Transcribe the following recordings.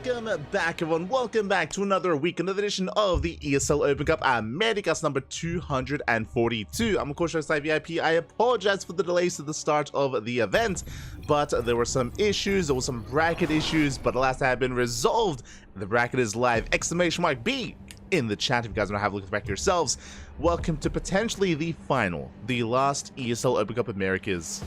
Welcome back, everyone. Welcome back to another week, another edition of the ESL Open Cup Americas number 242. I'm of course your VIP. I apologize for the delays to the start of the event, but there were some issues. There was some bracket issues, but alas, they have been resolved. The bracket is live! Exclamation mark B in the chat if you guys want to have a look at the bracket yourselves. Welcome to potentially the final, the last ESL Open Cup Americas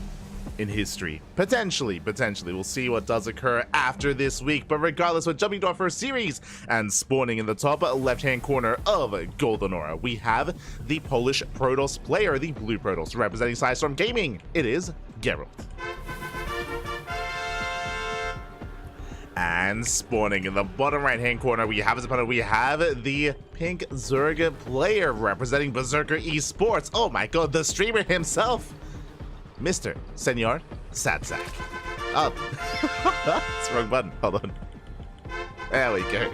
in history. Potentially. We'll see what does occur after this week. But regardless, we're jumping to our first series and spawning in the top left-hand corner of Golden Aura. We have the Polish Protoss player, the blue Protoss, representing Storm Gaming. It is Geralt. And spawning in the bottom right-hand corner, we have his opponent. We have the pink Zerg player representing Berserker Esports. Oh my god, the streamer himself, Mr. Senor Sadsack. Oh, it's the wrong button. Hold on. There we go.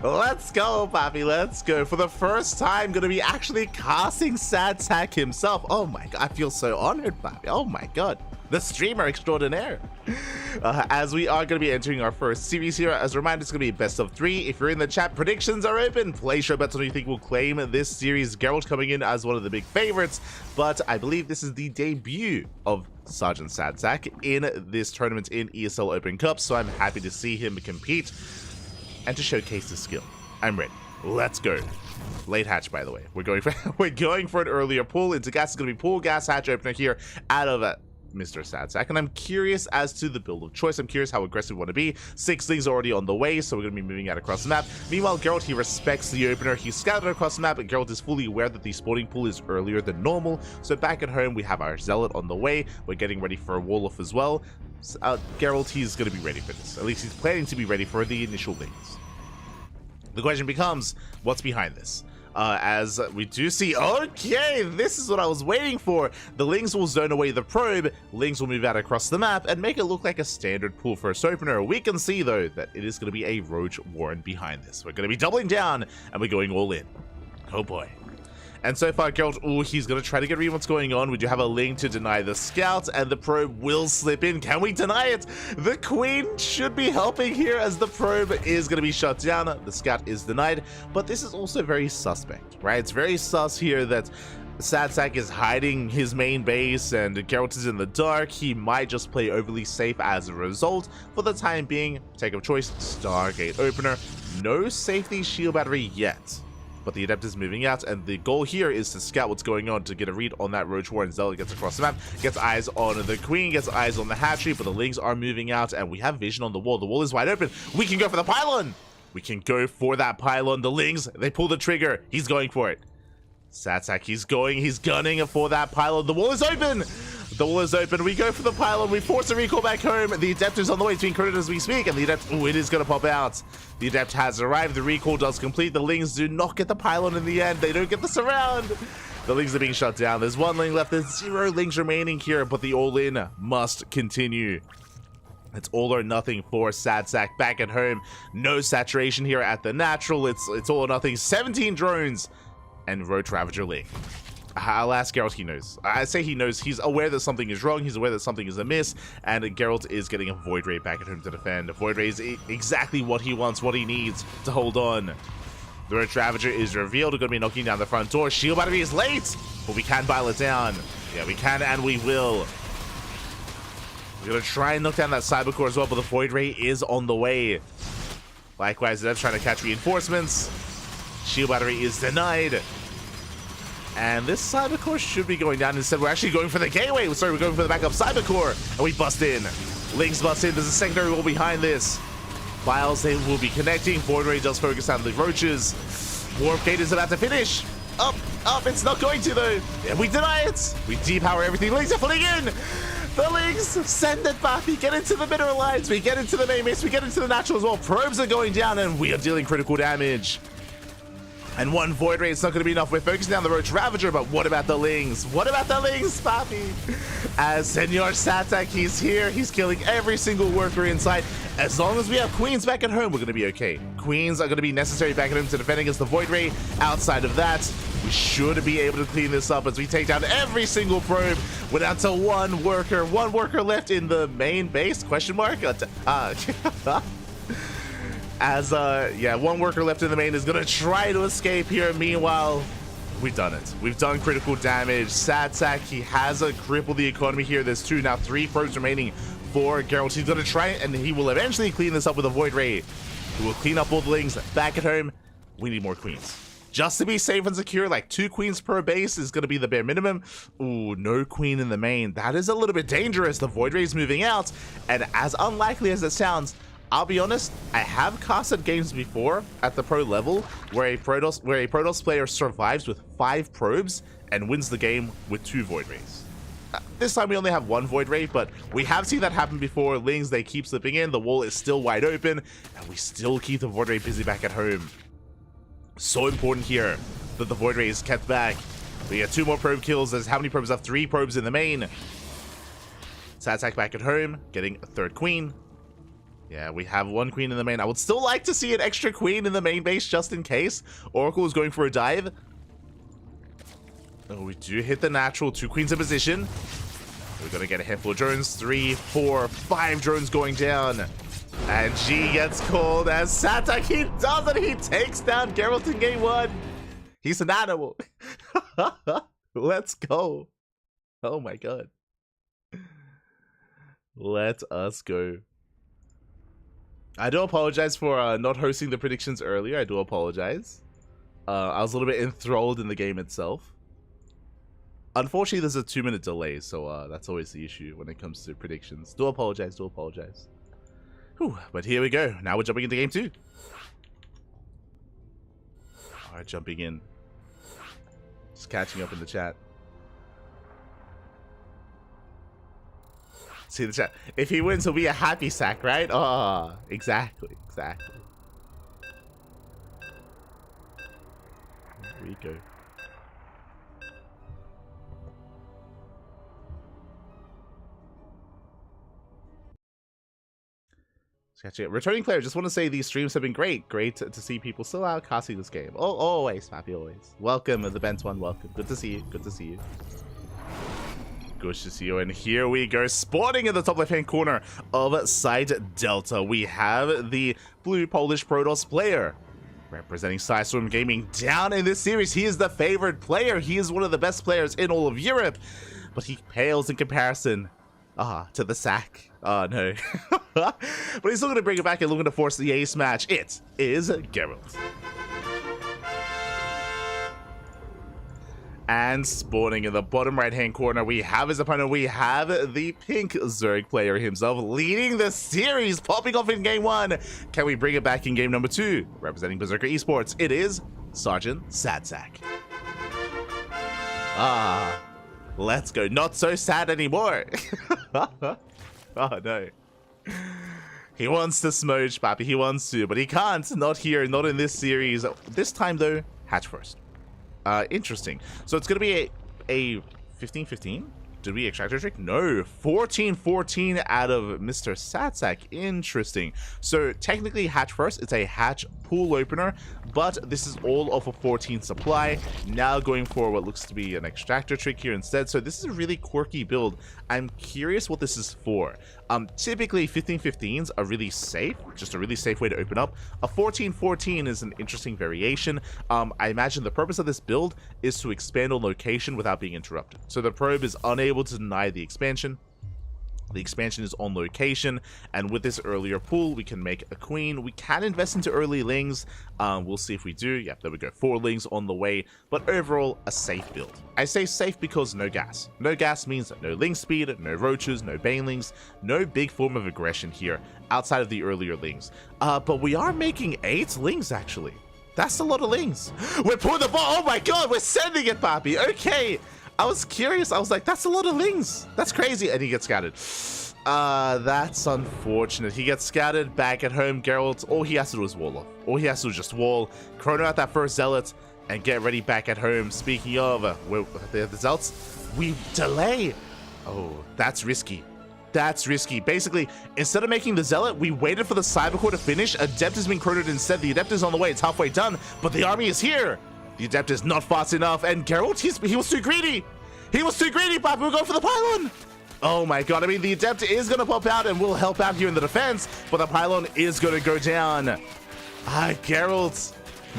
Let's go, Papi. Let's go. For the first time, going to be actually casting Sadsack himself. Oh my god, I feel so honored, Papi. Oh my god. The streamer extraordinaire. As we are going to be entering our first series here, as a reminder, it's going to be best of 3. If you're in the chat, predictions are open. Place your bets on who you think will claim this series. Geralt coming in as one of the big favorites, but I believe this is the debut of Sergeant Sadsack in this tournament in ESL Open Cup, so I'm happy to see him compete and to showcase his skill. I'm ready. Let's go. Late hatch, by the way. We're going for an earlier pull into gas. It's going to be pull gas hatch opener here out of Mr. Sadsack, and I'm curious as to the build of choice. I'm curious how aggressive we want to be. Sixling's already on the way, so we're going to be moving out across the map. Meanwhile, Geralt, he respects the opener. He's scouted across the map, and Geralt is fully aware that the spawning pool is earlier than normal. So back at home, we have our Zealot on the way. We're getting ready for a Wolof as well. Geralt, he's going to be ready for this. At least he's planning to be ready for the initial lings. The question becomes, what's behind this? As we do see, okay, this is what I was waiting for. The Lings will zone away the probe, Lings will move out across the map and make it look like a standard pull first opener. We can see, though, that it is going to be a Roach Warren behind this. We're going to be doubling down, and we're going all in. Oh boy. And so far, Geralt, he's going to try to get read what's going on. We do have a Ling to deny the scout, and the probe will slip in. Can we deny it? The Queen should be helping here, as the probe is going to be shut down. The scout is denied, but this is also very suspect, right? It's very sus here that Sadsack is hiding his main base, and Geralt is in the dark. He might just play overly safe as a result. For the time being, take of choice, Stargate opener. No safety shield battery yet. But the Adept is moving out, and the goal here is to scout what's going on, to get a read on that Roach Warren. Zealot gets across the map, gets eyes on the Queen, gets eyes on the hatchery, but the Lings are moving out, and we have vision on the wall. The wall is wide open. We can go for the pylon. We can go for that pylon. The Lings, they pull the trigger. He's going for it. Sadsack, he's gunning for that pylon. The wall is open. The wall is open. We go for the pylon. We force a recall back home. The Adept is on the way to being credit as we speak, and the Adept, it is going to pop out. The Adept has arrived. The recall does complete. The Lings do not get the pylon in the end. They don't get the surround. The Lings are being shut down. There's one Ling left. There's 0 Lings remaining here, but the all-in must continue. It's all or nothing for Sadsack back at home. No saturation here at the natural. It's all or nothing. 17 drones and Roach Ravager Ling. I'll ask Geralt, he knows. I say he knows. He's aware that something is wrong. He's aware that something is amiss. And Geralt is getting a Void Ray back at home to defend. Void Ray is exactly what he wants, what he needs to hold on. The Roach Ravager is revealed. We're going to be knocking down the front door. Shield battery is late, but we can bile it down. Yeah, we can, and we will. We're going to try and knock down that Cyber Core as well, but the Void Ray is on the way. Likewise, they're trying to catch reinforcements. Shield battery is denied. And this Cyber Core should be going down. Instead, we're actually going for the gateway. Sorry, we're going for the backup Cyber Core. And we bust in. Lings bust in. There's a secondary wall behind this. Files, they will be connecting. Void Ray does focus on the roaches. Warp Gate is about to finish. Up. It's not going to, though. And we deny it. We depower everything. Lings are filling in. The Lings, send it back. We get into the mineral lines. We get into the main base. We get into the natural as well. Probes are going down, and we are dealing critical damage. And one Void Ray, it's not going to be enough. We're focusing on the Roach Ravager, but what about the Lings? What about the Lings, Papi? As Senor Sadsack, he's here. He's killing every single worker inside. As long as we have Queens back at home, we're going to be okay. Queens are going to be necessary back at home to defend against the Void Ray. Outside of that, we should be able to clean this up as we take down every single probe. We're down to one worker left in the main base, question mark? As yeah, one worker left in the main is gonna try to escape here. Meanwhile, we've done it. We've done critical damage. Sadsack, he has crippled the economy here. There's now 3 probes remaining for Geralt. He's gonna try and he will eventually clean this up with a Void Ray. He will clean up all the Lings. Back at home, we need more queens. Just to be safe and secure, like 2 queens per base is gonna be the bare minimum. Ooh, no queen in the main. That is a little bit dangerous. The Void Ray is moving out, and as unlikely as it sounds, I'll be honest, I have casted games before at the pro level where a Protoss player survives with 5 probes and wins the game with 2 Void Rays. This time we only have 1 Void Ray, but we have seen that happen before. Lings, they keep slipping in, the wall is still wide open, and we still keep the Void Ray busy back at home. So important here that the Void Ray is kept back. We get 2 more probe kills. There's how many probes left? 3 probes in the main. Sadsack back at home, getting a 3rd queen. Yeah, we have 1 queen in the main. I would still like to see an extra queen in the main base just in case. Oracle is going for a dive. Oh, we do hit the natural. 2 queens in position. We're going to get a handful of drones. 3, 4, 5 drones going down. And G gets called as Sadsack. He does it. He takes down Geralt in game 1. He's an animal. Let's go. Oh my god. Let us go. I do apologize for not hosting the predictions earlier. I do apologize. I was a little bit enthralled in the game itself. Unfortunately, there's a 2-minute delay, so that's always the issue when it comes to predictions. Do apologize, do apologize. Whew, but here we go. Now we're jumping into game 2. Alright, jumping in. Just catching up in the chat. See the chat. If he wins, he'll be a happy sack, right? Oh, exactly, exactly. Here we go. Returning player, just want to say these streams have been great. Great to see people still out casting this game. Oh, always, Pappy, always. Welcome, the Bent one, welcome. Good to see you, good to see you. Good to see you, and here we go. Spawning in the top left-hand corner of side Delta, we have the blue Polish Protoss player. Representing Sidestorm Gaming down in this series. He is the favored player. He is one of the best players in all of Europe. But he pales in comparison to the sack. Oh, no. But he's still going to bring it back and looking to force the ace match. It is Geralt. And spawning in the bottom right-hand corner, we have his opponent. We have the pink Zerg player himself leading the series, popping off in game 1. Can we bring it back in game number 2? Representing Berserker Esports, it is Sergeant Sadsack. Let's go. Not so sad anymore. Oh, no. He wants to smudge, Pappy. He wants to, but he can't. Not here, not in this series. This time, though, hatch first. Interesting. So it's going to be a 15-15? Did we extract a trick? No. 14-14 out of Mr. Sadsack. Interesting. So technically hatch first. It's a hatch pool opener, but this is all off a 14 supply. Now going for what looks to be an extractor trick here instead. So this is a really quirky build. I'm curious what this is for. Typically 15-15s are really safe, just a really safe way to open up. A 14-14 is an interesting variation. I imagine the purpose of this build is to expand on location without being interrupted. So the probe is unable to deny the expansion. The expansion is on location, and with this earlier pool, we can make a queen. We can invest into early lings. We'll see if we do. Yep, there we go. 4 lings on the way, but overall, a safe build. I say safe because no gas. No gas means no ling speed, no roaches, no banelings, no big form of aggression here outside of the earlier lings. But we are making 8 lings, actually. That's a lot of lings. We're pulling the ball. Oh my god, we're sending it, Pappy. Okay. I was curious. I was like, that's a lot of lings. That's crazy. And he gets scattered. That's unfortunate. He gets scattered back at home. Geralt, all he has to do is wall off. All he has to do is just wall, chrono out that first zealot, and get ready back at home. Speaking of the zealots, we delay. Oh, that's risky. That's risky. Basically, instead of making the zealot, we waited for the cybercore to finish. Adept has been chronoed instead. The adept is on the way. It's halfway done, but the army is here. The adept is not fast enough, and Geralt, he was too greedy. He was too greedy, Papa. We'll go for the pylon. Oh my god, I mean, the adept is going to pop out and will help out here in the defense, but the pylon is going to go down. Geralt,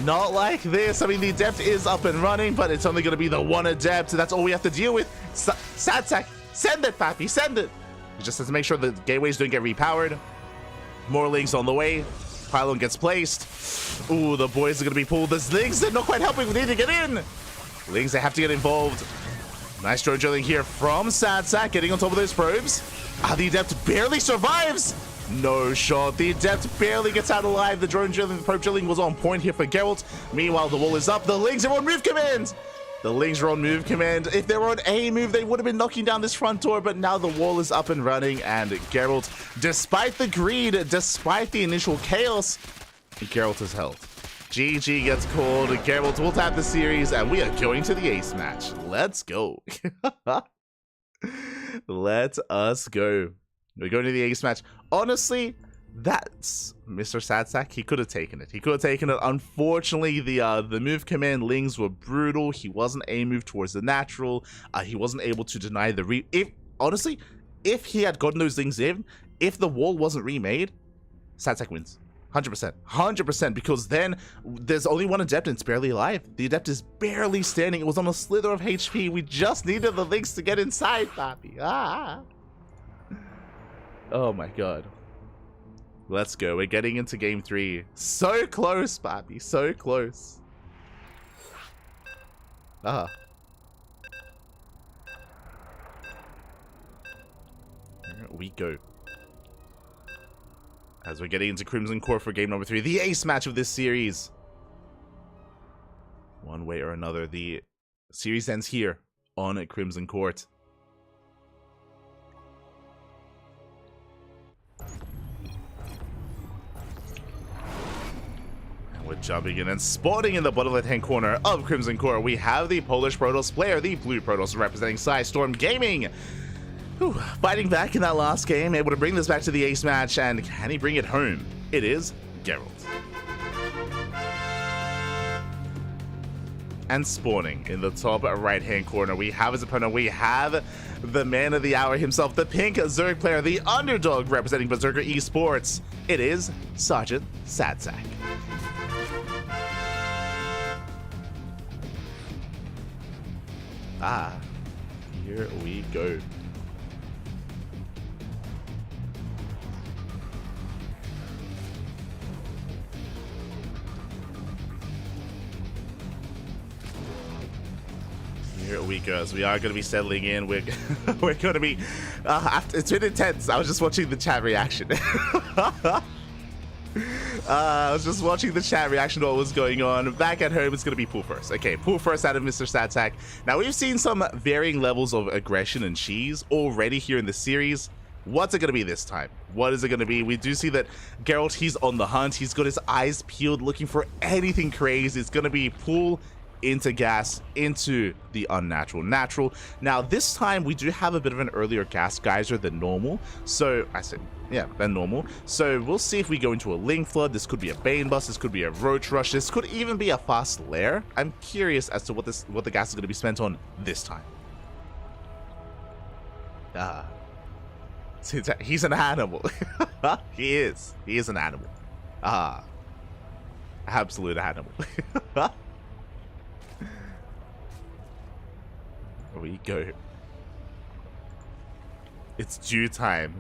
not like this. I mean, the Adept is up and running, but it's only going to be the one Adept. That's all we have to deal with. Sadsack, send it, Pappy, send it. He just has to make sure the gateways don't get repowered. More links on the way. Pylon gets placed. Ooh, the boys are going to be pulled. The links, they're not quite helping. We need to get in. Links, they have to get involved. Nice drone drilling here from Sadsack, getting on top of those probes. The Adept barely survives. No shot. The Adept barely gets out alive. The drone drilling, the probe drilling was on point here for Geralt. Meanwhile, the wall is up. The Lings are on move command. The Lings are on move command. If they were on A move, they would have been knocking down this front door, but now the wall is up and running, and Geralt, despite the greed, despite the initial chaos, Geralt is held. GG gets called. Geralt will tap the series, and we are going to the ace match. Let's go. Let us go. We're going to the ace match. Honestly, that's Mr. Sadsack. He could have taken it. He could have taken it. Unfortunately, the move command Lings were brutal. He wasn't a move towards the natural. He wasn't able to deny the honestly, if he had gotten those Lings in, if the wall wasn't remade, Sadsack wins. 100%. 100%, because then there's only one Adept and it's barely alive. The Adept is barely standing. It was on a slither of HP. We just needed the Lings to get inside, Pappy. Oh my god. Let's go. We're getting into game 3. So close, Pappy. So close. Here we go. As we're getting into Crimson Court for game number 3. The ace match of this series. One way or another, the series ends here on Crimson Court. We're jumping in and spawning in the bottom left-hand corner of Crimson Court. We have the Polish Protoss player, the blue Protoss representing Storm Gaming. Whew, fighting back in that last game, able to bring this back to the ace match, and can he bring it home? It is Geralt. And spawning in the top right-hand corner, we have his opponent. We have the man of the hour himself, the pink Zerg player, the underdog representing Berserker Esports. It is Sergeant Sadsack. Here we go. Here we go. As we are going to be settling in. We're going to be. It's been intense. I was just watching the chat reaction. I was just watching the chat reaction to what was going on. Back at home, it's going to be pool first. Okay, pool first out of Mr. Sadsack. Now, we've seen some varying levels of aggression and cheese already here in the series. What's it going to be this time? What is it going to be? We do see that Geralt, he's on the hunt. He's got his eyes peeled, looking for anything crazy. It's going to be pool into gas, into the unnatural natural. Now, this time, we do have a bit of an earlier gas geyser than normal. So, I said, yeah, than normal. So, we'll see if we go into a Ling Flood. This could be a Bane Bust. This could be a Roach Rush. This could even be a Fast Lair. I'm curious as to what the gas is going to be spent on this time. He's an animal. He is an animal. Absolute animal. Here we go. It's due time.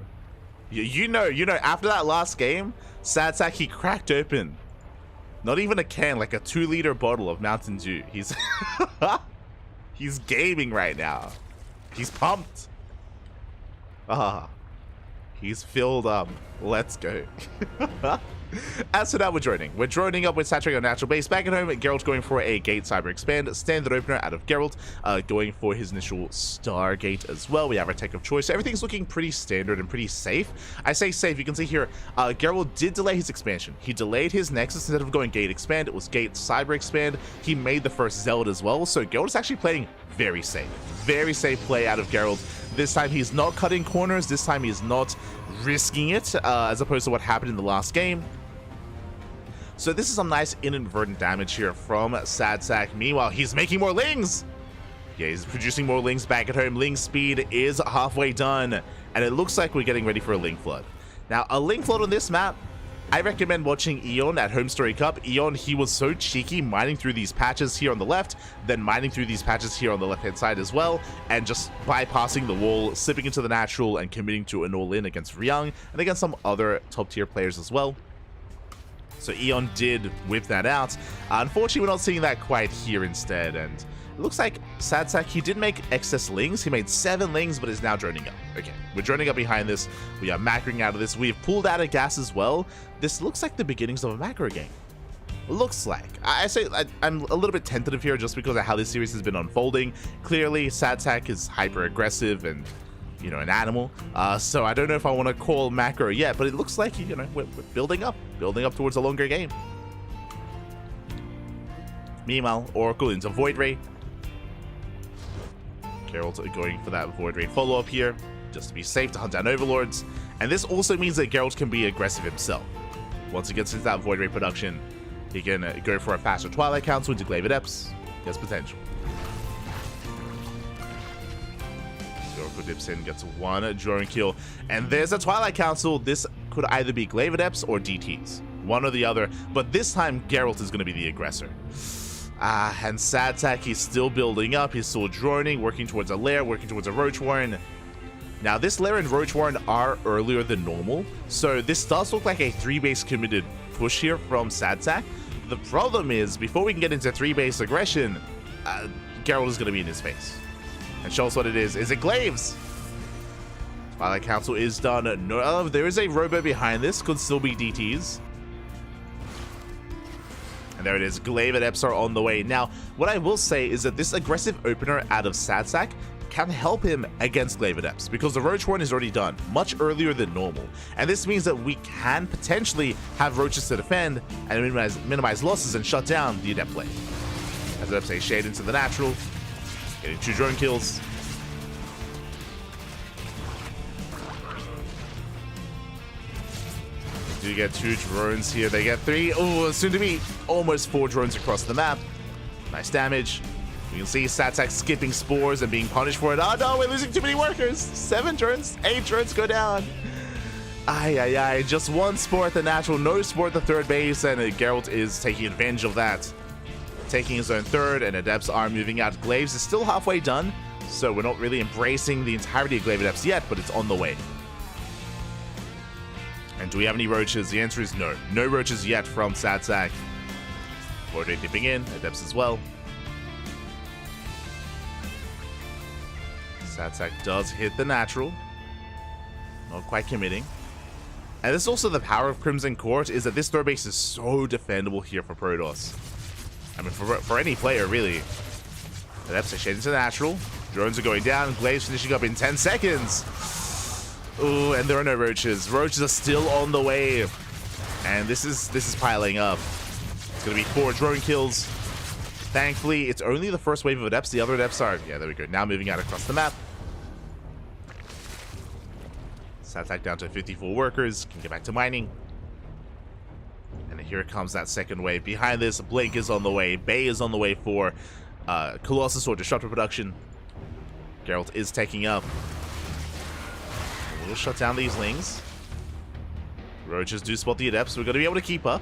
You know, after that last game, Sadsack, he cracked open not even a can, like a 2-liter bottle of Mountain Dew. He's he's gaming right now. He's pumped. He's filled up. Let's go. As for now, we're droning. We're droning up with saturating on natural base. Back at home, Geralt going for a Gate Cyber Expand. Standard opener out of Geralt. Going for his initial Stargate as well. We have our tech of choice. So everything's looking pretty standard and pretty safe. I say safe. You can see here, Geralt did delay his expansion. He delayed his Nexus instead of going Gate Expand. It was Gate Cyber Expand. He made the first Zealot as well. So Geralt is actually playing very safe. Very safe play out of Geralt. This time he's not cutting corners. This time he's not risking it, as opposed to what happened in the last game. So this is some nice inadvertent damage here from Sadsack. Meanwhile, he's making more Lings. Yeah, he's producing more Lings back at home. Ling speed is halfway done, and it looks like we're getting ready for a Ling Flood. Now, a Ling Flood on this map, I recommend watching Eon at Home Story Cup. Eon, he was so cheeky, mining through these patches here on the left, then mining through these patches here on the left-hand side as well, and just bypassing the wall, slipping into the natural, and committing to an all-in against Ryung, and against some other top-tier players as well. So Eon did whip that out. Unfortunately, we're not seeing that quite here instead, and it looks like Sadsack, he did make excess lings. He made 7 lings, but is now droning up. Okay, we're droning up behind this. We are macroing out of this. We've pulled out of gas as well. This looks like the beginnings of a macro game. Looks like. I'm a little bit tentative here just because of how this series has been unfolding. Clearly, Sadsack is hyper aggressive and, you know, an animal. So I don't know if I want to call macro yet, but it looks like, you know, we're building up towards a longer game. Meanwhile, Oracle into Void Ray. Geralt going for that Void Ray follow-up here, just to be safe to hunt down Overlords. And this also means that Geralt can be aggressive himself. Once he gets into that Void Ray production, he can go for a faster Twilight Council into Glaive Adepts. He has potential. Oracle dips in, gets 1 drone kill. And there's a Twilight Council. This could either be Glaive Adepts or DTs. One or the other. But this time, Geralt is going to be the aggressor. And Sadsack, he's still building up. He's still droning, working towards a lair, working towards a Roach Warren. Now, this lair and Roach Warren are earlier than normal, so this does look like a 3-base committed push here from Sadsack. The problem is, before we can get into 3-base aggression, Geralt is going to be in his face. And show us what it is. Is it Glaives? Twilight Council is done. No, there is a Robo behind this. Could still be DTs. And there it is. Glaive Adepts are on the way. Now, what I will say is that this aggressive opener out of Sadsack can help him against Glaive Adepts because the Roach Warren is already done much earlier than normal. And this means that we can potentially have Roaches to defend and minimize losses and shut down the Adept play. As Adepts say, shade into the natural, getting 2 drone kills. They do get 2 drones here. They get 3. Oh, soon to be almost 4 drones across the map. Nice damage. You can see Sadsack skipping spores and being punished for it. Oh no, we're losing too many workers. 7 drones, 8 drones go down. Aye. Just 1 spore at the natural, no spore at the 3rd base, and Geralt is taking advantage of that. Taking his own 3rd, and Adepts are moving out. Glaives is still halfway done, so we're not really embracing the entirety of Glaive Adepts yet, but it's on the way. And do we have any Roaches? The answer is no. No Roaches yet from Sadsack. Void Ray dipping in, Adepts as well. Sadsack does hit the natural. Not quite committing. And this is also the power of Crimson Court, is that this 3rd base is so defendable here for Protoss. I mean, for any player, really. Adepts are shading to the natural. Drones are going down. Glaives finishing up in 10 seconds. Ooh, and there are no Roaches. Roaches are still on the way. And this is piling up. It's going to be 4 drone kills. Thankfully, it's only the first wave of Adepts. The other Adepts are, yeah, there we go. Now moving out across the map. Sadsack down to 54 workers. Can get back to mining. And here comes that 2nd wave. Behind this, Blink is on the way. Bay is on the way for Colossus or Disruptor production. Geralt is taking up. We'll shut down these lings. Roaches do spot the Adepts. We're going to be able to keep up.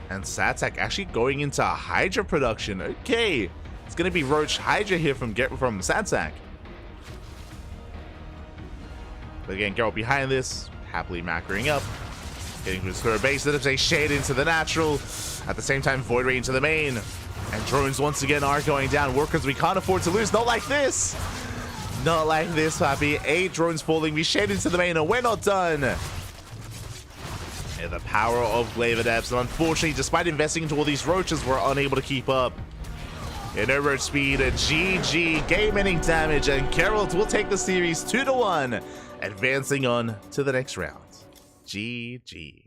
And Sadsack actually going into Hydra production. Okay. It's going to be Roach Hydra here from Sadsack. But again, Geralt behind this. Happily macroing up. Getting to his 3rd base. Adepts a shade into the natural. At the same time, Void Ray into the main. And drones once again are going down. Workers we can't afford to lose. Not like this. Not like this, Pappy. 8 drones falling. We shade into the main and we're not done. And the power of Glaive Adepts. And unfortunately, despite investing into all these Roaches, we're unable to keep up. Yeah, no Roach speed. GG. Game-ending damage. And Geralt will take the series 2-1. Advancing on to the next round. GG.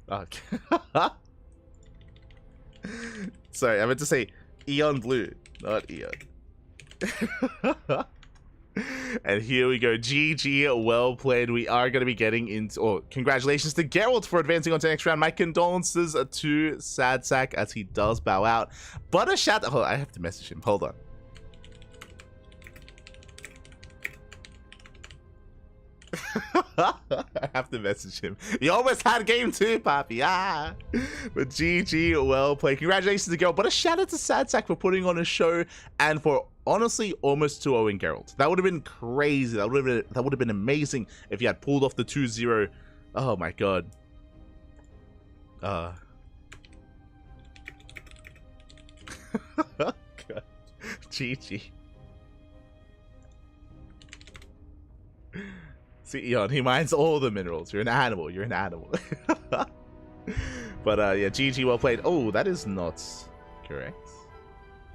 Okay. Sorry, I meant to say Eon Blue, not Eon. And here we go. GG, well played. We are going to be getting into... Oh, congratulations to Geralt for advancing on to the next round. My condolences to Sad Sack as he does bow out. But a shout... Oh, I have to message him. Hold on. I have to message him. You almost had game 2, Papi. Ah. But GG, well played. Congratulations to Geralt. But a shout out to Sad Sack for putting on a show and for honestly almost 2-0ing Geralt. That would have been crazy. That would have been amazing if he had pulled off the 2-0. Oh my god. God. GG. See, Eon, he mines all the minerals. You're an animal. You're an animal. But yeah, GG, well played. Oh, that is not correct.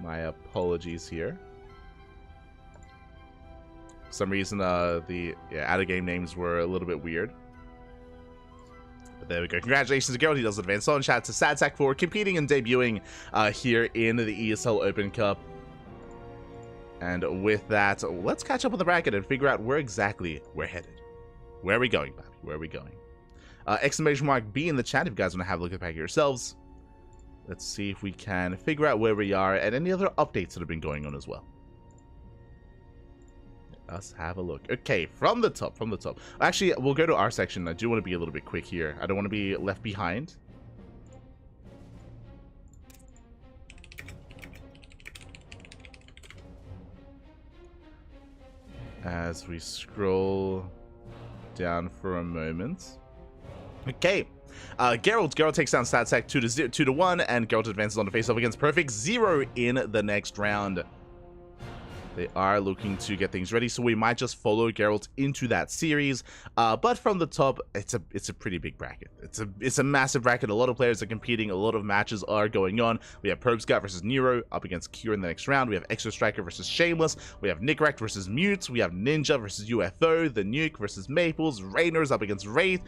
My apologies here. For some reason, the out-of-game names were a little bit weird. But there we go. Congratulations to Geralt. He does advance on. Shout out to Sad Sack for competing and debuting here in the ESL Open Cup. And with that, let's catch up with the bracket and figure out where exactly we're headed. Where are we going, Papi? Where are we going? Exclamation mark B in the chat if you guys want to have a look at the bracket yourselves. Let's see if we can figure out where we are and any other updates that have been going on as well. Let's have a look. Okay, from the top. Actually, we'll go to our section. I do want to be a little bit quick here. I don't want to be left behind. As we scroll down for a moment. Okay. Geralt takes down Sad Sack 2-1, and Geralt advances on to face off against Perfect Zero in the next round. They are looking to get things ready, so we might just follow Geralt into that series. But from the top, it's a pretty big bracket. It's a massive bracket. A lot of players are competing. A lot of matches are going on. We have Probescout versus Nero up against Kira in the next round. We have Extra Striker versus Shameless. We have Nickrack versus Mute. We have Ninja versus UFO. The Nuke versus Maples. Rainers up against Wraith.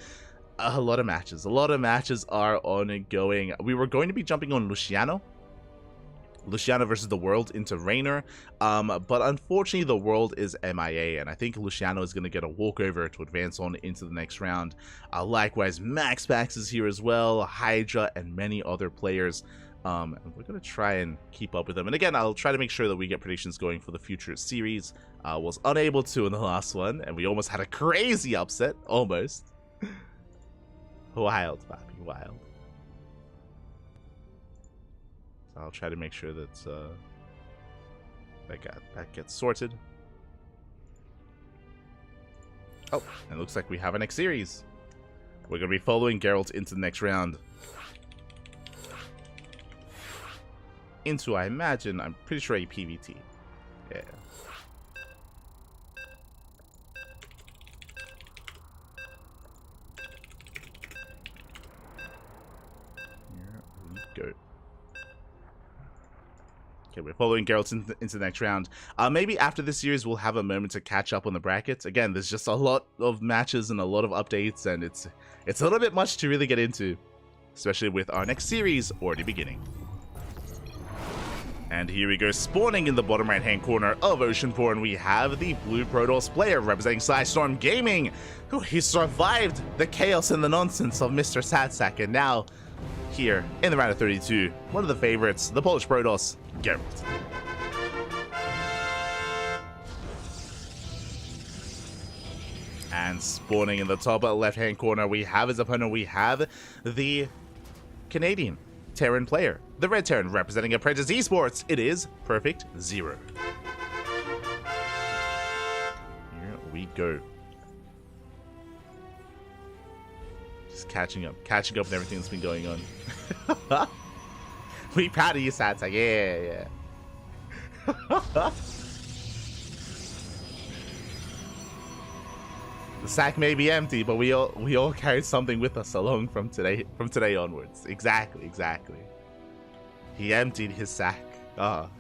A lot of matches. A lot of matches are ongoing. We were going to be jumping on Luciano versus the World into Rainer, but unfortunately the World is MIA, and I think Luciano is going to get a walkover to advance on into the next round. Likewise, MaxPax is here as well, Hydra, and many other players. And we're going to try and keep up with them. And again, I'll try to make sure that we get predictions going for the future series. Was unable to in the last one, and we almost had a crazy upset, almost. Wild, Papi, wild. I'll try to make sure that that gets sorted. Oh, and it looks like we have our next series. We're going to be following Geralt into the next round. Into, I imagine, I'm pretty sure a PvT. Yeah. Here we go. Okay, we're following Geralt into the next round. Maybe after this series, we'll have a moment to catch up on the brackets. Again, there's just a lot of matches and a lot of updates, and it's a little bit much to really get into, especially with our next series already beginning. And here we go, spawning in the bottom right-hand corner of Oceanborn, we have the Blue Protoss player representing Storm Gaming. Oh, he survived the chaos and the nonsense of Mr. Sad Sack, and now here in the round of 32, one of the favorites, the Polish Protoss, Geralt. And spawning in the top left-hand corner, we have his opponent. We have the Canadian Terran player, the Red Terran representing Apprentice Esports. It is Perfect Zero. Here we go. Just catching up with everything that's been going on. We proud of you, Sad Sack. Yeah. The sack may be empty, but we all carried something with us along from today onwards. Exactly. He emptied his sack. Ah,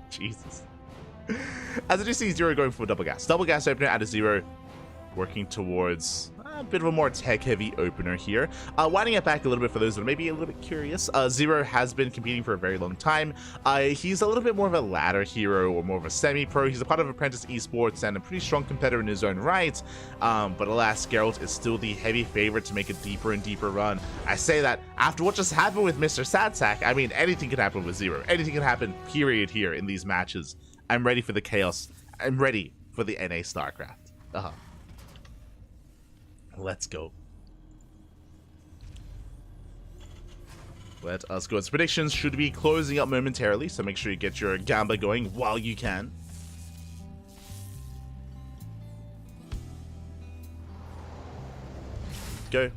Jesus. As you see, Zero going for double gas. Double gas opener at a 0, working towards A bit of a more tech-heavy opener here. Winding it back a little bit for those that are maybe a little bit curious, Zero has been competing for a very long time. He's a little bit more of a ladder hero or more of a semi-pro. He's a part of Apprentice Esports and a pretty strong competitor in his own right. But alas, Geralt is still the heavy favorite to make a deeper and deeper run. I say that after what just happened with Mr. Sadsack, I mean, anything can happen with Zero. Anything can happen, period, here in these matches. I'm ready for the chaos. I'm ready for the NA StarCraft. Let's go. Let us go. Its predictions should be closing up momentarily, so make sure you get your Gamba going while you can. Go.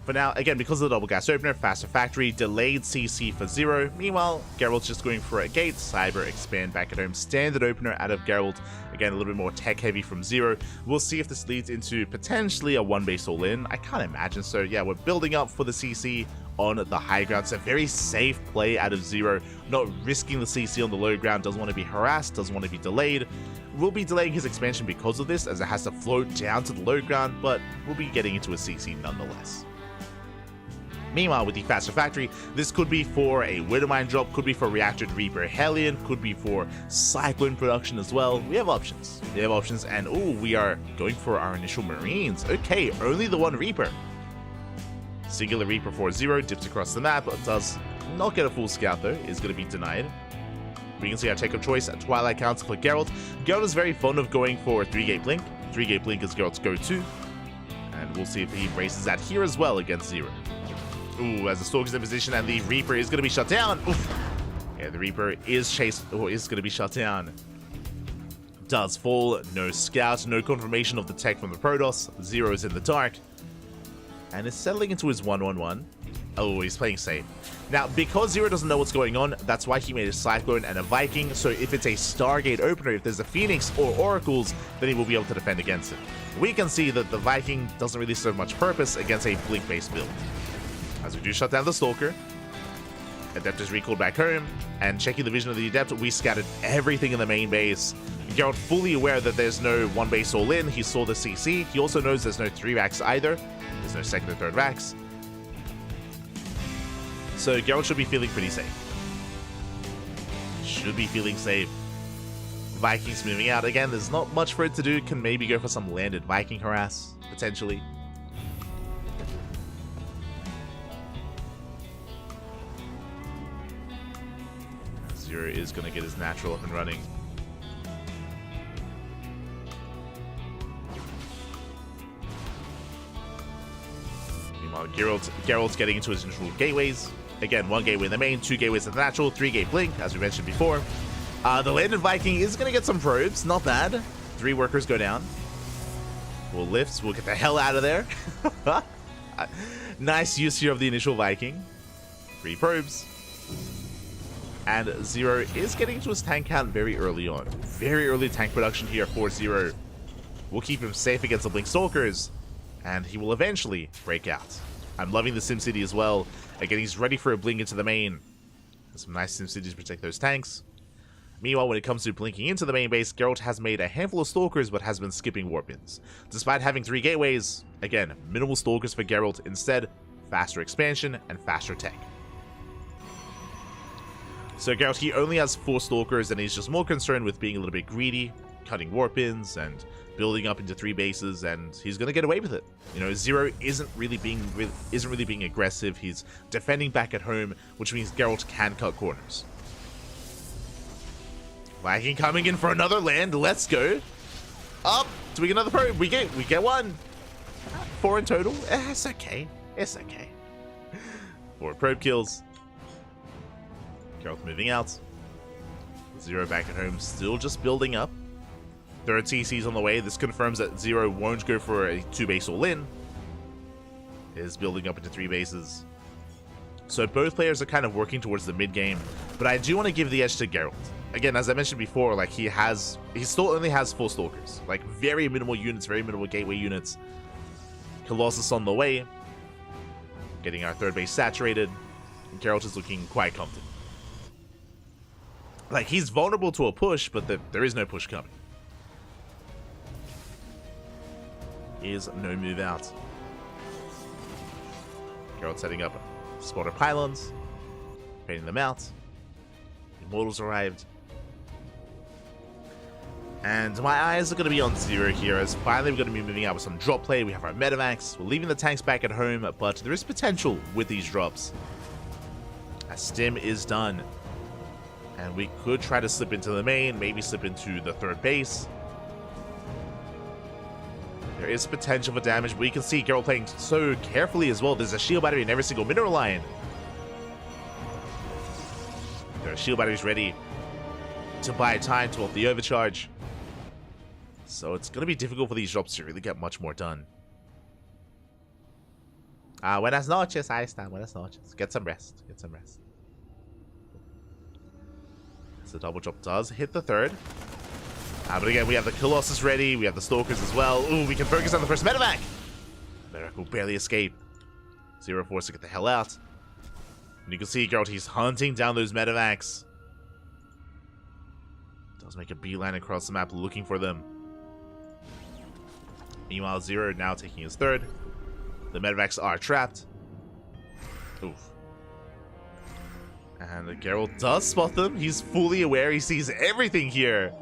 For now, again, because of the double gas opener, faster factory, delayed CC for Zero. Meanwhile, Geralt's just going for a gate, cyber, expand back at home, standard opener out of Geralt. Again, a little bit more tech heavy from Zero. We'll see if this leads into potentially a one base all in. I can't imagine so. Yeah, we're building up for the CC on the high ground. So very safe play out of Zero, not risking the CC on the low ground, doesn't want to be harassed, doesn't want to be delayed. We'll be delaying his expansion because of this, as it has to float down to the low ground, but we'll be getting into a CC nonetheless. Meanwhile, with the faster factory, this could be for a Widowmine drop, could be for reactored Reaper Hellion, could be for Cyclone production as well. We have options. We have options, and oh, we are going for our initial Marines. Okay, only the one Reaper. Singular Reaper for Zero, dips across the map, but does not get a full scout though, is going to be denied. We can see our take of choice at Twilight Council for Geralt. Geralt is very fond of going for 3-gate blink. 3-gate blink is Geralt's go-to. And we'll see if he embraces that here as well against Zero. Ooh, as the Stalker's in position and the Reaper is going to be shut down. Oof. Yeah, the Reaper is chased, or is going to be shut down. Does fall, no scout, no confirmation of the tech from the Protoss. Zero is in the dark. And is settling into his 1-1-1. Oh, he's playing safe. Now, because Zero doesn't know what's going on, that's why he made a Cyclone and a Viking. So if it's a Stargate opener, if there's a Phoenix or Oracles, then he will be able to defend against it. We can see that the Viking doesn't really serve much purpose against a Blink-based build. As we do shut down the Stalker, Adept is recalled back home, and checking the vision of the Adept, we scattered everything in the main base. Geralt fully aware that there's no one base all in, he saw the CC, he also knows there's no 3 racks either, there's no second or third racks. So Geralt should be feeling pretty safe. Should be feeling safe. Vikings moving out. Again, there's not much for it to do, can maybe go for some landed Viking harass, potentially. Zero is going to get his natural up and running. Meanwhile, Geralt's getting into his initial gateways. Again, 1 gateway in the main, 2 gateways in the natural, 3-gate blink, as we mentioned before. The landed Viking is going to get some probes, not bad. 3 workers go down. We'll lift, we'll get the hell out of there. Nice use here of the initial Viking. 3 probes. And Zero is getting to his tank count very early on. Very early tank production here for Zero. We'll keep him safe against the Blink Stalkers, and he will eventually break out. I'm loving the SimCity as well. Again, he's ready for a blink into the main. Some nice SimCities to protect those tanks. Meanwhile, when it comes to blinking into the main base, Geralt has made a handful of Stalkers, but has been skipping Warpins. Despite having 3 gateways, again, minimal Stalkers for Geralt. Instead, faster expansion and faster tech. So Geralt, he only has 4 Stalkers, and he's just more concerned with being a little bit greedy, cutting Warpins, and building up into 3 bases, and he's gonna get away with it. You know, Zero isn't really being aggressive. He's defending back at home, which means Geralt can cut corners. Viking coming in for another land. Let's go. Up. Do we get another probe? We get 1. 4 in total. It's okay. It's okay. 4 probe kills. Geralt moving out. Zero back at home, still just building up. There are TCs on the way. This confirms that Zero won't go for a 2-base all-in. Is building up into 3 bases. So both players are kind of working towards the mid-game, but I do want to give the edge to Geralt. Again, as I mentioned before, like he still only has 4 Stalkers. Like very minimal units, very minimal gateway units. Colossus on the way. Getting our 3rd base saturated. Geralt is looking quite comfortable. Like, he's vulnerable to a push, but there is no push coming. is no move out. Geralt setting up spotter pylons, painting them out. Immortals arrived. And my eyes are going to be on Zero here, as finally we're going to be moving out with some drop play. We have our medevacs. We're leaving the tanks back at home, but there is potential with these drops. As Stim is done. And we could try to slip into the main, maybe slip into the third base. There is potential for damage, but we can see Geralt playing so carefully as well. There's a shield battery in every single mineral line. There are shield batteries ready to buy time to off the overcharge. So it's going to be difficult for these drops to really get much more done. Buenas noches, ahí está, buenas noches. Get some rest, get some rest. So the double drop does hit the third. But again, we have the Colossus ready, we have the Stalkers as well. Ooh, we can focus on the first medevac. Medevac will barely escape. Zero forced to get the hell out. And you can see Geralt, he's hunting down those medevacs. Does make a beeline across the map looking for them. Meanwhile, Zero now taking his third. The medevacs are trapped. Oof. And Geralt does spot them. He's fully aware. He sees everything here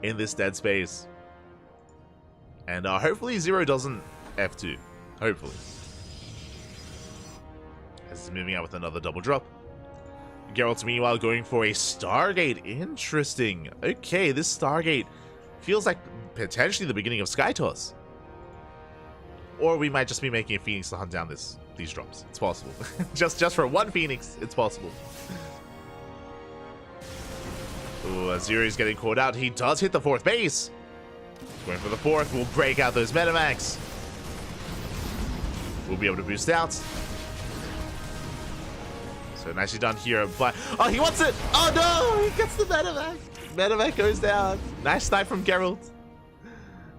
in this dead space. And hopefully Zero doesn't F2. Hopefully. As he's moving out with another double drop. Geralt's meanwhile going for a Stargate. Interesting. Okay, this Stargate feels like potentially the beginning of Skytoss. Or we might just be making a Phoenix to hunt down these drops. It's possible. just for one Phoenix, it's possible. Ooh, Zero's getting caught out. He does hit the fourth base. Going for the fourth. We'll break out those medevacs. We'll be able to boost out. So nicely done here, but... Oh, he wants it! Oh no! He gets the medevac! Medevac goes down. Nice snipe from Geralt.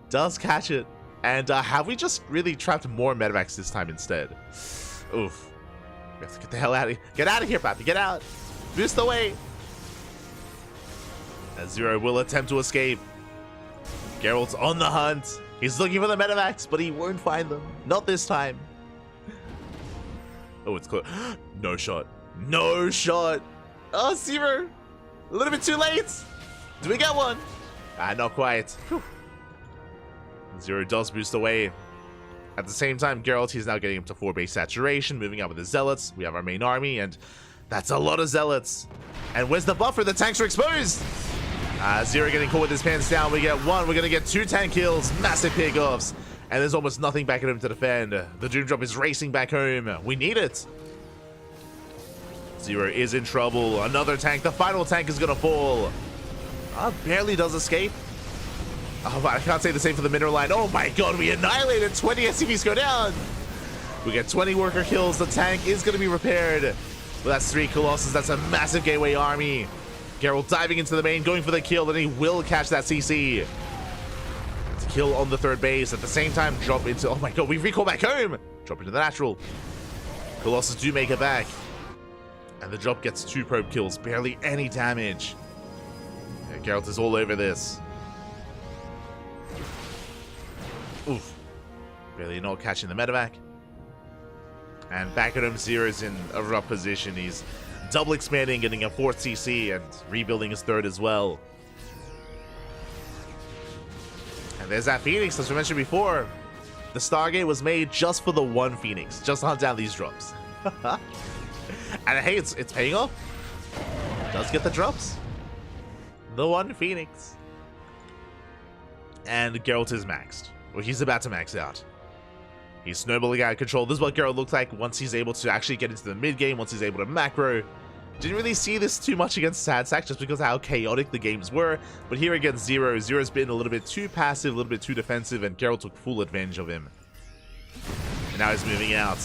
Does catch it. And have we just really trapped more medevacs this time instead? Oof. We have to get the hell out of here. Get out of here, Pappy. Get out. Boost away. And Zero will attempt to escape. Geralt's on the hunt. He's looking for the medevacs, but he won't find them. Not this time. Oh, it's close. No shot. No shot. Oh, Zero. A little bit too late. Do we get one? Not quite. Whew. Zero does boost away. At the same time, Geralt, he's now getting up to 4 base saturation, moving up with the Zealots. We have our main army, and that's a lot of Zealots. And where's the buffer? The tanks are exposed. Zero getting caught with his pants down. We get one. We're going to get 2 tank kills. Massive pickoffs. And there's almost nothing back at him to defend. The Doom Drop is racing back home. We need it. Zero is in trouble. Another tank. The final tank is going to fall. Barely does escape. Oh, but I can't say the same for the mineral line. Oh my god, we annihilated. 20 SCVs go down. We get 20 worker kills. The tank is going to be repaired. Well, that's 3 Colossus. That's a massive gateway army. Geralt diving into the main, going for the kill. Then he will catch that CC. It's a kill on the third base. At the same time, drop into... Oh my god, we recall back home. Drop into the natural. Colossus do make it back. And the drop gets 2 probe kills. Barely any damage. Yeah, Geralt is all over this. Oof. Barely not catching the medevac. And back at him, Zero's in a rough position. He's double expanding, getting a 4th CC, and rebuilding his 3rd as well. And there's that Phoenix, as we mentioned before. The Stargate was made just for the one Phoenix, just to hunt down these drops. And hey, it's paying off. Does get the drops. The one Phoenix. And Geralt is maxed. Well, he's about to max out. He's snowballing out of control. This is what Geralt looks like once he's able to actually get into the mid game, once he's able to macro. Didn't really see this too much against SadSack just because of how chaotic the games were. But here against Zero, Zero's been a little bit too passive, a little bit too defensive, and Geralt took full advantage of him. And now he's moving out.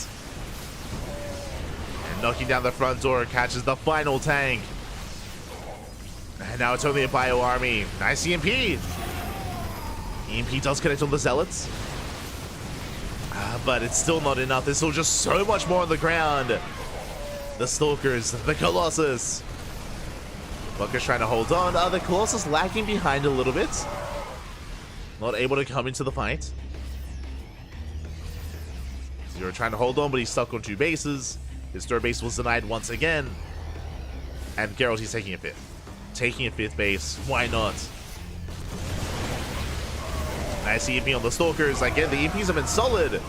And knocking down the front door, catches the final tank. And now it's only a bio army. Nice EMP. EMP does connect on the Zealots. But it's still not enough. There's still just so much more on the ground. The Stalkers, the Colossus. Bucker's trying to hold on. The Colossus lagging behind a little bit. Not able to come into the fight. Zero trying to hold on, but he's stuck on 2 bases. His 3rd base was denied once again. And Geralt, he's taking a 5th. Taking a 5th base. Why not? Nice EP on the Stalkers. Again, the EPs have been solid.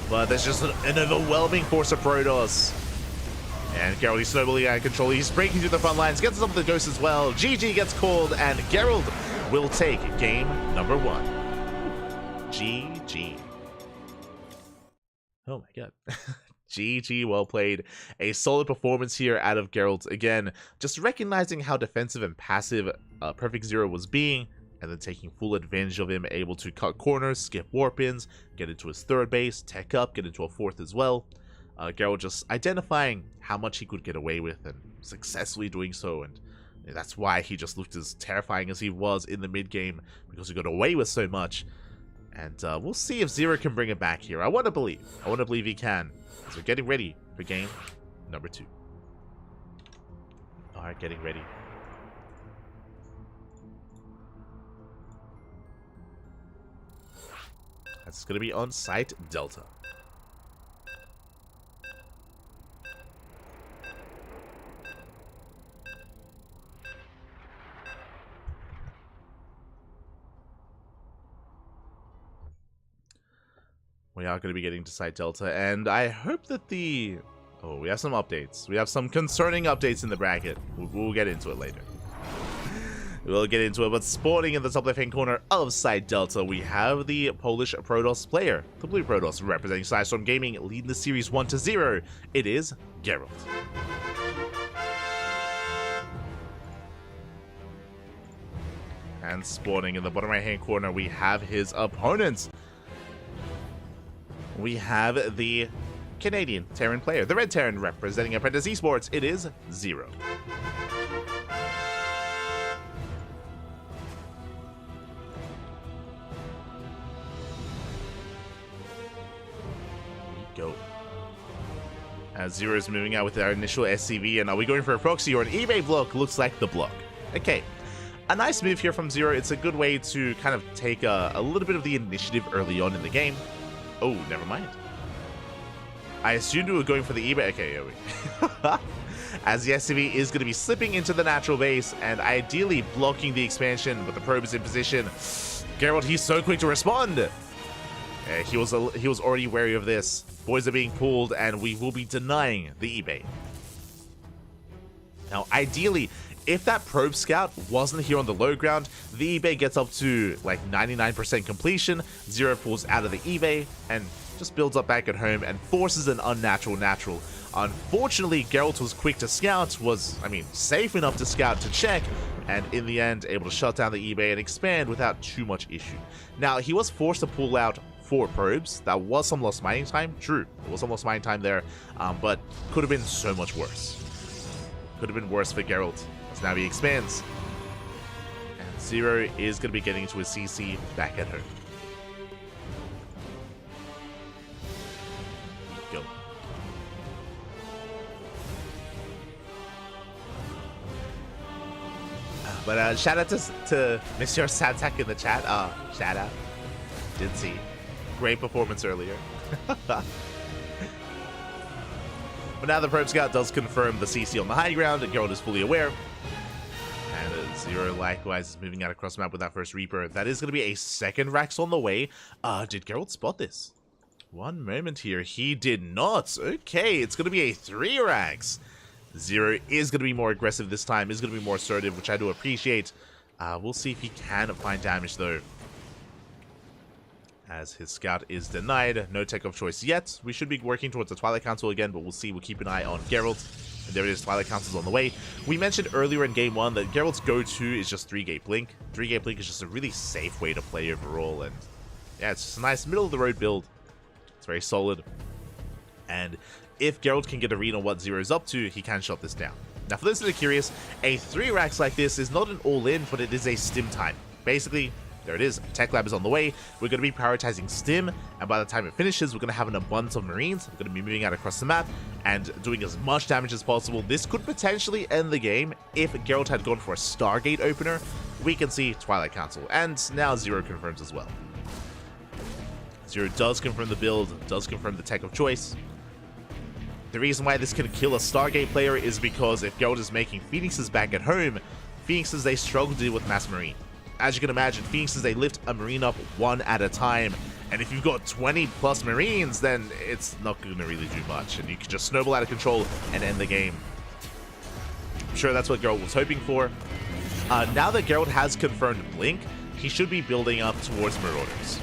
But there's just an overwhelming force of Protoss. And Geralt, he's snowballing out of control. He's breaking through the front lines. Gets us up the ghost as well. GG gets called. And Geralt will take game number 1. GG. Oh my god. GG, well played. A solid performance here out of Geralt. Again, just recognizing how defensive and passive Perfect Zero was being, and then taking full advantage of him, able to cut corners, skip warp-ins, get into his 3rd base, tech up, get into a 4th as well. Geralt just identifying how much he could get away with and successfully doing so, and that's why he just looked as terrifying as he was in the mid-game, because he got away with so much. And we'll see if Zero can bring it back here. I want to believe he can. So we're getting ready for game number 2. Alright, getting ready. That's going to be on site Delta. We are going to be getting to site Delta, and I hope that the... Oh, we have some updates. We have some concerning updates in the bracket. We'll get into it later. We'll get into it, but spawning in the top left-hand corner of site Delta, we have the Polish Protoss player, the Blue Protoss, representing Sidestorm Gaming, leading the series 1-0. It is Geralt. And spawning in the bottom right-hand corner, we have his opponents. We have the Canadian Terran player, the Red Terran, representing Apprentice Esports. It is Zero. Go. As Zero is moving out with our initial SCV, and are we going for a proxy or an eBay block? Looks like the block. Okay. A nice move here from Zero. It's a good way to kind of take a little bit of the initiative early on in the game. Oh, never mind. I assumed we were going for the eBay. Okay, here we as the SCV is going to be slipping into the natural base and ideally blocking the expansion, but the probe is in position. Geralt, he's so quick to respond. He was already wary of this. Boys are being pulled, and we will be denying the eBay. Now, ideally, if that probe scout wasn't here on the low ground, the eBay gets up to like 99% completion, Zero pulls out of the eBay, and just builds up back at home and forces an unnatural natural. Unfortunately, Geralt was quick to scout, safe enough to scout to check, and in the end, able to shut down the eBay and expand without too much issue. Now, he was forced to pull out 4 probes. That was some lost mining time. True, there was some lost mining time there, but could have been so much worse. Could have been worse for Geralt. So now he expands. And Zero is going to be getting into his CC back at home. Go. But shout out to Monsieur Santak in the chat. Shout out. Did see. Great performance earlier. But now the Probe Scout does confirm the CC on the high ground, and Geralt is fully aware. And Zero likewise is moving out across the map with that first Reaper. That is going to be a second Rax on the way. Did Geralt spot this? One moment here. He did not. Okay, it's going to be a 3 Rax. Zero is going to be more aggressive this time, is going to be more assertive, which I do appreciate. We'll see if he can find damage, though. As his scout is denied. No tech of choice yet. We should be working towards the Twilight Council again, but we'll see. We'll keep an eye on Geralt. And there it is. Twilight Council's on the way. We mentioned earlier in Game 1 that Geralt's go-to is just 3-gate Blink. 3-gate Blink is just a really safe way to play overall. And yeah, it's just a nice middle-of-the-road build. It's very solid. And if Geralt can get a read on what Zero's up to, he can shut this down. Now, for those that are curious, a 3 Rax like this is not an all-in, but it is a stim time. Basically, there it is. Tech Lab is on the way. We're going to be prioritizing stim, and by the time it finishes, we're going to have an abundance of Marines. We're going to be moving out across the map and doing as much damage as possible. This could potentially end the game if Geralt had gone for a Stargate opener. We can see Twilight Council, and now Zero confirms as well. Zero does confirm the build, does confirm the tech of choice. The reason why this can kill a Stargate player is because if Geralt is making Phoenixes back at home, Phoenixes they struggle to deal with Mass Marine. As you can imagine, Phoenixes they lift a Marine up one at a time, and if you've got 20 plus Marines, then it's not going to really do much, and you can just snowball out of control and end the game. I'm sure that's what Geralt was hoping for. Now that Geralt has confirmed Blink, he should be building up towards Marauders.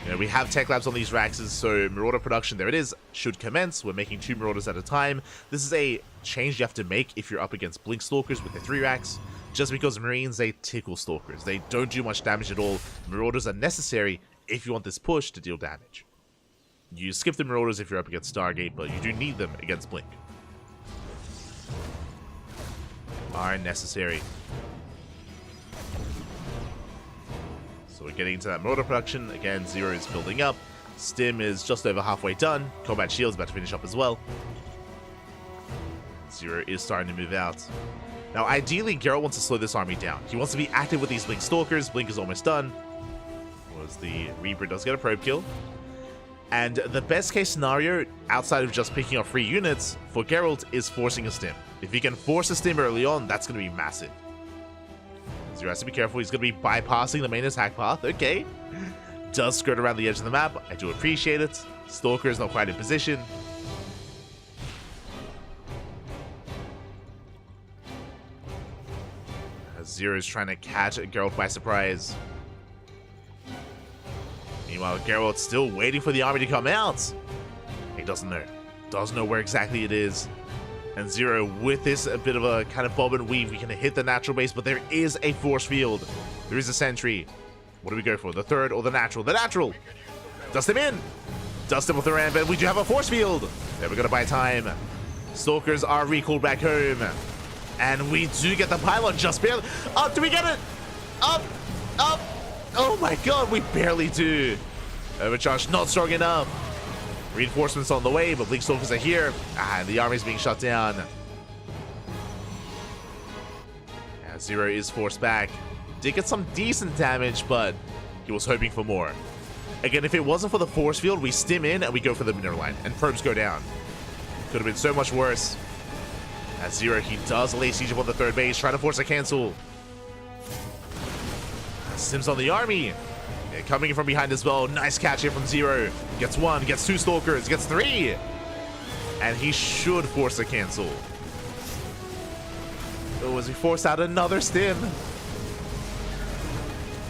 You know, we have tech labs on these Raxes, so Marauder production, there it is, should commence. We're making 2 Marauders at a time. This is a change you have to make if you're up against Blink Stalkers with the 3 Rax, just because Marines, they tickle Stalkers. They don't do much damage at all. Marauders are necessary if you want this push to deal damage. You skip the Marauders if you're up against Stargate, but you do need them against Blink. Are necessary. So we're getting into that Marauder production. Again, Zero is building up. Stim is just over halfway done. Combat Shield's about to finish up as well. Zero is starting to move out. Now, ideally, Geralt wants to slow this army down. He wants to be active with these Blink Stalkers. Blink is almost done. Was the Reaper does get a probe kill. And the best case scenario, outside of just picking up free units, for Geralt is forcing a Stim. If he can force a Stim early on, that's going to be massive. Zero has to be careful. He's going to be bypassing the main attack path. Okay. Does skirt around the edge of the map. I do appreciate it. Stalker is not quite in position. Zero is trying to catch Geralt by surprise. Meanwhile, Geralt's still waiting for the army to come out. He doesn't know. Doesn't know where exactly it is. And Zero, with this a bit of a kind of bob and weave, we can hit the natural base, but there is a force field. There is a sentry. What do we go for? The third or the natural? The natural! Dust him in! Dust him with the ram, but we do have a force field! There, we're gonna buy time. Stalkers are recalled back home. And we do get the pylon just barely. Up, do we get it? Up! Up! Oh my god, we barely do. Overcharge not strong enough. Reinforcements on the way, but Blink Stalkers are here. And the army's being shut down. Yeah, Zero is forced back. Did get some decent damage, but he was hoping for more. Again, if it wasn't for the force field, we stim in and we go for the mineral line. And probes go down. Could have been so much worse. At Zero, he does lay siege upon the third base, trying to force a cancel. Stims on the army. Yeah, coming from behind as well. Nice catch here from Zero. Gets 1, gets 2 Stalkers, gets 3. And he should force a cancel. Oh, as he forced out another Stim.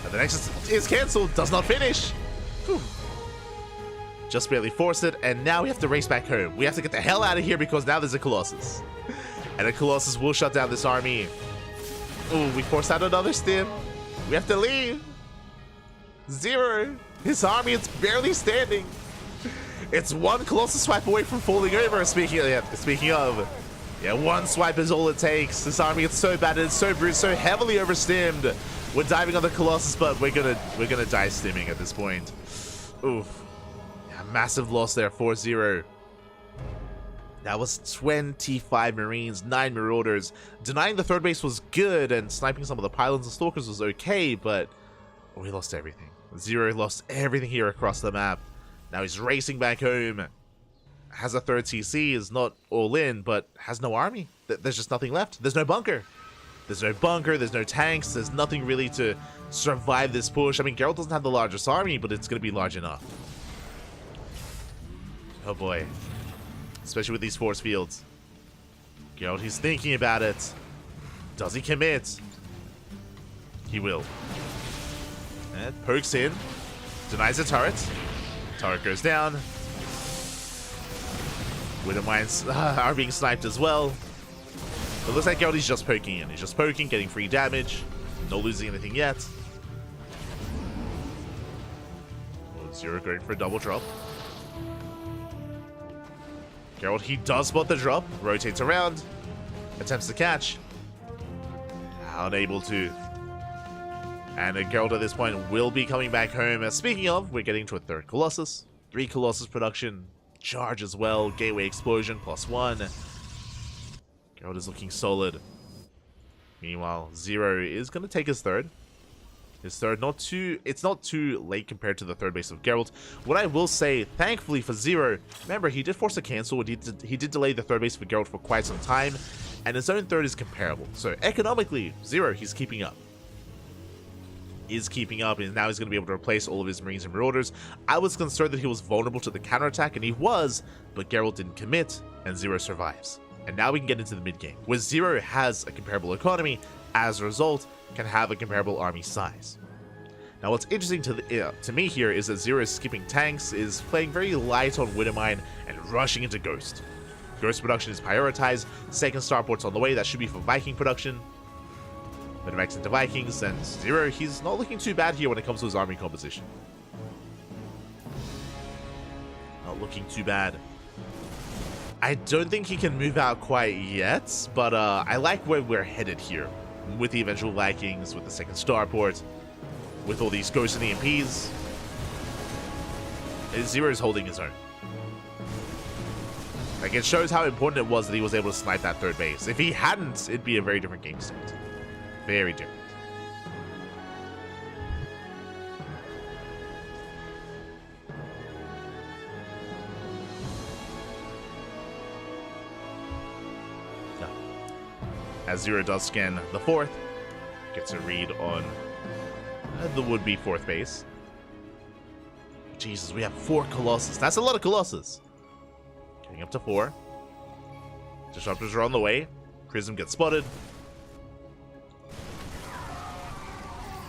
And the next is canceled. Does not finish. Whew. Just barely forced it. And now we have to race back home. We have to get the hell out of here because now there's a Colossus. And a Colossus will shut down this army. Oh, we forced out another Stim. We have to leave. Zero. His army is barely standing. It's 1 Colossus swipe away from falling over. Speaking of, yeah, 1 swipe is all it takes. This army is so battered, so bruised, so heavily overstimmed. We're diving on the Colossus, but we're gonna die stimming at this point. Oof. Yeah, massive loss there for Zero. That was 25 Marines, 9 Marauders. Denying the third base was good, and sniping some of the pylons and Stalkers was okay, but we lost everything. Zero lost everything here across the map. Now he's racing back home. Has a third TC, is not all in, but has no army. There's just nothing left. There's no bunker. There's no bunker, there's no tanks, there's nothing really to survive this push. I mean, Geralt doesn't have the largest army, but it's going to be large enough. Oh boy. Especially with these force fields. Geralt, he's thinking about it. Does he commit? He will. And pokes in. Denies the turret. Turret goes down. Widow mines are being sniped as well. It looks like Geralt is just poking in. He's just poking, getting free damage. Not losing anything yet. Oh, Zero going for a double drop. Geralt, he does spot the drop, rotates around, attempts to catch. Unable to. And Geralt at this point will be coming back home. Speaking of, we're getting to a third Colossus. 3 Colossus production. Charge as well. Gateway explosion +1. Geralt is looking solid. Meanwhile, Zero is going to take his third. His third, it's not too late compared to the third base of Geralt. What I will say, thankfully for Zero, remember, he did force a cancel, and he did delay the third base for Geralt for quite some time, and his own third is comparable. So economically, Zero, he's keeping up. And now he's going to be able to replace all of his Marines and Marauders. I was concerned that he was vulnerable to the counterattack, and he was, but Geralt didn't commit, and Zero survives. And now we can get into the mid-game, where Zero has a comparable economy, as a result, can have a comparable army size. Now what's interesting to me here is that Zero is skipping tanks, is playing very light on Widowmine, and rushing into Ghost. Ghost production is prioritized, second starport's on the way, that should be for Viking production. Medivacs into Vikings, and Zero, he's not looking too bad here when it comes to his army composition. Not looking too bad. I don't think he can move out quite yet, but I like where we're headed here. With the eventual Vikings, with the second starport, with all these Ghosts and EMPs. Zero is holding his own. Like, it shows how important it was that he was able to snipe that third base. If he hadn't, it'd be a very different game state. Very different. No. As Zero does scan the fourth, gets a read on the would-be fourth base. Jesus, we have 4 Colossus. That's a lot of Colossus. Getting up to 4. Disruptors are on the way. Prism gets spotted.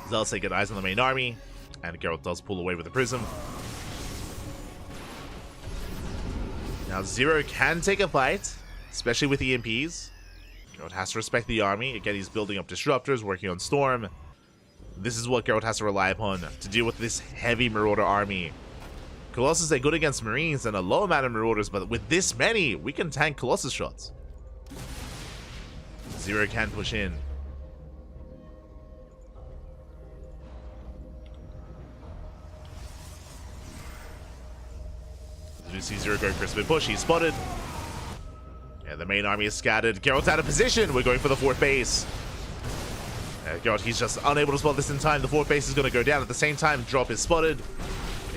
Zealots say get eyes on the main army, and Geralt does pull away with the Prism. Now Zero can take a fight, especially with EMPs. Geralt has to respect the army. Again, he's building up Disruptors, working on Storm. This is what Geralt has to rely upon to deal with this heavy Marauder army. Colossus are good against Marines and a low amount of Marauders, but with this many, we can tank Colossus shots. Zero can push in. As we see Zero go for a spin push, he's spotted. Yeah, the main army is scattered. Geralt's out of position. We're going for the fourth base. Geralt, he's just unable to spot this in time. The fourth base is going to go down. At the same time, drop is spotted.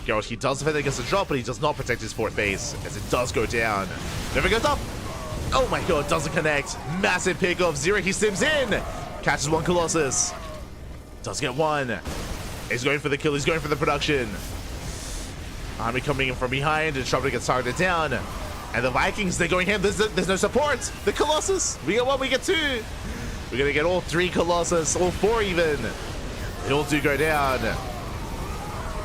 Geralt, he does defend against the drop, but he does not protect his fourth base, as it does go down. Never goes up. Oh my god, doesn't connect. Massive pickoff. Zero, he sims in. Catches 1 Colossus. Does get 1. He's going for the kill. He's going for the production. Army coming in from behind. Disruptor gets targeted down. And the Vikings, they're going in. There's no support. The Colossus. We get 1, we get 2. We're going to get all 3 Colossus, all 4 even. They all do go down.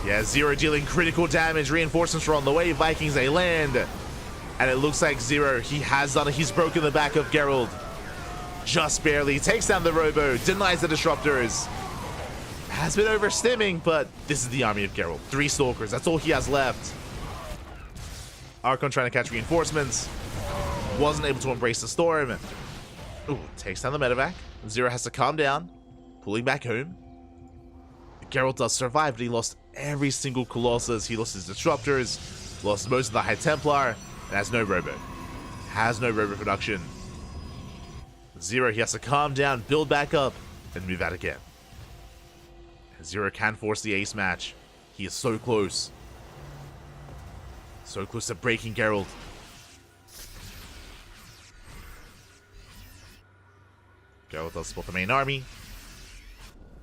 Yeah, Zero dealing critical damage. Reinforcements are on the way. Vikings, they land. And it looks like Zero, he has done it. He's broken the back of Geralt. Just barely. Takes down the Robo. Denies the Disruptors. Has been overstimming, but this is the army of Geralt. 3 Stalkers. That's all he has left. Archon trying to catch reinforcements. Wasn't able to embrace the storm. Ooh, takes down the medevac. Zero has to calm down. Pulling back home. Geralt does survive, but he lost every single Colossus. He lost his Disruptors. Lost most of the High Templar. And has no Robo. Has no Robo production. Zero, he has to calm down, build back up, and move out again. Zero can force the ace match. He is so close. So close to breaking Geralt. Geralt does spot the main army.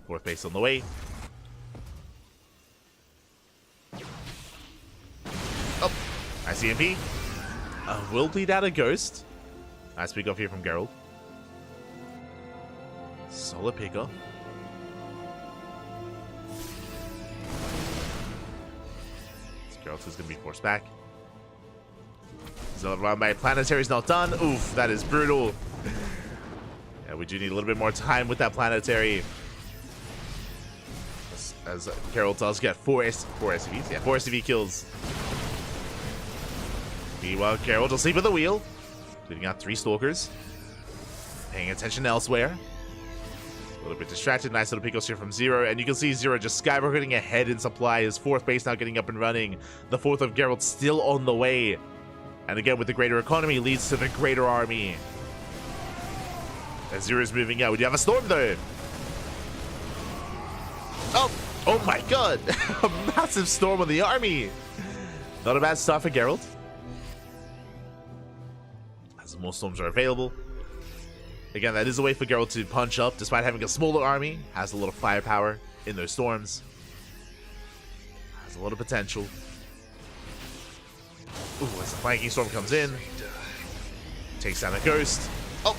Fourth base on the way. Oh, nice EMP. Will bleed out a Ghost. Nice pick off here from Geralt. Solid pickoff. Geralt is going to be forced back. Zealot run by Planetary is not done. Oof, that is brutal. Yeah, we do need a little bit more time with that Planetary. As Geralt does get 4 SCVs. Yeah, 4 SCV kills. Meanwhile, Geralt will sleep at the wheel. Leaving out 3 Stalkers. Paying attention elsewhere. A little bit distracted. Nice little picos here from Zero. And you can see Zero just skyrocketing ahead in supply. His fourth base now getting up and running. The fourth of Geralt still on the way. And again, with the greater economy, leads to the greater army. As Zero's moving out. We do have a storm, though. Oh, oh my god. A massive storm on the army. Not a bad start for Geralt. As more storms are available. Again, that is a way for Geralt to punch up despite having a smaller army. Has a lot of firepower in those storms. Has a lot of potential. Ooh, as the flanking storm comes in. Takes down a ghost. Oh!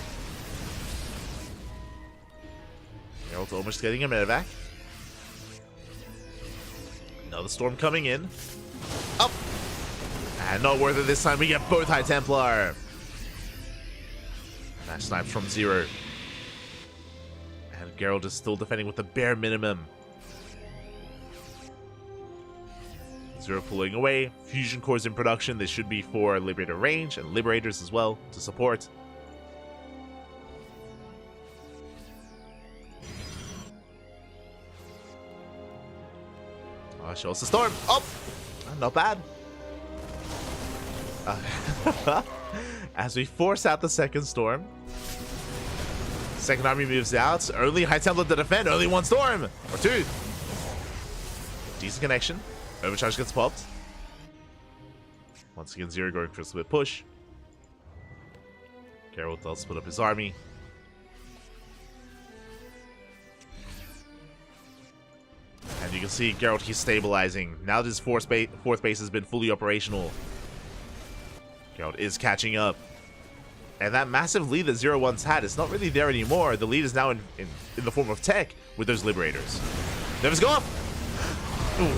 Geralt almost getting a medevac. Another storm coming in. Up! And not worth it this time. We get both High Templar. That snipes from Zero. And Geralt is still defending with the bare minimum. Zero pulling away. Fusion cores in production. This should be for Liberator range and Liberators as well to support. Oh, show us the storm. Oh! Not bad. As we force out the second storm. Second army moves out. Only High Templar to defend. Only one storm. Or two. Decent connection. Overcharge gets popped. Once again, Zero going for a split push. Geralt does split up his army. And you can see Geralt, he's stabilizing. Now that his fourth base has been fully operational. Geralt is catching up. And that massive lead that Zero once had is not really there anymore. The lead is now in the form of tech with those Liberators. Nevers go up! Ooh.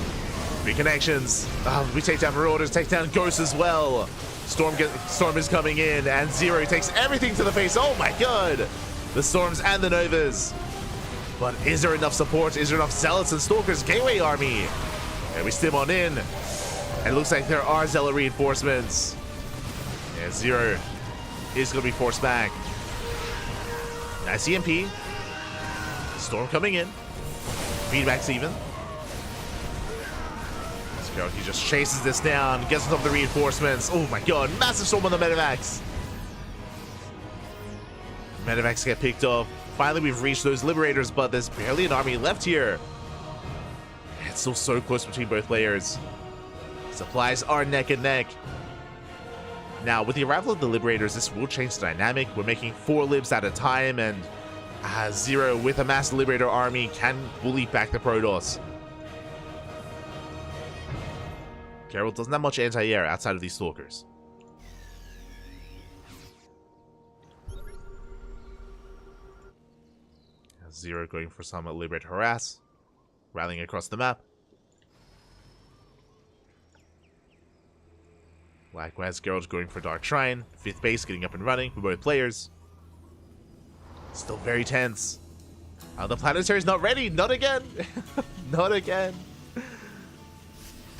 Three connections. We take down Marauders, take down Ghosts as well. Storm is coming in, and Zero takes everything to the face. Oh my god! The Storms and the Novas. But is there enough support? Is there enough Zealots and Stalkers? Gateway army. And we stim on in. And it looks like there are Zealot reinforcements. And Zero is going to be forced back. Nice EMP. Storm coming in. Feedback's even. He just chases this down, gets on top of the reinforcements. Oh my god, massive storm on the medevacs. Medevacs get picked off. Finally, we've reached those Liberators, but there's barely an army left here. It's still so close between both players. Supplies are neck and neck. Now, with the arrival of the Liberators, this will change the dynamic. We're making 4 libs at a time, and Zero with a mass Liberator army can bully back the Protoss. Geralt doesn't have much anti-air outside of these Stalkers. Zero going for some Liberator harass. Rallying across the map. Likewise, Geralt going for Dark Shrine. 5th base getting up and running for both players. Still very tense. The Planetary's not ready. Not again. Not again.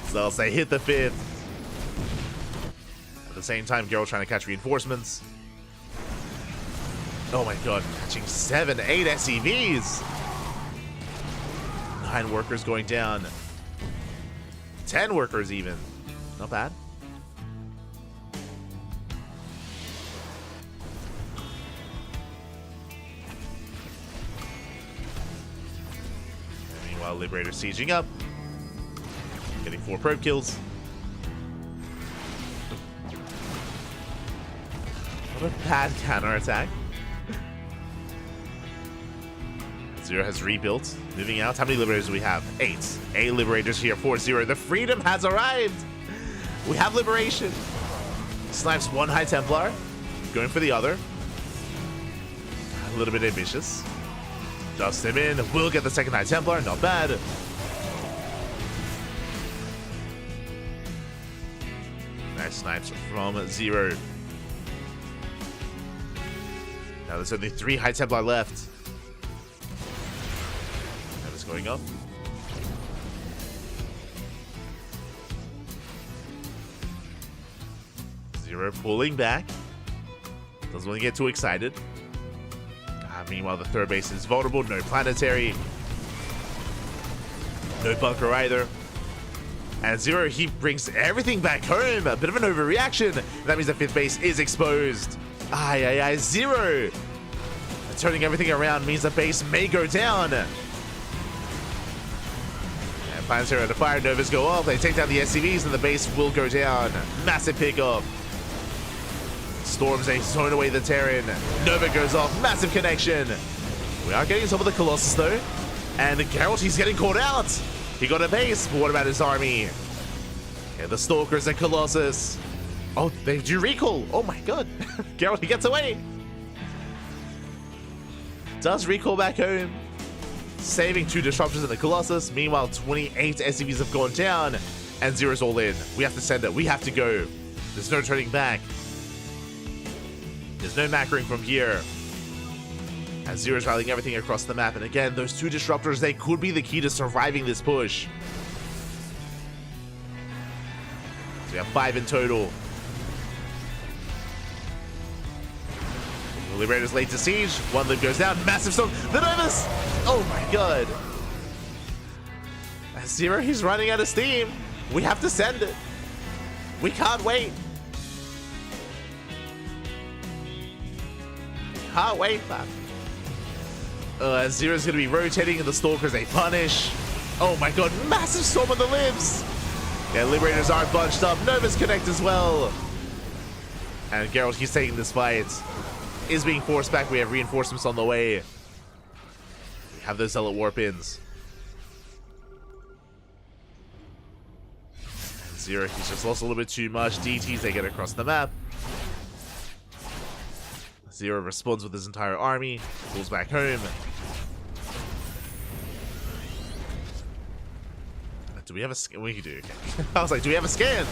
So I'll say hit the 5th. At the same time, Geralt trying to catch reinforcements. Oh my god, catching 7, 8 SCVs. 9 workers going down. 10 workers even. Not bad. And meanwhile, Liberator sieging up. Getting 4 probe kills. What a bad counterattack. Zero has rebuilt. Moving out. How many Liberators do we have? 8. 8 Liberators here for Zero. The freedom has arrived. We have liberation. Snipes 1 High Templar. Going for the other. A little bit ambitious. Dust him in. We'll get the 2nd High Templar. Not bad. Nice snipes from Zero. Now there's only 3 High Templar left. That is going up. Zero pulling back. Doesn't want to get too excited. Meanwhile, the 3rd base is vulnerable. No planetary. No bunker either. And Zero, he brings everything back home. A bit of an overreaction. That means the 5th base is exposed. Zero. Turning everything around means the base may go down. Planetary under fire. Novas go off. They take down the SCVs and the base will go down. Massive pickup. Storms, they zone away the Terran. Nova goes off. Massive connection. We are getting some of the Colossus though. And Geralt, he's getting caught out. He got a base, but what about his army? Yeah, the Stalkers and Colossus. Oh, they do recall. Oh my god. Geralt, he gets away. Does recall back home. Saving 2 disruptors in the Colossus. Meanwhile, 28 SCVs have gone down. And Zero's all in. We have to send it. We have to go. There's no turning back. There's no macroing from here. As Zero's rallying everything across the map. And again, those 2 disruptors, they could be the key to surviving this push. So we have 5 in total. The Liberator's late to siege. One lib goes down. Massive storm. The Novus! Oh my god. Zero, he's running out of steam. We have to send it. We can't wait. Can't wait, man. Zero's going to be rotating and the Stalkers, they punish. Oh my god, massive storm on the libs. Yeah, Liberators aren't bunched up. Novus connect as well. And Geralt, he's taking this fight. Is being forced back. We have reinforcements on the way. We have those Zealot warp-ins. Zero, he's just lost a little bit too much. DTs, they get across the map. Zero responds with his entire army. Pulls back home. Do we have a scan? We do. Okay. I was like, do we have a scan?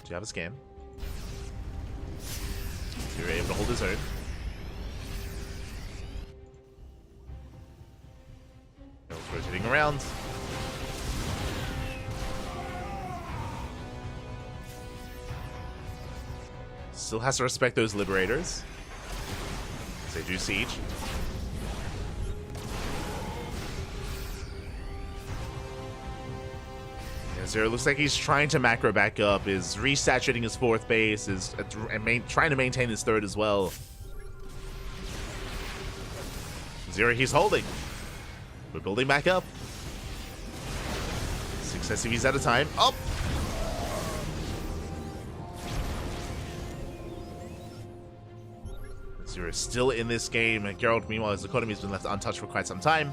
Do you have a scan? You're able to hold his own. Rotating around. Still has to respect those Liberators. They do siege. Yeah, Zero looks like he's trying to macro back up, is resaturating his 4th base, is trying to maintain his 3rd as well. Zero, he's holding. We're building back up. 6 SCVs at a time. Up! Zero is still in this game, and Geralt, meanwhile, his economy has been left untouched for quite some time.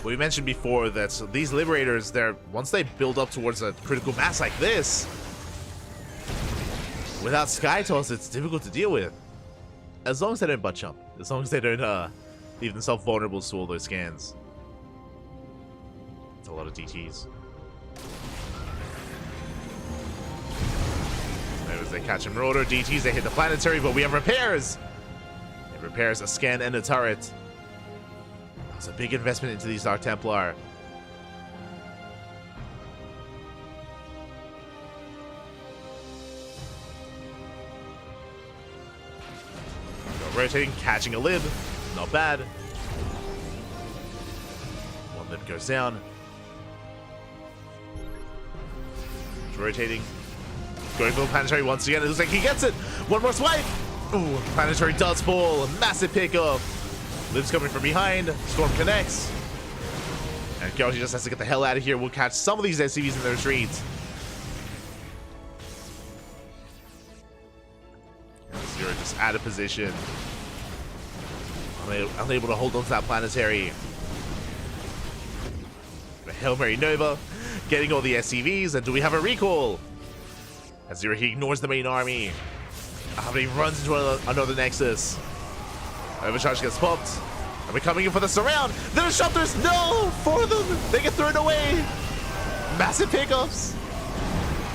We mentioned before that these Liberators, once they build up towards a critical mass like this, without Sky Toss, it's difficult to deal with. As long as they don't butt jump. As long as they don't leave themselves vulnerable to all those scans. It's a lot of DTs. As they catch a Marauder, DTs, they hit the Planetary, but we have repairs! It repairs a scan and a turret. That's a big investment into these Dark Templar. Rotating, catching a lib. Not bad. One lib goes down. Rotating. Going for the Planetary once again. It looks like he gets it. One more swipe. Ooh, Planetary does fall. Massive pickup. Liv's coming from behind. Storm connects. And Geralt just has to get the hell out of here. We'll catch some of these SCVs in their retreats. Zero just out of position. Unable to hold on to that Planetary. Hail Mary Nova. Getting all the SCVs. And do we have a recall? As Zero, he ignores the main army. But he runs into another Nexus. Overcharge gets popped. And we're coming in for the surround. The disruptors, no! 4 of them! They get thrown away! Massive pickups!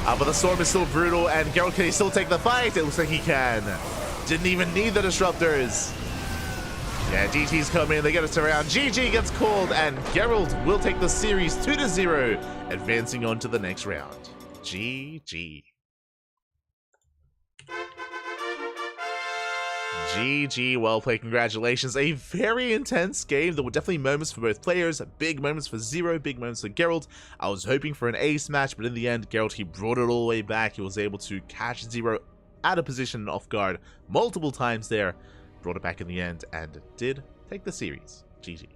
But the storm is still brutal, and Geralt, can he still take the fight? It looks like he can. Didn't even need the disruptors. Yeah, DT's come in, they get us around. GG gets called, and Geralt will take the series 2-0, advancing on to the next round. GG. GG, well played, congratulations. A very intense game. There were definitely moments for both players, big moments for Zero, big moments for Geralt. I was hoping for an ace match, but in the end, Geralt, he brought it all the way back. He was able to catch Zero out of position and off guard multiple times there, brought it back in the end, and did take the series. GG.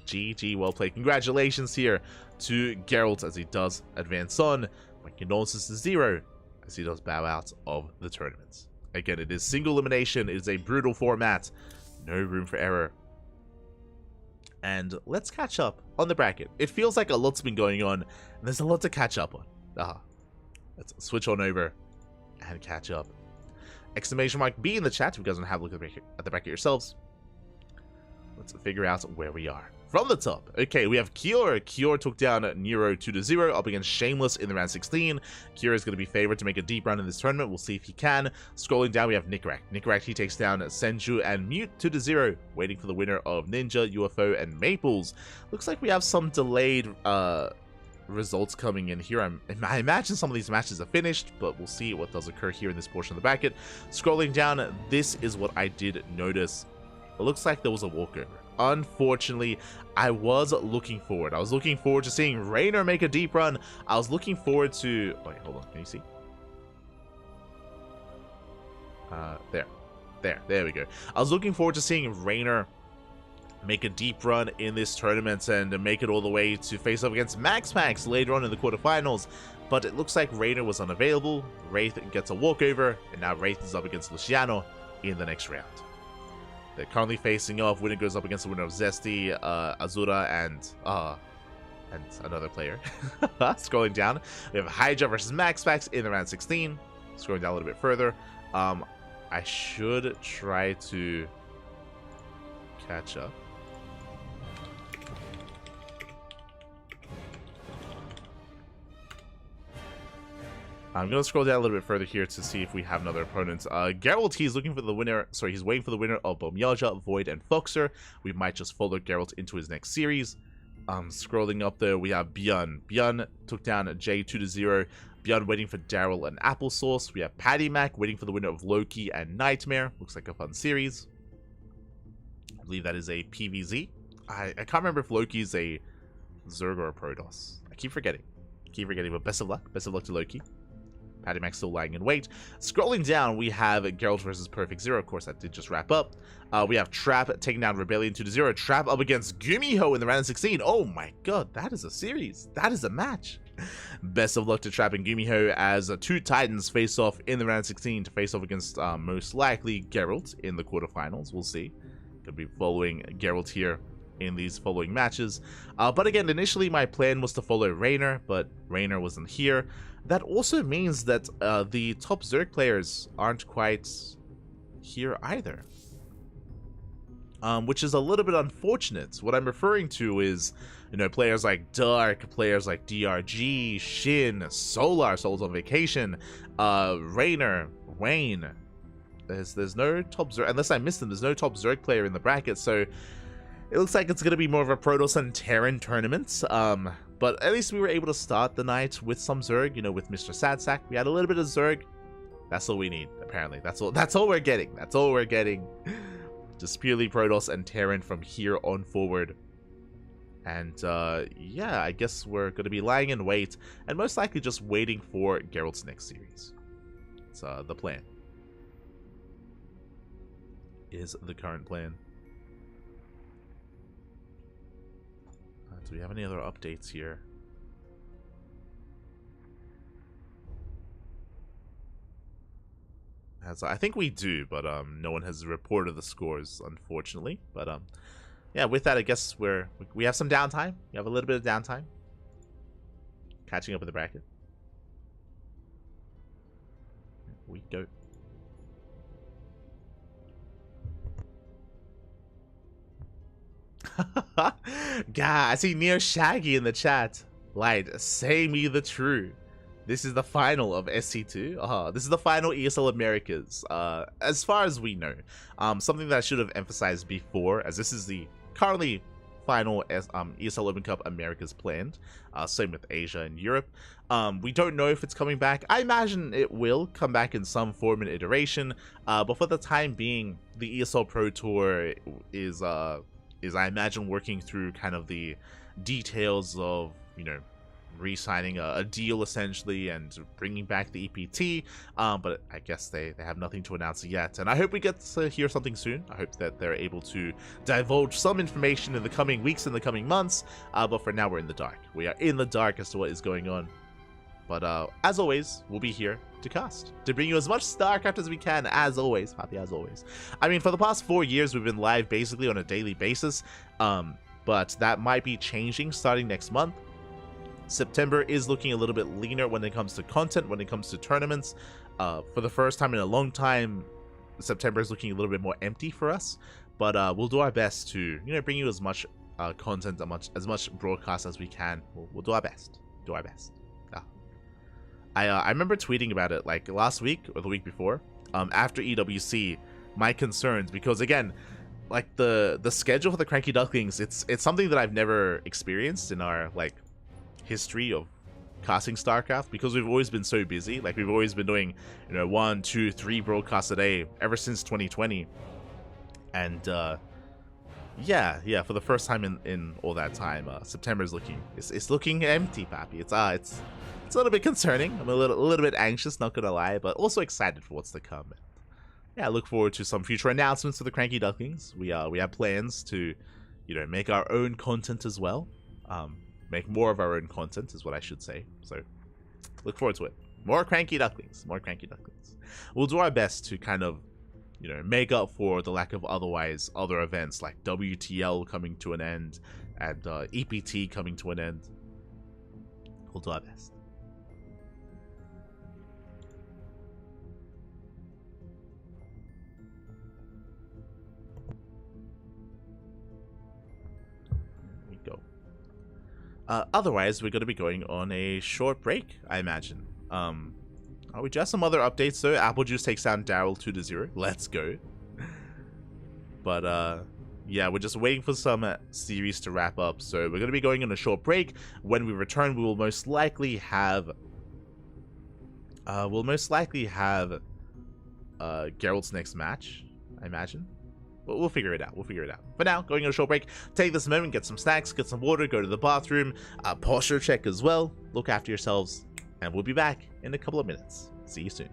GG, well played. Congratulations here to Geralt as he does advance on. My condolences to Zero as he does bow out of the tournament. Again, it is single elimination. It is a brutal format. No room for error. And let's catch up on the bracket. It feels like a lot's been going on, and there's a lot to catch up on. Let's switch on over and catch up. Exclamation mark B in the chat if you guys want to have a look at the bracket yourselves. Let's figure out where we are. From the top, okay, we have Kior. Kior took down Nero 2-0 up against Shameless in the round 16. Kior is going to be favored to make a deep run in this tournament. We'll see if he can. Scrolling down, we have Nickrak. Nickrak, he takes down Senju and Mute 2-0, waiting for the winner of Ninja, UFO, and Maples. Looks like we have some delayed results coming in here. I imagine some of these matches are finished, but we'll see what does occur here in this portion of the bracket. Scrolling down, this is what I did notice. It looks like there was a walkover. Unfortunately, I was looking forward. I was looking forward to seeing Raynor make a deep run. I was looking forward to... Wait, hold on. Can you see? There we go. I was looking forward to seeing Raynor make a deep run in this tournament and make it all the way to face off against Max later on in the quarterfinals. But it looks like Raynor was unavailable. Wraith gets a walkover, and now Wraith is up against Luciano in the next round. They're currently facing off. Winner goes up against the winner of Zesty, Azura, and another player. Scrolling down, we have Hydra versus Max in the round 16. Scrolling down a little bit further, I should try to catch up. I'm going to scroll down a little bit further here to see if we have another opponent. Geralt, he's looking for the winner. Sorry, he's waiting for the winner of Bomyaja, Void, and Foxer. We might just follow Geralt into his next series. Scrolling up there, we have Bjorn. Bjorn took down J 2-0. Bjorn waiting for Daryl and Applesauce. We have Paddy Mac waiting for the winner of Loki and Nightmare. Looks like a fun series. I believe that is a PVZ. I can't remember if Loki is a Zerg or a Protoss. I keep forgetting. But best of luck. Best of luck to Loki. Paddy Mac still lying in wait. Scrolling down, we have Geralt versus Perfect Zero. Of course, that did just wrap up. We have Trap taking down Rebellion 2-0. Trap up against Gumiho in the round 16. Oh my god, that is a series. That is a match. Best of luck to Trap and Gumiho as two Titans face off in the round 16 to face off against most likely Geralt in the quarterfinals. We'll see. Could be following Geralt here in these following matches. But again, initially my plan was to follow Raynor, but Raynor wasn't here. That also means that the top Zerg players aren't quite here either. Which is a little bit unfortunate. What I'm referring to is, you know, players like Dark, players like DRG, Shin, Solar's on vacation, Raynor, Wayne. There's no top Zerg, unless I missed them, there's no top Zerg player in the bracket, so it looks like it's going to be more of a Protoss and Terran tournament. But at least we were able to start the night with some Zerg, you know, with Mr. Sadsack. We had a little bit of Zerg. That's all we need, apparently. That's all we're getting. That's all we're getting. Just purely Protoss and Terran from here on forward. And yeah, I guess we're going to be lying in wait and most likely just waiting for Geralt's next series. It's the plan. Is the current plan. Do we have any other updates here? I think we do, but no one has reported the scores, unfortunately. But yeah, with that, I guess we have some downtime. We have a little bit of downtime. Catching up with the bracket. Here we go. God, I see Neo Shaggy in the chat. Light, say me the true. This is the final of SC2. This is the final ESL Americas, as far as we know. Something that I should have emphasized before, as this is the currently final ESL Open Cup Americas planned. Same with Asia and Europe. We don't know if it's coming back. I imagine it will come back in some form and iteration. But for the time being, the ESL Pro Tour is I imagine working through kind of the details of, you know, re-signing a deal essentially and bringing back the EPT, but I guess they have nothing to announce yet, and I hope we get to hear something soon. I hope that they're able to divulge some information in the coming weeks and the coming months, but for now we're in the dark. We are in the dark as to what is going on, but as always, we'll be here to cast, to bring you as much StarCraft as we can, as always, Papi, as always. I mean, for the past 4 years, we've been live basically on a daily basis, but that might be changing starting next month. September is looking a little bit leaner when it comes to content, when it comes to tournaments. For the first time in a long time, September is looking a little bit more empty for us, but we'll do our best to, you know, bring you as much content, as much broadcast as we can. We'll do our best. Do our best. I remember tweeting about it like last week or the week before, after EWC, my concerns, because again, like the schedule for the CranKy Ducklings, it's something that I've never experienced in our like history of casting StarCraft, because we've always been so busy. Like, we've always been doing, you know, 1, 2, 3 broadcasts a day ever since 2020, and yeah, for the first time in all that time, September is looking, it's looking empty, Pappy. It's a little bit concerning. I'm a little bit anxious, not gonna lie, but also excited for what's to come. And yeah, I look forward to some future announcements for the CranKy Ducklings. We have plans to, you know, make our own content as well. Make more of our own content is what I should say. So look forward to it. More CranKy Ducklings. More CranKy Ducklings. We'll do our best to kind of, you know, make up for the lack of other events like WTL coming to an end and EPT coming to an end. We'll do our best. Otherwise, we're going to be going on a short break, I imagine. We just some other updates, though. Apple Juice takes down Daryl 2-0. Let's go. But, yeah, we're just waiting for some series to wrap up. So we're going to be going on a short break. When we return, we will most likely have... Geralt's next match, I imagine. But we'll figure it out. For now, going on a short break. Take this moment, get some snacks, get some water, go to the bathroom, posture check as well. Look after yourselves, and we'll be back in a couple of minutes. See you soon.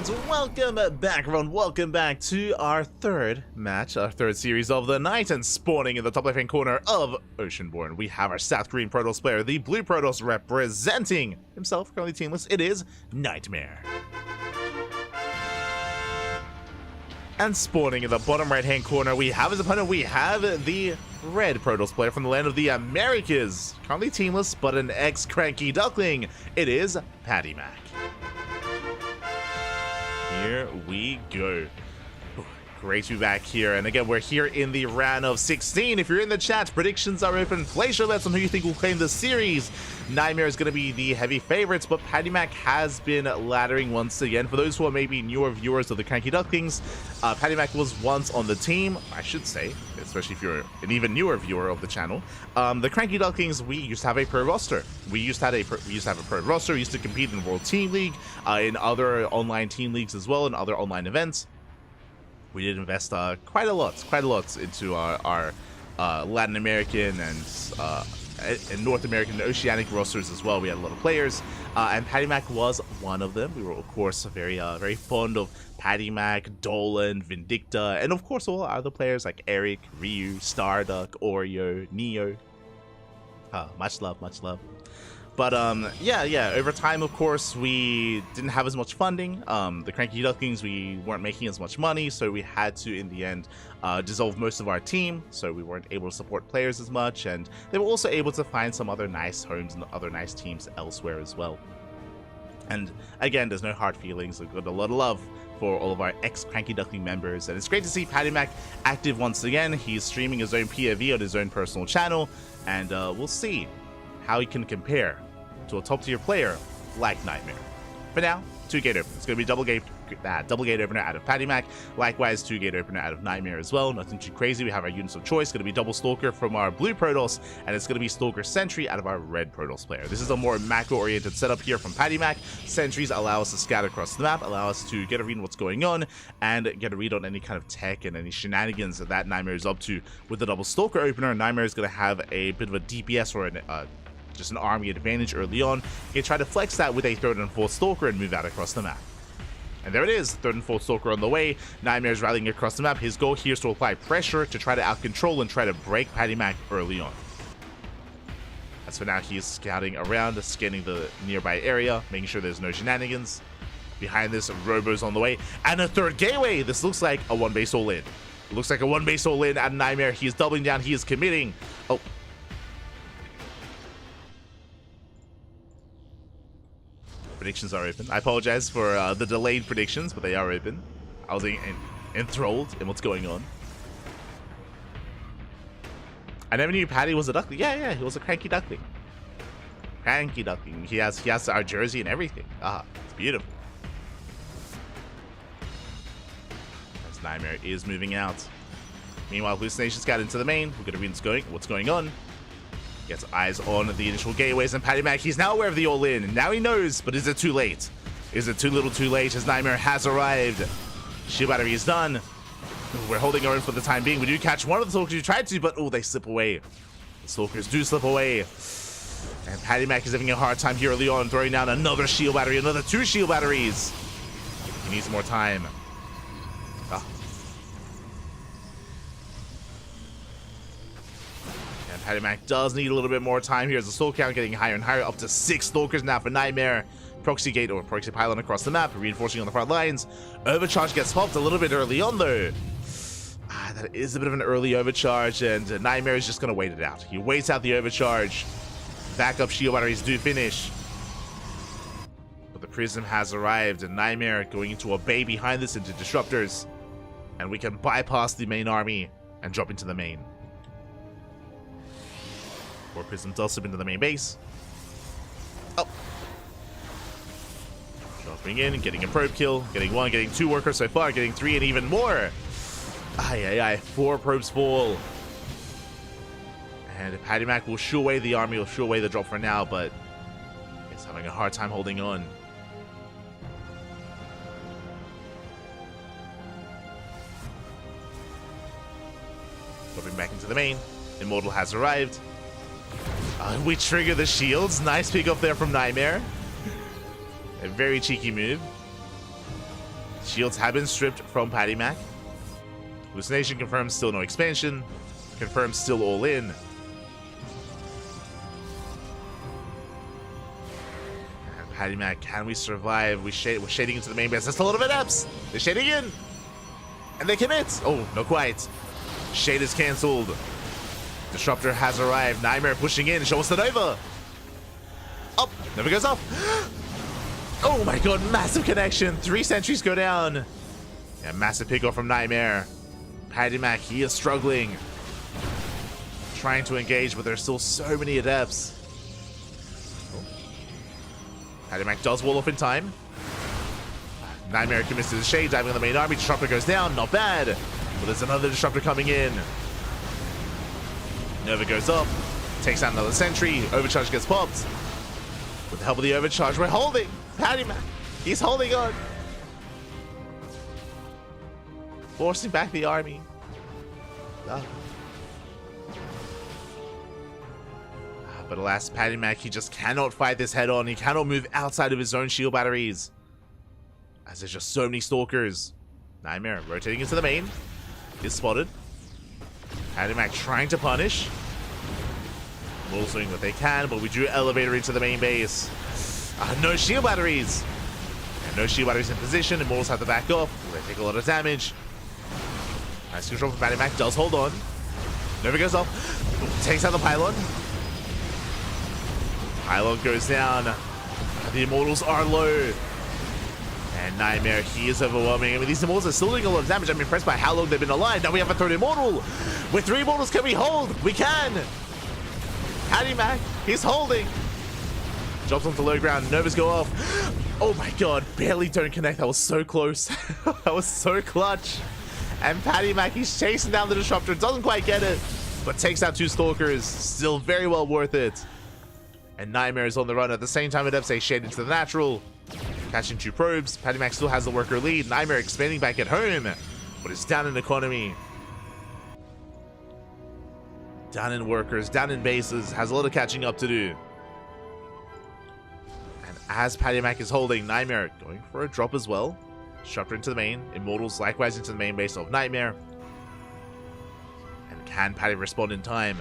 and welcome back, everyone. Welcome back to our third match, our third series of the night. And spawning in the top left-hand corner of Oceanborn, we have our South Korean Protoss player, the Blue Protoss, representing himself, currently teamless. It is Nightmare. And spawning in the bottom right-hand corner, we have his opponent. We have the Red Protoss player from the land of the Americas, currently teamless, but an ex-CranKy Duckling. It is Patty Mac. Here we go. Great to be back here. And again, we're here in the round of 16. If you're in the chat, predictions are open. Place your bets on who you think will claim the series. Nightmare is going to be the heavy favorites, but Patty Mac has been laddering once again. For those who are maybe newer viewers of the CranKy Ducklings, Patty Mac was once on the team, I should say, especially if you're an even newer viewer of the channel. The CranKy Ducklings, we used to have a pro roster. We used to have a pro roster. We used to compete in World Team League, in other online team leagues as well, and other online events. We did invest quite a lot into our Latin American and North American and Oceanic rosters as well. We had a lot of players, and Patty Mac was one of them. We were, of course, very fond of Patty Mac, Dolan, Vindicta, and of course all other players like Eric, Ryu, Starduck, Oreo, Neo. Much love. But yeah, over time, of course, we didn't have as much funding. The CranKy Ducklings, we weren't making as much money, so we had to, in the end, dissolve most of our team, so we weren't able to support players as much, and they were also able to find some other nice homes and other nice teams elsewhere as well. And again, there's no hard feelings. We've got a lot of love for all of our ex-CranKy Duckling members, and it's great to see Patty Mac active once again. He's streaming his own POV on his own personal channel, and we'll see how he can compare to a top-tier player like Nightmare. For now, 2-gate opener. It's going to be double gate opener out of Patty Mac. Likewise, 2-gate opener out of Nightmare as well. Nothing too crazy. We have our units of choice. Going to be double Stalker from our Blue Protoss, and it's going to be Stalker Sentry out of our Red Protoss player. This is a more macro-oriented setup here from Patty Mac. Sentries allow us to scatter across the map, allow us to get a read on what's going on, and get a read on any kind of tech and any shenanigans that Nightmare is up to. With the double Stalker opener, Nightmare is going to have a bit of a DPS or just an army advantage early on. You can try to flex that with a 3rd and 4th Stalker and move out across the map. And there it is, 3rd and 4th Stalker on the way. Nightmare's rallying across the map. His goal here is to apply pressure to try to out-control and try to break Patty Mac early on. As for now, he's scouting around, scanning the nearby area, making sure there's no shenanigans. Behind this, Robo's on the way, and a 3rd gateway. This looks like a 1-base all-in. It looks like a 1-base all-in at Nightmare. He is doubling down, he is committing. Oh. Predictions are open. I apologize for the delayed predictions, but they are open. I was enthralled in what's going on. I never knew Patty was a Duckling. Yeah, he was a CranKy Duckling. CranKy Duckling. He has our jersey and everything. It's beautiful. As Nightmare is moving out. Meanwhile, Hallucinations got into the main. We're gonna read what's going on. Gets eyes on the initial gateways, and Patty Mac, he's now aware of the all-in. Now he knows, but is it too late? Is it too little too late as Nightmare has arrived? Shield battery is done. We're holding our own for the time being. We do catch one of the Stalkers who tried to, but they slip away. The Stalkers do slip away. And Patty Mac is having a hard time here early on, throwing down another shield battery, another 2 shield batteries. He needs more time. Patty Mac does need a little bit more time here as the Stalker count getting higher and higher, up to 6 Stalkers now for Nightmare. Proxy gate or proxy pylon across the map, reinforcing on the front lines. Overcharge gets popped a little bit early on though. That is a bit of an early overcharge, and Nightmare is just going to wait it out. He waits out the overcharge. Backup shield batteries do finish. But the Prism has arrived, and Nightmare going into a bay behind this into Disruptors. And we can bypass the main army and drop into the main. Prism does slip into the main base. Dropping in and getting a probe kill. Getting 1, getting 2 workers so far. Getting 3 and even more. 4 probes fall. And Patty Mac will shoo away the army, will shoo away the drop for now, but he's having a hard time holding on. Dropping back into the main. Immortal has arrived. We trigger the shields. Nice pick up there from Nightmare. A very cheeky move. Shields have been stripped from Patty Mac. Hallucination confirms still no expansion. Confirms still all in. And Patty Mac, can we survive? We're shading into the main base. That's a lot of adepts. They're shading in. And they commit. Oh, no quite. Shade is cancelled. Disruptor has arrived. Nightmare pushing in. Show us the Nova. Up. Nova goes up. Oh my god, massive connection. 3 sentries go down. Yeah, massive pickoff from Nightmare. Patty Mac, he is struggling. Trying to engage, but there's still so many adepts. Oh. Patty Mac does wall off in time. Nightmare commits to the shade, diving on the main army. Disruptor goes down, not bad. But there's another Disruptor coming in. Nova goes up, takes out another sentry. Overcharge gets popped. With the help of the overcharge, we're holding. Patty Mac, he's holding on. Forcing back the army. But alas, Patty Mac, he just cannot fight this head on. He cannot move outside of his own shield batteries. As there's just so many stalkers. Nightmare rotating into the main. Is spotted. Patty Mac trying to punish. Mortals doing what they can, but we do elevator into the main base. No shield batteries. And no shield batteries in position. Immortals have to back off. They take a lot of damage. Nice control from Patty Mac. Does hold on. Nova goes up. Takes out the pylon. Pylon goes down. The Immortals are low. And Nightmare, he is overwhelming. I mean, these Immortals are still doing a lot of damage. I'm impressed by how long they've been alive. Now we have a third Immortal. With 3 Immortals, can we hold? We can. Patty Mac, he's holding. Drops onto low ground. Novas go off. Oh my god, barely don't connect. That was so close. That was so clutch. And Patty Mac, he's chasing down the Disruptor. Doesn't quite get it, but takes out 2 Stalkers. Still very well worth it. And Nightmare is on the run. At the same time, Adepts shade into the natural. Catching 2 probes. Patty Mac still has the worker lead. Nightmare expanding back at home, but it's down in economy. Down in workers, down in bases. Has a lot of catching up to do. And as Patty Mac is holding, Nightmare going for a drop as well. Disruptor into the main. Immortals likewise into the main base of Nightmare. And can Patty respond in time?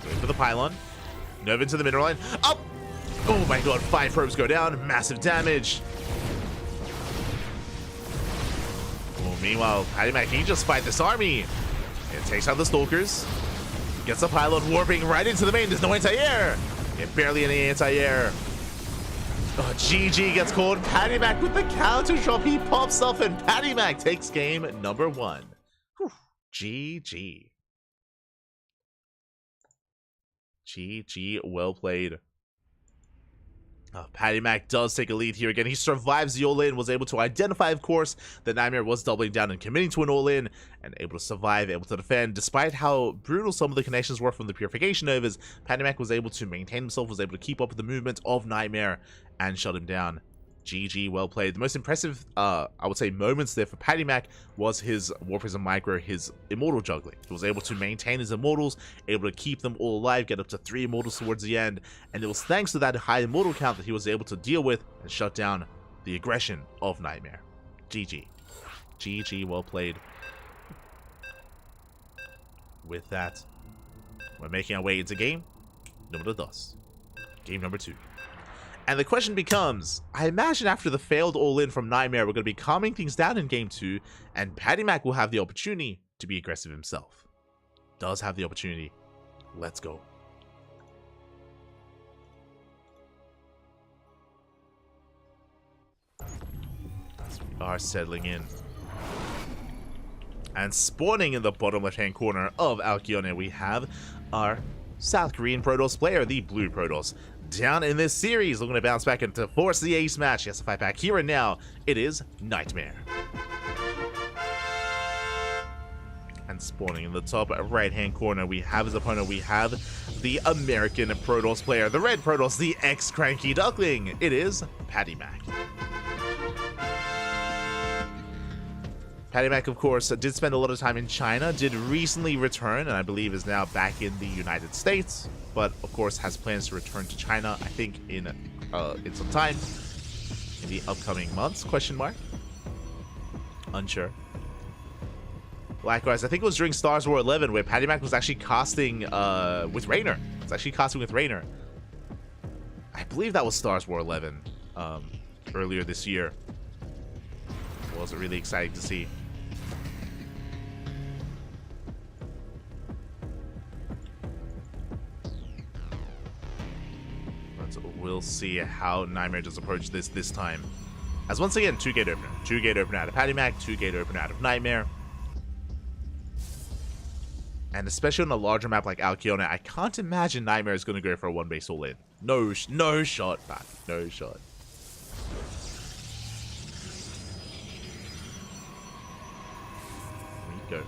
Going for the pylon. Nova into the mineral line. Up! Oh my god, 5 probes go down. Massive damage. Oh, meanwhile, Patty Mac, he just fight this army. It takes out the Stalkers. Gets a pylon warping right into the main. There's no anti-air. Yeah, barely any anti-air. Oh, GG gets called. Patty Mac with the counter drop. He pops off and Patty Mac takes game number 1. Whew. GG. GG, well played. Patty Mac does take a lead here again. He survives the all-in, was able to identify, of course, that Nightmare was doubling down and committing to an all-in, and able to survive, able to defend. Despite how brutal some of the connections were from the Purification Overs, Patty Mac was able to maintain himself, was able to keep up with the movement of Nightmare, and shut him down. GG, well played. The most impressive, I would say, moments there for Patty Mac was his War Prism Micro, his Immortal juggling. He was able to maintain his Immortals, able to keep them all alive, get up to 3 Immortals towards the end, and it was thanks to that high Immortal count that he was able to deal with and shut down the aggression of Nightmare. GG. GG, well played. With that, we're making our way into game number 2. Game number 2. And the question becomes, I imagine after the failed all-in from Nightmare, we're going to be calming things down in Game 2, and Patty Mac will have the opportunity to be aggressive himself. Does have the opportunity. Let's go. We are settling in. And spawning in the bottom left-hand corner of Alkyone, we have our South Korean Protoss player, the Blue Protoss. Down in this series, looking to bounce back and to force the ace match. He has to fight back here and now. It is Nightmare. And spawning in the top right-hand corner, we have his opponent. We have the American Protoss player, the Red Protoss, the ex-CranKy Duckling. It is Patty Mac. Patty Mac, of course, did spend a lot of time in China, did recently return, and I believe is now back in the United States, but of course has plans to return to China, I think, in some time. in the upcoming months? Question mark. Unsure. Likewise, I think it was during Stars War 11 where Patty Mac was actually casting with Raynor. It's actually casting with Raynor. I believe that was Stars War 11 earlier this year. It was really exciting to see. But we'll see how Nightmare does approach this time. As once again, 2-gate opener. 2-gate opener out of Patty Mac, 2-gate opener out of Nightmare. And especially on a larger map like Alkiona, I can't imagine Nightmare is going to go for a 1-base all-in. No shot, man. No shot. Here we go.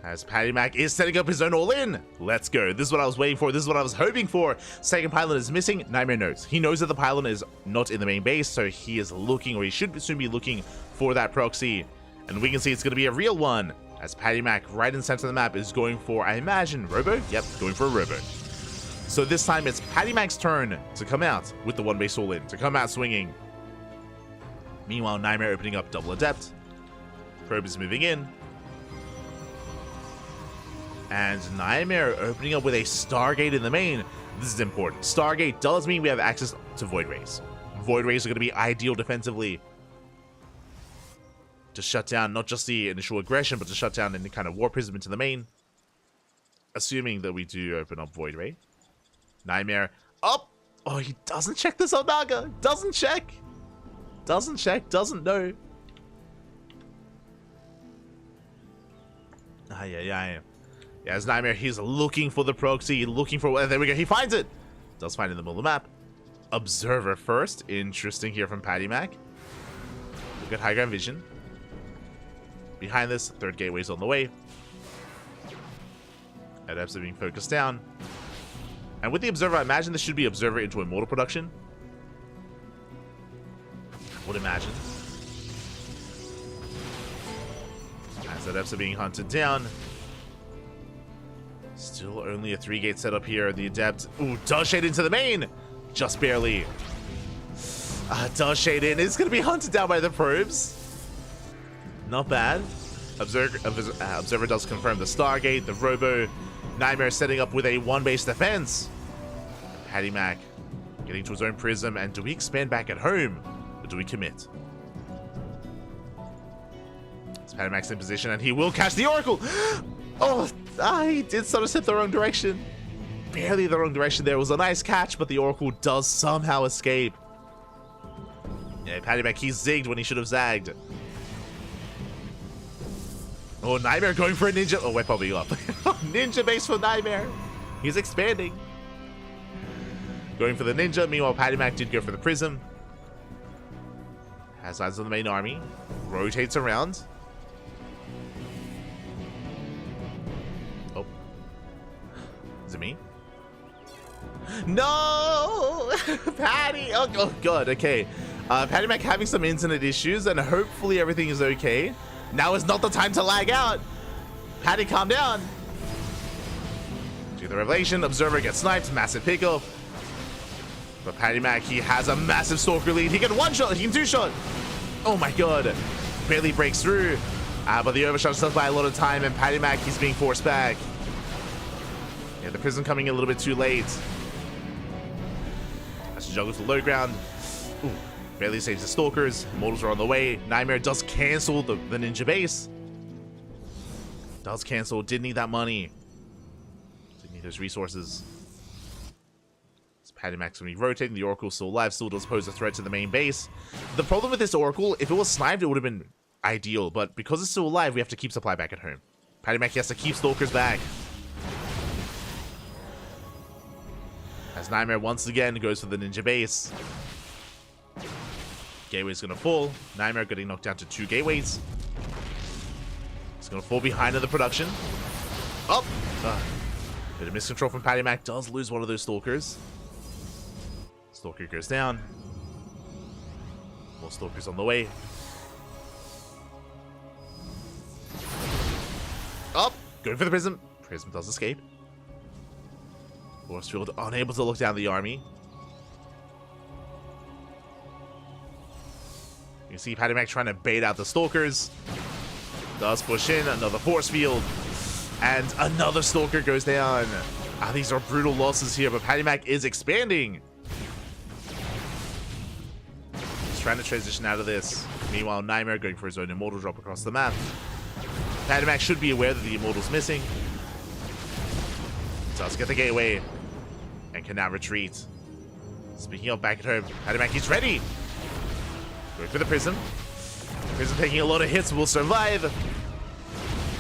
As Patty Mac is setting up his own all-in. Let's go. This is what I was waiting for. This is what I was hoping for. Second pylon is missing. Nightmare knows. He knows that the pylon is not in the main base, so he is looking, or he should soon be looking for that proxy. And we can see it's going to be a real one. As Patty Mac, right in the center of the map, is going for, I imagine, Robo? Yep, going for a Robo. So this time it's Patty Mac's turn to come out with the 1-base all-in, to come out swinging. Meanwhile, Nightmare opening up double Adept. Probe is moving in. And Nightmare opening up with a Stargate in the main. This is important. Stargate does mean we have access to Void Rays. Void Rays are going to be ideal defensively to shut down not just the initial aggression, but to shut down any kind of War Prism into the main. Assuming that we do open up Void Ray. Nightmare up. Oh, he doesn't check this on Naga. Doesn't check. Doesn't check. Doesn't know. Yeah, as Nightmare, he's looking for the proxy, looking for... There we go, he finds it! Does find it in the middle of the map. Observer first. Interesting here from Patty Mac. Look at high ground vision. Behind this, third gateway's on the way. Adepts are being focused down. And with the Observer, I imagine this should be Observer into Immortal production. I would imagine. As Adepts are being hunted down. Still only a 3-gate setup here. The Adept, ooh, does shade into the main. Just barely. Does shade in. It's going to be hunted down by the probes. Not bad. Observer does confirm the Stargate, the Robo. Nightmare setting up with a 1-base defense. Patty Mac getting to his own prism. And do we expand back at home? Or do we commit? It's Patty Mac's in position and he will catch the Oracle. Oh, he did sort of step the wrong direction. Barely the wrong direction there. It was a nice catch, but the Oracle does somehow escape. Yeah, Patty Mac, he zigged when he should have zagged. Oh, Nightmare going for a ninja. Oh, we're popping up. Ninja base for Nightmare. He's expanding. Going for the ninja. Meanwhile, Patty Mac did go for the prism. Has eyes on the main army. Rotates around. Oh. Is it me? No! Patty! Oh, God. Okay. Patty Mac having some internet issues, and hopefully everything is okay. Now is not the time to lag out. Patty, calm down. Do the revelation. Observer gets sniped. Massive pickup. But Patty Mac, he has a massive Stalker lead. He can one-shot. He can two-shot. Oh, my God. Barely breaks through. But the overshot does by a lot of time, and Patty Mac, he's being forced back. Yeah, the prism coming in a little bit too late. Has to juggle to low ground. Ooh. Barely saves the Stalkers. Mortals are on the way. Nightmare does cancel the ninja base. Does cancel. Did need that money. Did need those resources. Patty Mac's going to be rotating. The Oracle still alive. Still does pose a threat to the main base. The problem with this Oracle, if it was sniped, it would have been ideal. But because it's still alive, we have to keep supply back at home. Patty Mac has to keep Stalkers back. As Nightmare once again goes for the ninja base. Gateway's going to fall. Nightmare getting knocked down to 2 gateways. It's going to fall behind in the production. Oh! Bit of miscontrol from Patty Mac. Does lose one of those Stalkers. Stalker goes down. More Stalkers on the way. Going for the Prism. Prism does escape. Force field unable to look down the army. You see Patty Mac trying to bait out the Stalkers. Does push in. Another force field. And another Stalker goes down. These are brutal losses here, but Patty Mac is expanding. He's trying to transition out of this. Meanwhile, Nightmare going for his own Immortal drop across the map. Patty Mac should be aware that the Immortal's missing. Does get the gateway. And can now retreat. Speaking of back at home, Patty Mac is ready. Going for the Prism. Prism taking a lot of hits, will survive.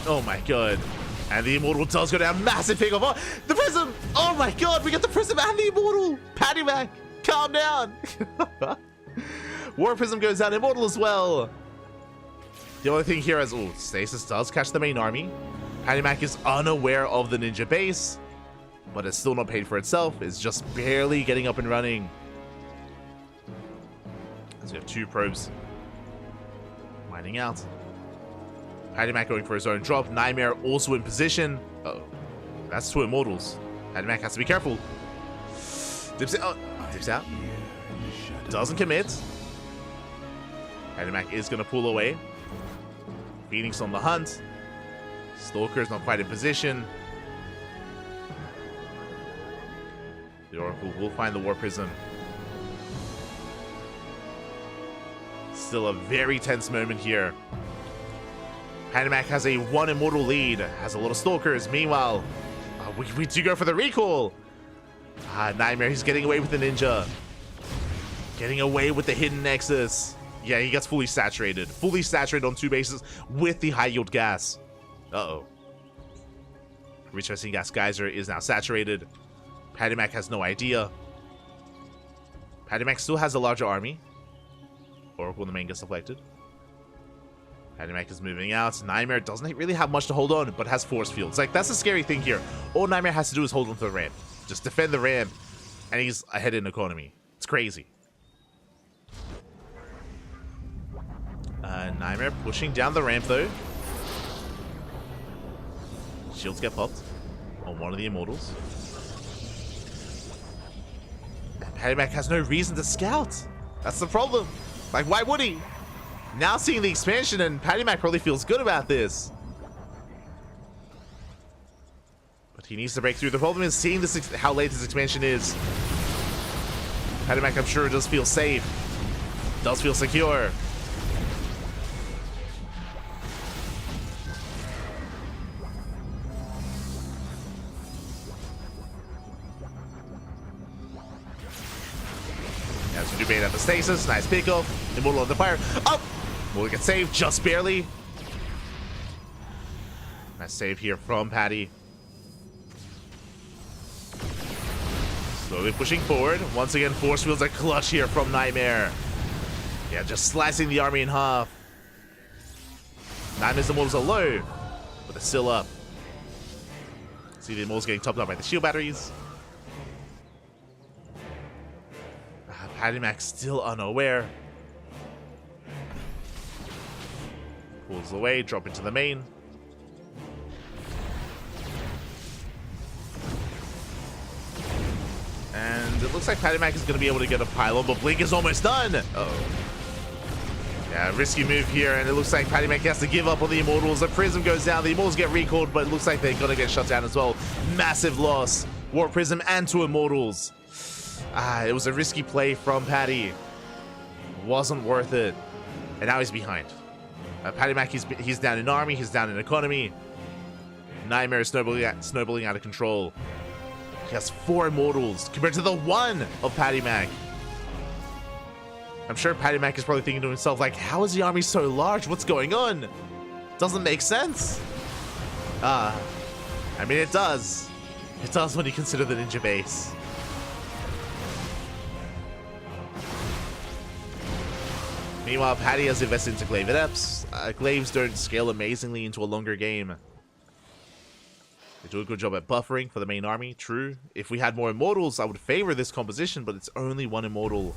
Oh my god. And the Immortal does go down. Massive pick off. Oh, the Prism! Oh my god, we got the Prism and the Immortal! Patty Mac, calm down! War Prism goes down, Immortal as well. The only thing here is, oh, Stasis does catch the main army. Patty Mac is unaware of the ninja base, but it's still not paid for itself. It's just barely getting up and running. So we have 2 probes mining out. Patty Mac going for his own drop. Nightmare also in position. Uh-oh. That's 2 Immortals. Patty Mac has to be careful. Dips out. Dips out. Doesn't commit. Patty Mac is going to pull away. Phoenix on the hunt. Stalker's not quite in position. The Oracle will find the War Prism. Still a very tense moment here. Patty Mac has a 1 Immortal lead, has a lot of Stalkers. Meanwhile, we do go for the recall. Nightmare, he's getting away with the Ninja. Getting away with the hidden Nexus. Yeah, he gets fully saturated. Fully saturated on 2 bases with the high yield gas. Uh-oh. Recharging Gas Geyser is now saturated. Patty Mac has no idea. Patty Mac still has a larger army. Oracle in the main gets deflected. Patty Mac is moving out. Nightmare doesn't really have much to hold on, but has force fields. Like, that's the scary thing here. All Nightmare has to do is hold on to the ramp. Just defend the ramp, and he's ahead in economy. It's crazy. Nightmare pushing down the ramp, though. Shields get popped on one of the Immortals. And Patty Mac has no reason to scout. That's the problem. Like, why would he? Now seeing the expansion, and Patty Mac probably feels good about this. But he needs to break through. The problem is seeing this, how late this expansion is. Patty Mac, I'm sure, does feel safe. Does feel secure. As we do bait out the stasis, nice pickoff. Immortal on the fire. Oh! Will get saved just barely. Nice save here from Patty. Slowly pushing forward. Once again, force fields are clutch here from Nightmare. Yeah, just slicing the army in half. Nightmare's Immortals are low, but they're still up. See the Immortals getting topped up by the shield batteries. Patty Mac still unaware. Pulls away, drop into the main. And it looks like Patty Mac is going to be able to get a pylon, but Blink is almost done. Uh-oh. Yeah, risky move here, and it looks like Patty Mac has to give up on the Immortals. The Prism goes down, the Immortals get recalled, but it looks like they're going to get shut down as well. Massive loss. War Prism and 2 Immortals. It was a risky play from Patty. Wasn't worth it. And now he's behind. Patty Mac, he's down in army, he's down in economy. Nightmare is snowballing out of control. He has 4 Immortals compared to the 1 of Patty Mac. I'm sure Patty Mac is probably thinking to himself, like, how is the army so large? What's going on? Doesn't make sense. I mean, it does. It does when you consider the ninja base. Meanwhile, Patty has invested into Glaive Adepts. Glaives don't scale amazingly into a longer game. They do a good job at buffering for the main army, true. If we had more Immortals, I would favor this composition, but it's only 1 Immortal.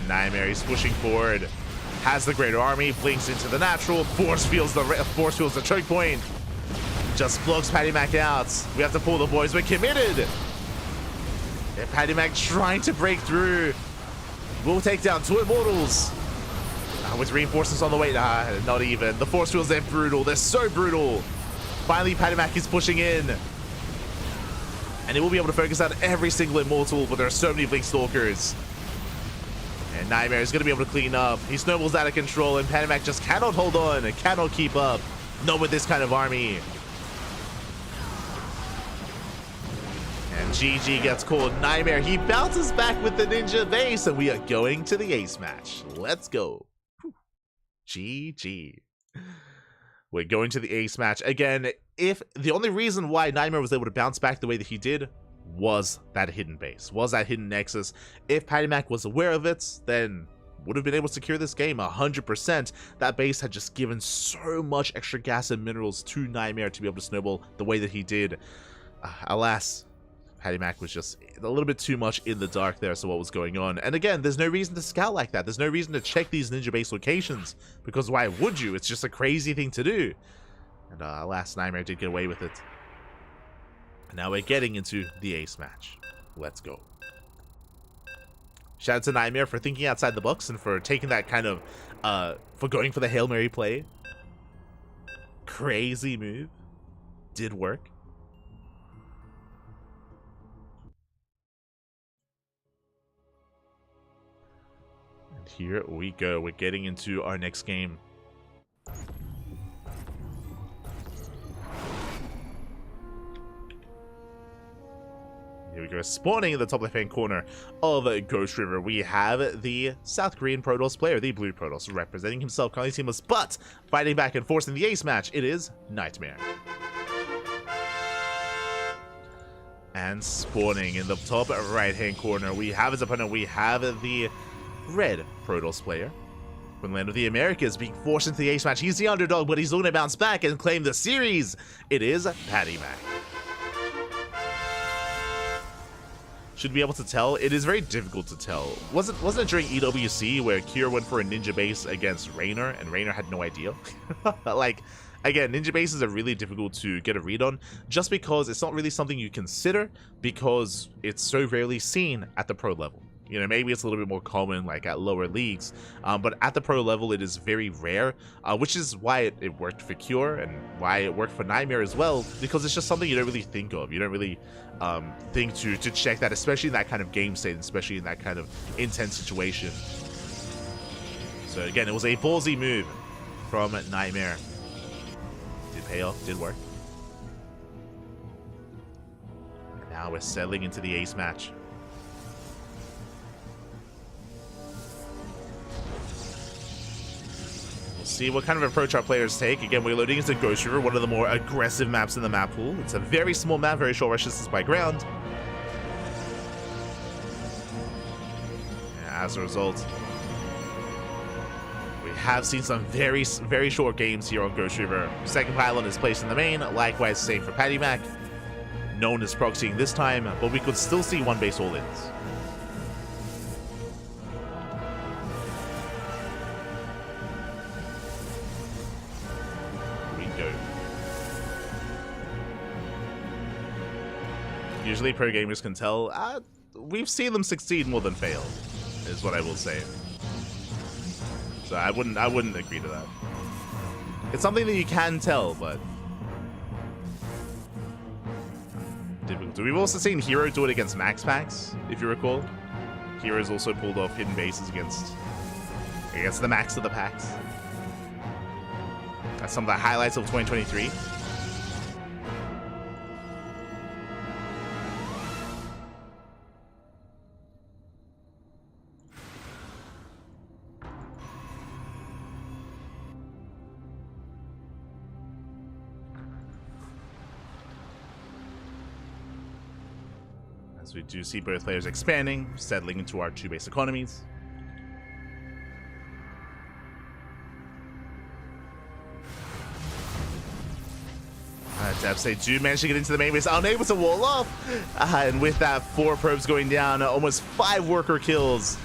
Nightmare, he's pushing forward. Has the greater army, blinks into the natural, force fields the choke point. Just blocks Patty Mac out. We have to pull the boys, we're committed. And Patty Mac trying to break through. We'll take down two Immortals. With reinforcements on the way. Not even. The force fields, they're brutal. They're so brutal. Finally, Patty Mac is pushing in. And he will be able to focus on every single Immortal, but there are so many Blink Stalkers. And Nightmare is going to be able to clean up. He snowballs out of control, and Patty Mac just cannot hold on and cannot keep up. Not with this kind of army. And GG gets called. Nightmare, he bounces back with the Ninja base, and we are going to the ace match. Let's go. GG. We're going to the ace match. Again, if the only reason why Nightmare was able to bounce back the way that he did was that hidden base, was that hidden nexus. If Patty Mac was aware of it, then would have been able to secure this game 100%. That base had just given so much extra gas and minerals to Nightmare to be able to snowball the way that he did. Alas, Patty Mac was just a little bit too much in the dark there, so what was going on. And again, there's no reason to scout like that. There's no reason to check these ninja base locations, because why would you? It's just a crazy thing to do. And alas, Nightmare did get away with it. And now we're getting into the ace match. Let's go. Shout out to Nightmare for thinking outside the box and for taking that kind of, for going for the Hail Mary play. Crazy move. Did work. Here we go. We're getting into our next game. Here we go. Spawning in the top left-hand corner of Ghost River, we have the South Korean Protoss player, the Blue Protoss, representing himself, currently teamless, but fighting back and forcing the ace match. It is Nightmare. And spawning in the top right-hand corner, we have his opponent. We have the Red Protoss player from the land of the Americas, being forced into the ace match. He's the underdog, but he's looking to bounce back and claim the series. It is Patty Mac. Should be able to tell. It is very difficult to tell. Wasn't it during EWC where Kira went for a ninja base against Raynor and Raynor had no idea? Like, again, ninja bases are really difficult to get a read on, just because it's not really something you consider, because it's so rarely seen at the pro level. You know, maybe it's a little bit more common like at lower leagues, but at the pro level it is very rare, which is why it worked for Cure and why it worked for Nightmare as well, because it's just something you don't really think of. You don't really think to check that, especially in that kind of game state, especially in that kind of intense situation. So again, it was a ballsy move from Nightmare. Did pay off, did work. And now we're settling into the ace match. See what kind of approach our players take. Again, we're loading into Ghost River, one of the more aggressive maps in the map pool. It's a very small map, very short rush distance by ground. And as a result, we have seen some very short games here on Ghost River. Second pylon is placed in the main, likewise same for Patty Mac. No one is proxying this time, but we could still see one base all-ins. Usually pro gamers can tell, we've seen them succeed more than fail, is what I will say. So I wouldn't agree to that. It's something that you can tell, but difficult. We've also seen Hero do it against Max Packs, if you recall. Hero's also pulled off hidden bases against the Max of the packs. That's some of the highlights of 2023. As we do see both players expanding, settling into our two base economies. They do manage to get into the main base, unable to wall off, and with that 4 probes going down, almost 5 worker kills.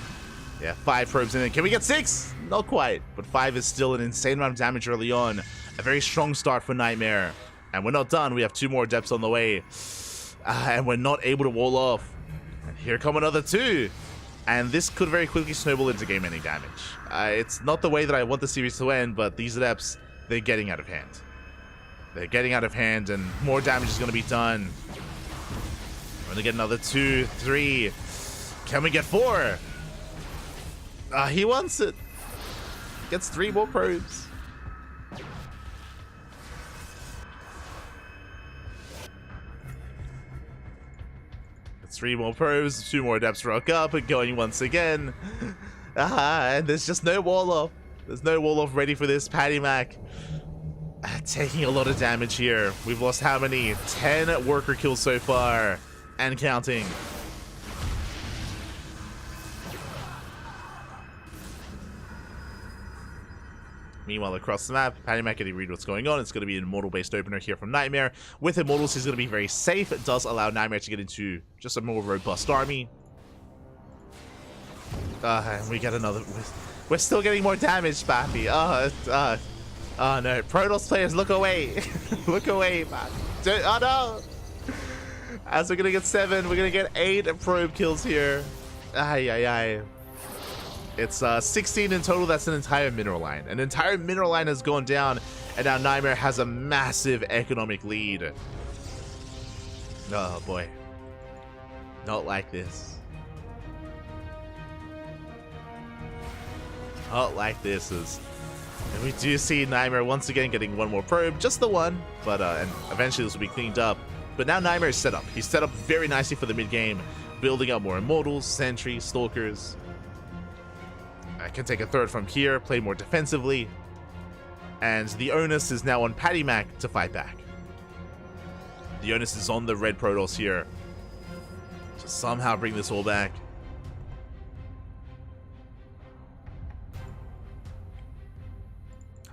Yeah, 5 probes in there. Can we get 6? Not quite, but 5 is still an insane amount of damage early on. A very strong start for Nightmare. And we're not done. We have 2 more depths on the way. And we're not able to wall off. And here come another 2. And this could very quickly snowball into game-ending damage. It's not the way that I want the series to end, but these adepts, they're getting out of hand. They're getting out of hand, and more damage is going to be done. We're going to get another 2, 3. Can we get 4? He wants it. Gets 3 more probes. It's 3 more probes, 2 more adepts rock up and going once again. And there's just no wall off. There's no wall off ready for this. Patty Mac taking a lot of damage here. We've lost how many? 10 worker kills so far and counting. Meanwhile, across the map, Patty Mac getting read what's going on. It's going to be an Immortal-based opener here from Nightmare. With Immortals, he's going to be very safe. It does allow Nightmare to get into just a more robust army. And we get another... We're still getting more damage, Pappy. Oh no. Protoss players, look away. Look away, man. Oh, no. As we're going to get 7, we're going to get 8 probe kills here. Ay. It's 16 in total. That's an entire mineral line. An entire mineral line has gone down, and now Nightmare has a massive economic lead. Oh boy. Not like this. Not like this. And we do see Nightmare once again getting 1 more probe. Just the 1, but and eventually this will be cleaned up. But now Nightmare is set up. He's set up very nicely for the mid-game, building up more Immortals, Sentries, Stalkers. I can take a 3rd from here, play more defensively, and the onus is now on Patty Mac to fight back. The onus is on the red Protoss here to somehow bring this all back.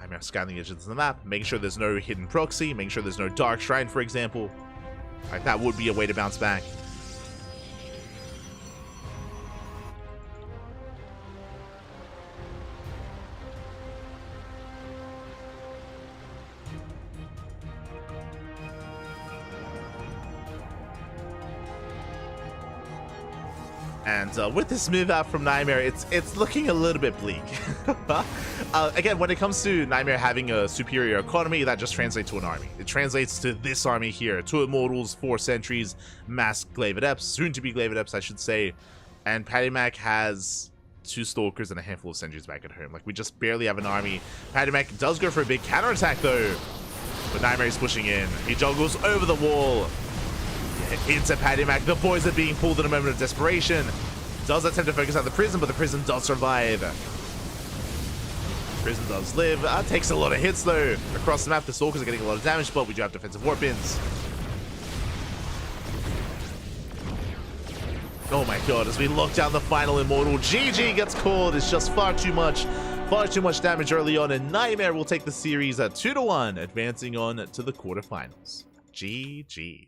I'm scanning the edges of the map, making sure there's no hidden proxy, making sure there's no Dark Shrine, for example. Like, that would be a way to bounce back. And with this move out from Nightmare, it's looking a little bit bleak. Again, when it comes to Nightmare having a superior economy, that just translates to an army. It translates to this army here. 2 Immortals, 4 Sentries, masked Glaive Adepts, soon to be Glaive Adepts, I should say. And Patty Mac has 2 Stalkers and a handful of Sentries back at home. Like, we just barely have an army. Patty Mac does go for a big counterattack though. But Nightmare is pushing in. He juggles over the wall. Into Patty Mac. The boys are being pulled in a moment of desperation. Does attempt to focus out the prison, but the prison does survive. Prison does live. Takes a lot of hits though. Across the map, the Stalkers are getting a lot of damage, but we do have defensive warp ins. Oh my god, as we lock down the final Immortal, GG gets called. It's just far too much damage early on, and Nightmare will take the series at 2-1, advancing on to the quarterfinals. GG.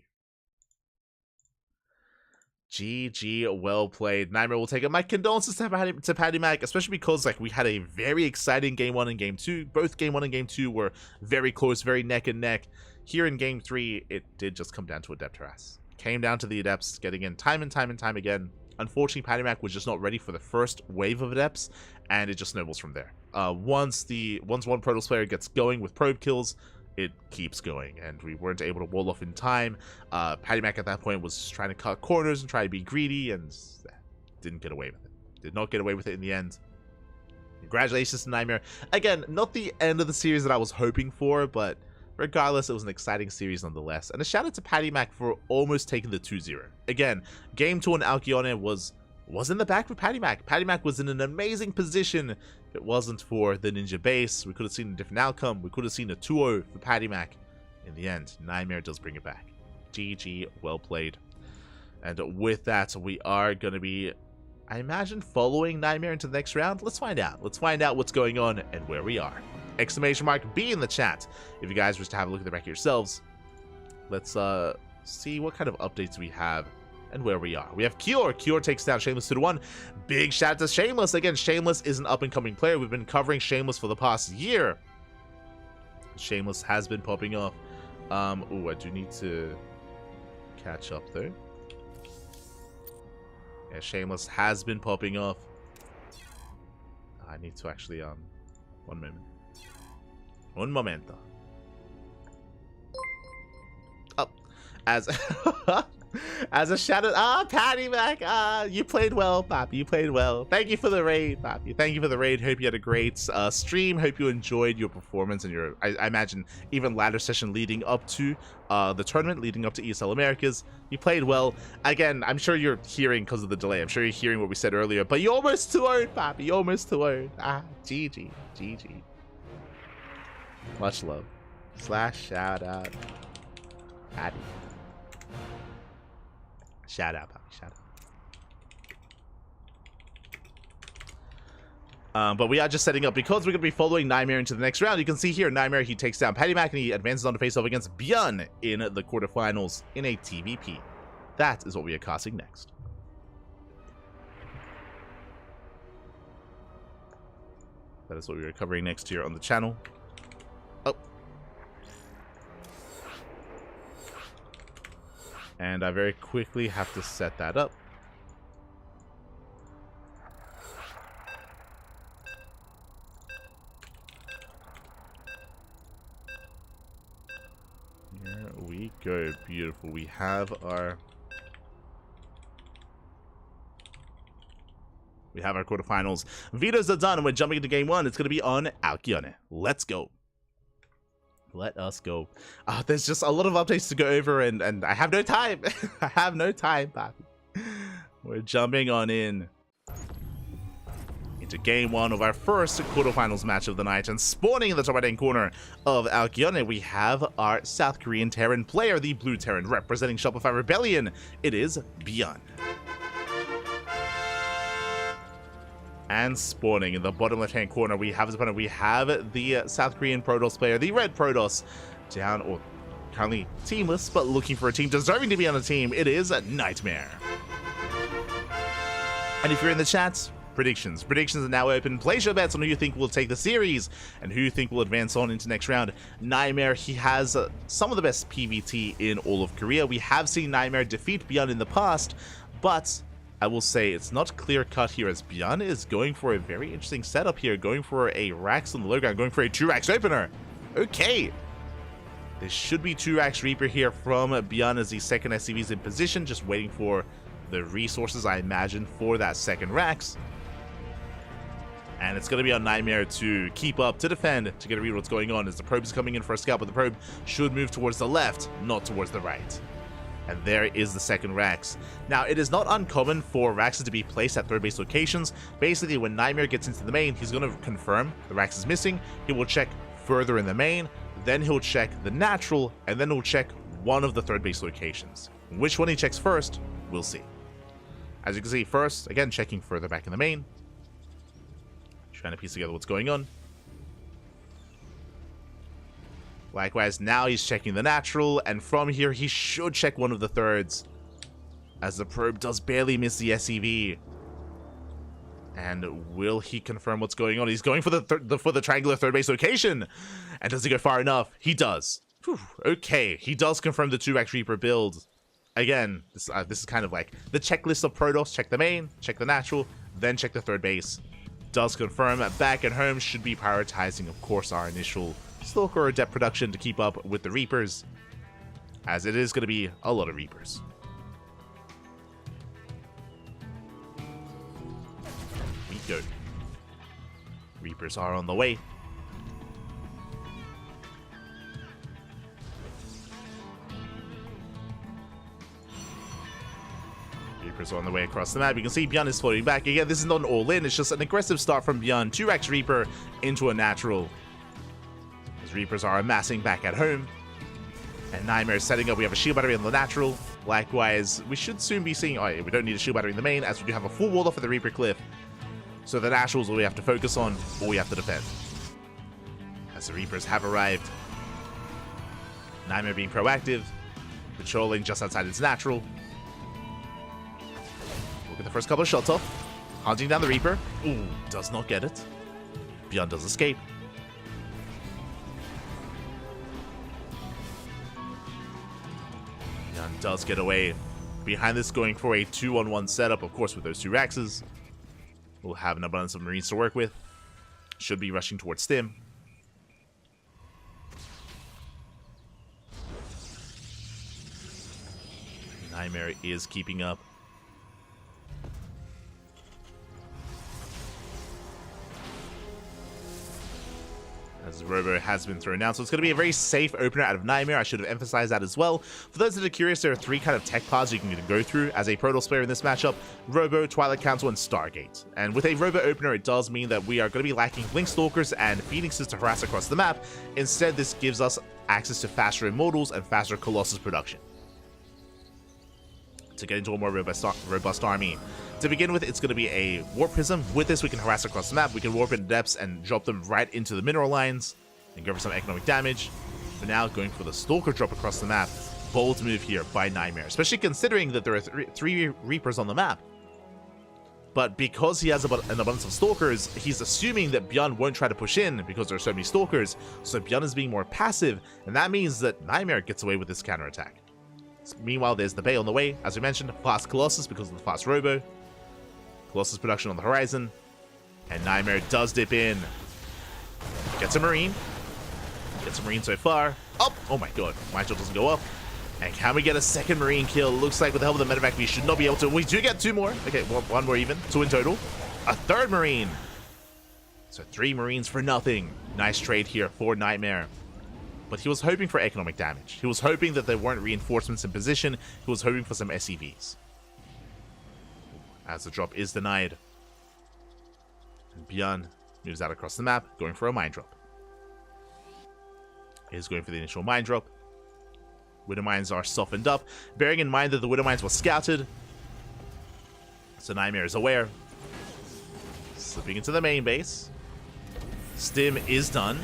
GG, well played. Nightmare will take it. My condolences to Patty Mac, especially because like we had a very exciting game 1 and game 2. Both game 1 and game 2 were very close, very neck and neck. Here in game 3, it did just come down to Adept harass. Came down to the Adepts getting in time and time again. Unfortunately, Patty Mac was just not ready for the first wave of Adepts, and it just snowballs from there. Once one Protoss player gets going with probe kills, it keeps going, and we weren't able to wall off in time. Patty Mac at that point was just trying to cut corners and try to be greedy, and didn't get away with it. Did not get away with it in the end. Congratulations to Nightmare. Again, not the end of the series that I was hoping for, but regardless, it was an exciting series nonetheless. And a shout out to Patty Mac for almost taking the 2-0. Again, game 2 on Alkyone was in the back for Patty Mac. Patty Mac was in an amazing position. If it wasn't for the Ninja base, we could have seen a different outcome. We could have seen a 2-0 for Patty Mac. In the end, Nightmare does bring it back. GG, well played. And with that, we are going to be, I imagine, following Nightmare into the next round. Let's find out. Let's find out what's going on and where we are. Exclamation mark B in the chat if you guys wish to have a look at the record yourselves. Let's see what kind of updates we have and where we are. We have Cure. Cure takes down Shameless 2-1. Big shout out to Shameless. Again, Shameless is an up-and-coming player. We've been covering Shameless for the past year. Shameless has been popping off. Oh, I do need to catch up though. Yeah, Shameless has been popping off. I need to actually, one moment. Un momento. Oh, as as a shout out, Patty Mac, you played well, Papi. You played well. Thank you for the raid, Papi. Thank you for the raid. Hope you had a great stream. Hope you enjoyed your performance and your, I imagine, even ladder session leading up to the tournament, leading up to ESL Americas. You played well. Again, I'm sure you're hearing because of the delay. I'm sure you're hearing what we said earlier, but you almost 2-0, Papi. You almost 2-0. GG, GG. Much love. Slash shout out, Patty. Shout out, Papi. Shout out. But we are just setting up because we're going to be following Nightmare into the next round. You can see here, Nightmare, he takes down Patty Mac and he advances on to face off against Björn in the quarterfinals in a TVP. That is what we are casting next. That is what we are covering next here on the channel. Oh. And I very quickly have to set that up. Here we go. Beautiful. We have our quarterfinals. Vetoes are done and we're jumping into game one. It's going to be on Alkyone. Let's go. Let us go. There's just a lot of updates to go over, and I have no time. I have no time, Papi. We're jumping on in into game one of our first quarterfinals match of the night, and spawning in the top right-hand corner of Alkyone, we have our South Korean Terran player, the Blue Terran, representing Shopify Rebellion. It is Björn. And spawning in the bottom left-hand corner, we have his opponent. We have the South Korean Protoss player, the Red Protoss, down, or currently teamless, but looking for a team deserving to be on a team. It is Nightmare. And if you're in the chat, predictions. Predictions are now open. Place your bets on who you think will take the series and who you think will advance on into next round. Nightmare, he has some of the best PvT in all of Korea. We have seen Nightmare defeat Björn in the past, but I will say it's not clear-cut here, as Björn is going for a very interesting setup here, going for a Rax on the low ground, going for a 2-Rax opener. Okay. There should be 2-Rax Reaper here from Björn as the second SCV is in position, just waiting for the resources, I imagine, for that second Rax. And it's going to be on Nightmare to keep up, to defend, to get a read what's going on, as the probe is coming in for a scout, but the probe should move towards the left, not towards the right. And there is the second Rax. Now, it is not uncommon for Raxes to be placed at third base locations. Basically, when Nightmare gets into the main, he's going to confirm the Rax is missing. He will check further in the main, then he'll check the natural, and then he'll check one of the third base locations. Which one he checks first, we'll see. As you can see, first, again, checking further back in the main. Trying to piece together what's going on. Likewise, now he's checking the natural, and from here he should check one of the thirds, as the probe does barely miss the SCV. And will he confirm what's going on? He's going for the triangular third base location, and does he go far enough? He does. Whew. Okay, he does confirm the 2-Rax Reaper build. Again, this is kind of like the checklist of Protoss: check the main, check the natural, then check the third base. Does confirm. Back at home, should be prioritizing, of course, our initial Stalker or Adept production to keep up with the Reapers, as it is going to be a lot of Reapers. We go. Reapers are on the way. Reapers are on the way across the map. You can see Björn is floating back. Again, this is not an all-in. It's just an aggressive start from Björn. 2-Rax Reaper into a natural. Reapers are amassing back at home, and Nightmare is setting up. We have a shield battery on the natural. Likewise, we should soon be seeing, we don't need a shield battery in the main, as we do have a full wall off of the Reaper cliff, so the naturals all we have to focus on, or we have to defend, as the Reapers have arrived. Nightmare being proactive, patrolling just outside its natural. with the first couple of shots off. Hunting down the Reaper. Ooh, does not get it. Beyond does escape. Beyond does get away. Behind this, going for a 2-on-1 setup, of course, with those two Raxes. We'll have an abundance of Marines to work with. Should be rushing towards Stim. Nightmare is keeping up. As Robo has been thrown out, so it's going to be a very safe opener out of Nightmare. I should have emphasized that as well. For those that are curious, there are three kind of tech paths you can go through as a Protoss player in this matchup: Robo, Twilight Council, and Stargate. And with a Robo opener, it does mean that we are going to be lacking Blink Stalkers and Phoenixes to harass across the map. Instead, this gives us access to faster Immortals and faster Colossus production to get into a more robust army. To begin with, it's going to be a Warp Prism. With this, we can harass across the map. We can warp into depths and drop them right into the mineral lines and go for some economic damage. For now, going for the Stalker drop across the map. Bold move here by Nightmare, especially considering that there are three Reapers on the map. But because he has an abundance of Stalkers, he's assuming that Bjorn won't try to push in because there are so many Stalkers. So Bjorn is being more passive, and that means that Nightmare gets away with this counterattack. Meanwhile, there's the Bay on the way. As we mentioned, fast Colossus because of the fast Robo. Colossus production on the horizon. And Nightmare does dip in. Gets a Marine. Gets a Marine so far. Up! Oh my god. My shot doesn't go up. And can we get a second Marine kill? Looks like with the help of the medevac, we should not be able to. We do get two more. Okay, one more even. Two in total. A third Marine. So 3 Marines for nothing. Nice trade here for Nightmare. But he was hoping for economic damage. He was hoping that there weren't reinforcements in position. He was hoping for some SCVs. As the drop is denied. And Bjorn moves out across the map, going for a mine drop. He's going for the initial mine drop. Widow mines are softened up, bearing in mind that the Widow mines were scouted. So Nightmare is aware. Slipping into the main base. Stim is done.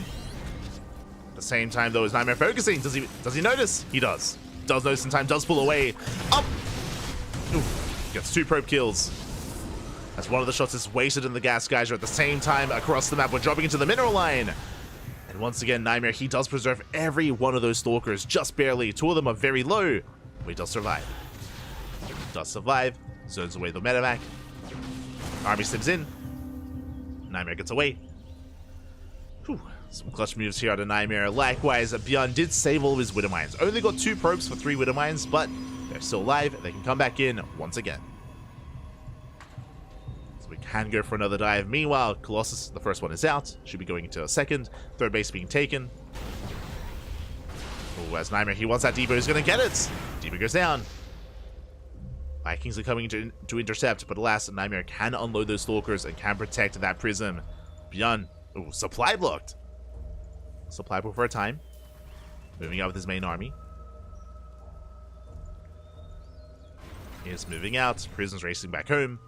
At the same time, though, is Nightmare focusing? Does he notice? He does. Does notice in time, does pull away. Up! Ooh, gets 2 probe kills. As one of the shots is wasted in the gas geyser. At the same time, across the map, we're dropping into the mineral line. And once again, Nightmare, he does preserve every one of those Stalkers, just barely. 2 of them are very low, but he does survive. Does survive, zones away the medevac. Army slips in. Nightmare gets away. Whew. Some clutch moves here out of Nightmare. Likewise, Bjorn did save all of his Widow mines. Only got 2 probes for 3 Widow mines, but they're still alive. They can come back in once again. So we can go for another dive. Meanwhile, Colossus, the first one is out. Should be going into a second. Third base being taken. Oh, as Nightmare, he wants that depot. He's going to get it. Depot goes down. Vikings are coming to intercept, but alas, Nightmare can unload those Stalkers and can protect that Prism. Bjorn, oh, supply blocked. Supply block for a time. Moving out with his main army. He is moving out. Prism's racing back home.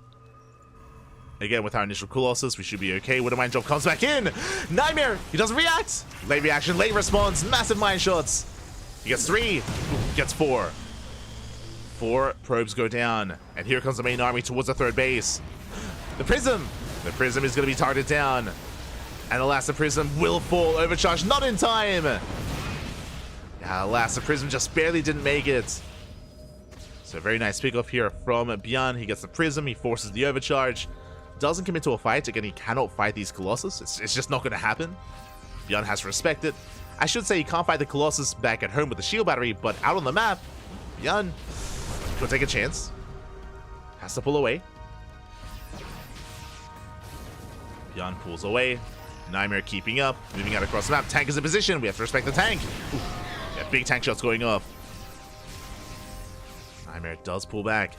Again, with our initial Colossus, we should be okay. Widow mine drop comes back in. Nightmare, he doesn't react. Late reaction, late response, massive mine shots. He gets 3, ooh, gets 4. 4 probes go down, and here comes the main army towards the third base. The Prism is going to be targeted down. And alas, the Prism will fall. Overcharge, not in time. Yeah, alas, the Prism just barely didn't make it. So a very nice pickoff here from Bjorn. He gets the Prism, he forces the overcharge. Doesn't commit to a fight. Again, he cannot fight these Colossus. It's just not going to happen. Bjorn has to respect it. I should say he can't fight the Colossus back at home with the shield battery, but out on the map, Bjorn could take a chance. Has to pull away. Bjorn pulls away. Nightmare keeping up, moving out across the map. Tank is in position. We have to respect the tank. Ooh, yeah, big tank shots going off. Nightmare does pull back.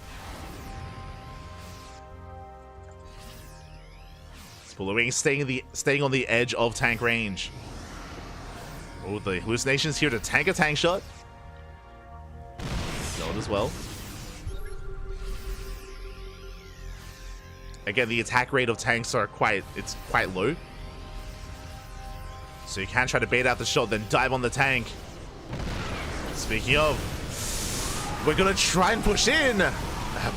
Let's pull away, staying on the edge of tank range. Oh, the hallucinations here to tank a tank shot. Killed as well. Again, the attack rate of tanks are quite low. So you can try to bait out the shot, then dive on the tank. Speaking of, we're going to try and push in.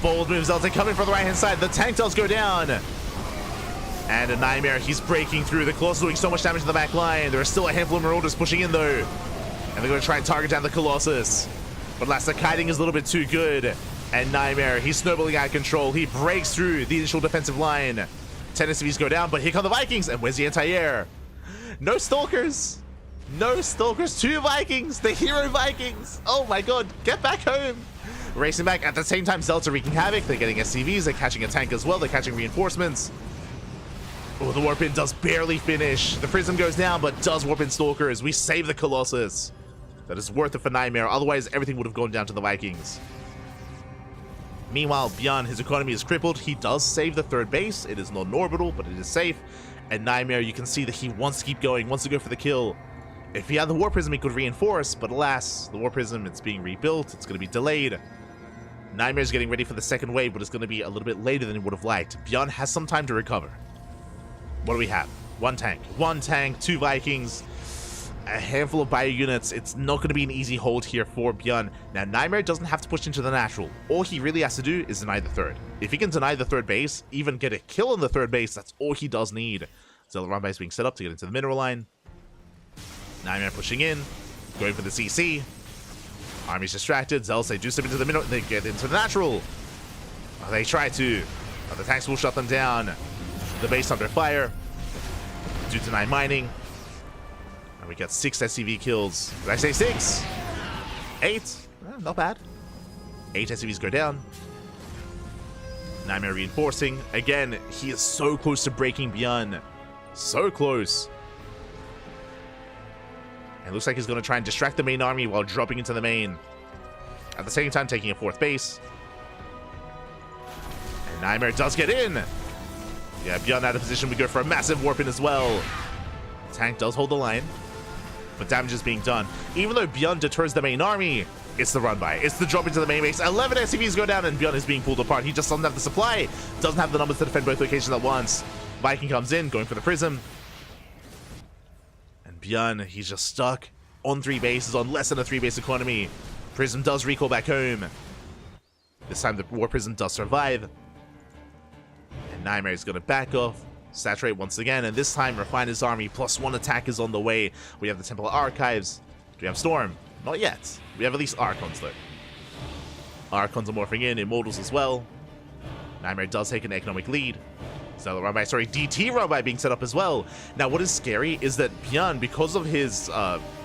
Bold moves, Zelda coming from the right-hand side. The tank does go down. And a Nightmare, he's breaking through. The Colossus doing so much damage to the back line. There are still a handful of Marauders pushing in, though. And they're going to try and target down the Colossus. But last, the kiting is a little bit too good. And Nightmare, he's snowballing out of control. He breaks through the initial defensive line. 10 SCVs go down, but here come the Vikings. And where's the anti-air? No Stalkers. No Stalkers. 2 Vikings. The hero Vikings. Oh my god. Get back home. Racing back. At the same time, Zelda wreaking havoc. They're getting SCVs. They're catching a tank as well. They're catching reinforcements. Oh, the Warp In does barely finish. The Prism goes down, but does Warp In Stalkers. We save the Colossus. That is worth it for Nightmare. Otherwise, everything would have gone down to the Vikings. Meanwhile, Bjorn, his economy is crippled. He does save the 3rd base. It is non-orbital, but it is safe. And Nightmare, you can see that he wants to keep going, wants to go for the kill. If he had the War Prism, he could reinforce, but alas, the War Prism, it's being rebuilt. It's going to be delayed. Nightmare's getting ready for the 2nd wave, but it's going to be a little bit later than he would have liked. Bjorn has some time to recover. What do we have? 1 tank, 2 Vikings, a handful of bio units. It's not going to be an easy hold here for Bjorn. Now, Nightmare doesn't have to push into the natural. All he really has to do is deny the 3rd. If he can deny the 3rd base, even get a kill on the 3rd base, that's all he does need. So the run base being set up to get into the mineral line. Nightmare pushing in, going for the CC. Army's distracted. Zealous, they do step into the mineral. They get into the natural. They try to. The tanks will shut them down. The base under fire. Due to 9 mining. And we get 6 SCV kills. Did I say 6? 8? Not bad. 8 SCVs go down. Nightmare reinforcing. Again, he is so close to breaking Bjorn. So close. And it looks like he's going to try and distract the main army while dropping into the main. At the same time, taking a 4th base. And Nightmare does get in. Yeah, Bjorn out of position. We go for a massive warp in as well. Tank does hold the line. But damage is being done. Even though Bjorn deters the main army, it's the run by. It's the drop into the main base. 11 SCVs go down and Bjorn is being pulled apart. He just doesn't have the supply. Doesn't have the numbers to defend both locations at once. Viking comes in, going for the Prism. And Bjorn, he's just stuck on 3 bases, on less than a 3-base economy. Prism does recall back home. This time the War Prism does survive. And Nightmare is going to back off, saturate once again, and this time Refiner's army +1 attack is on the way. We have the Temple Archives. Do we have Storm? Not yet. We have at least Archons though. Archons are morphing in, Immortals as well. Nightmare does take an economic lead. So run by, sorry, DT run by being set up as well. Now what is scary is that Bjorn, because of his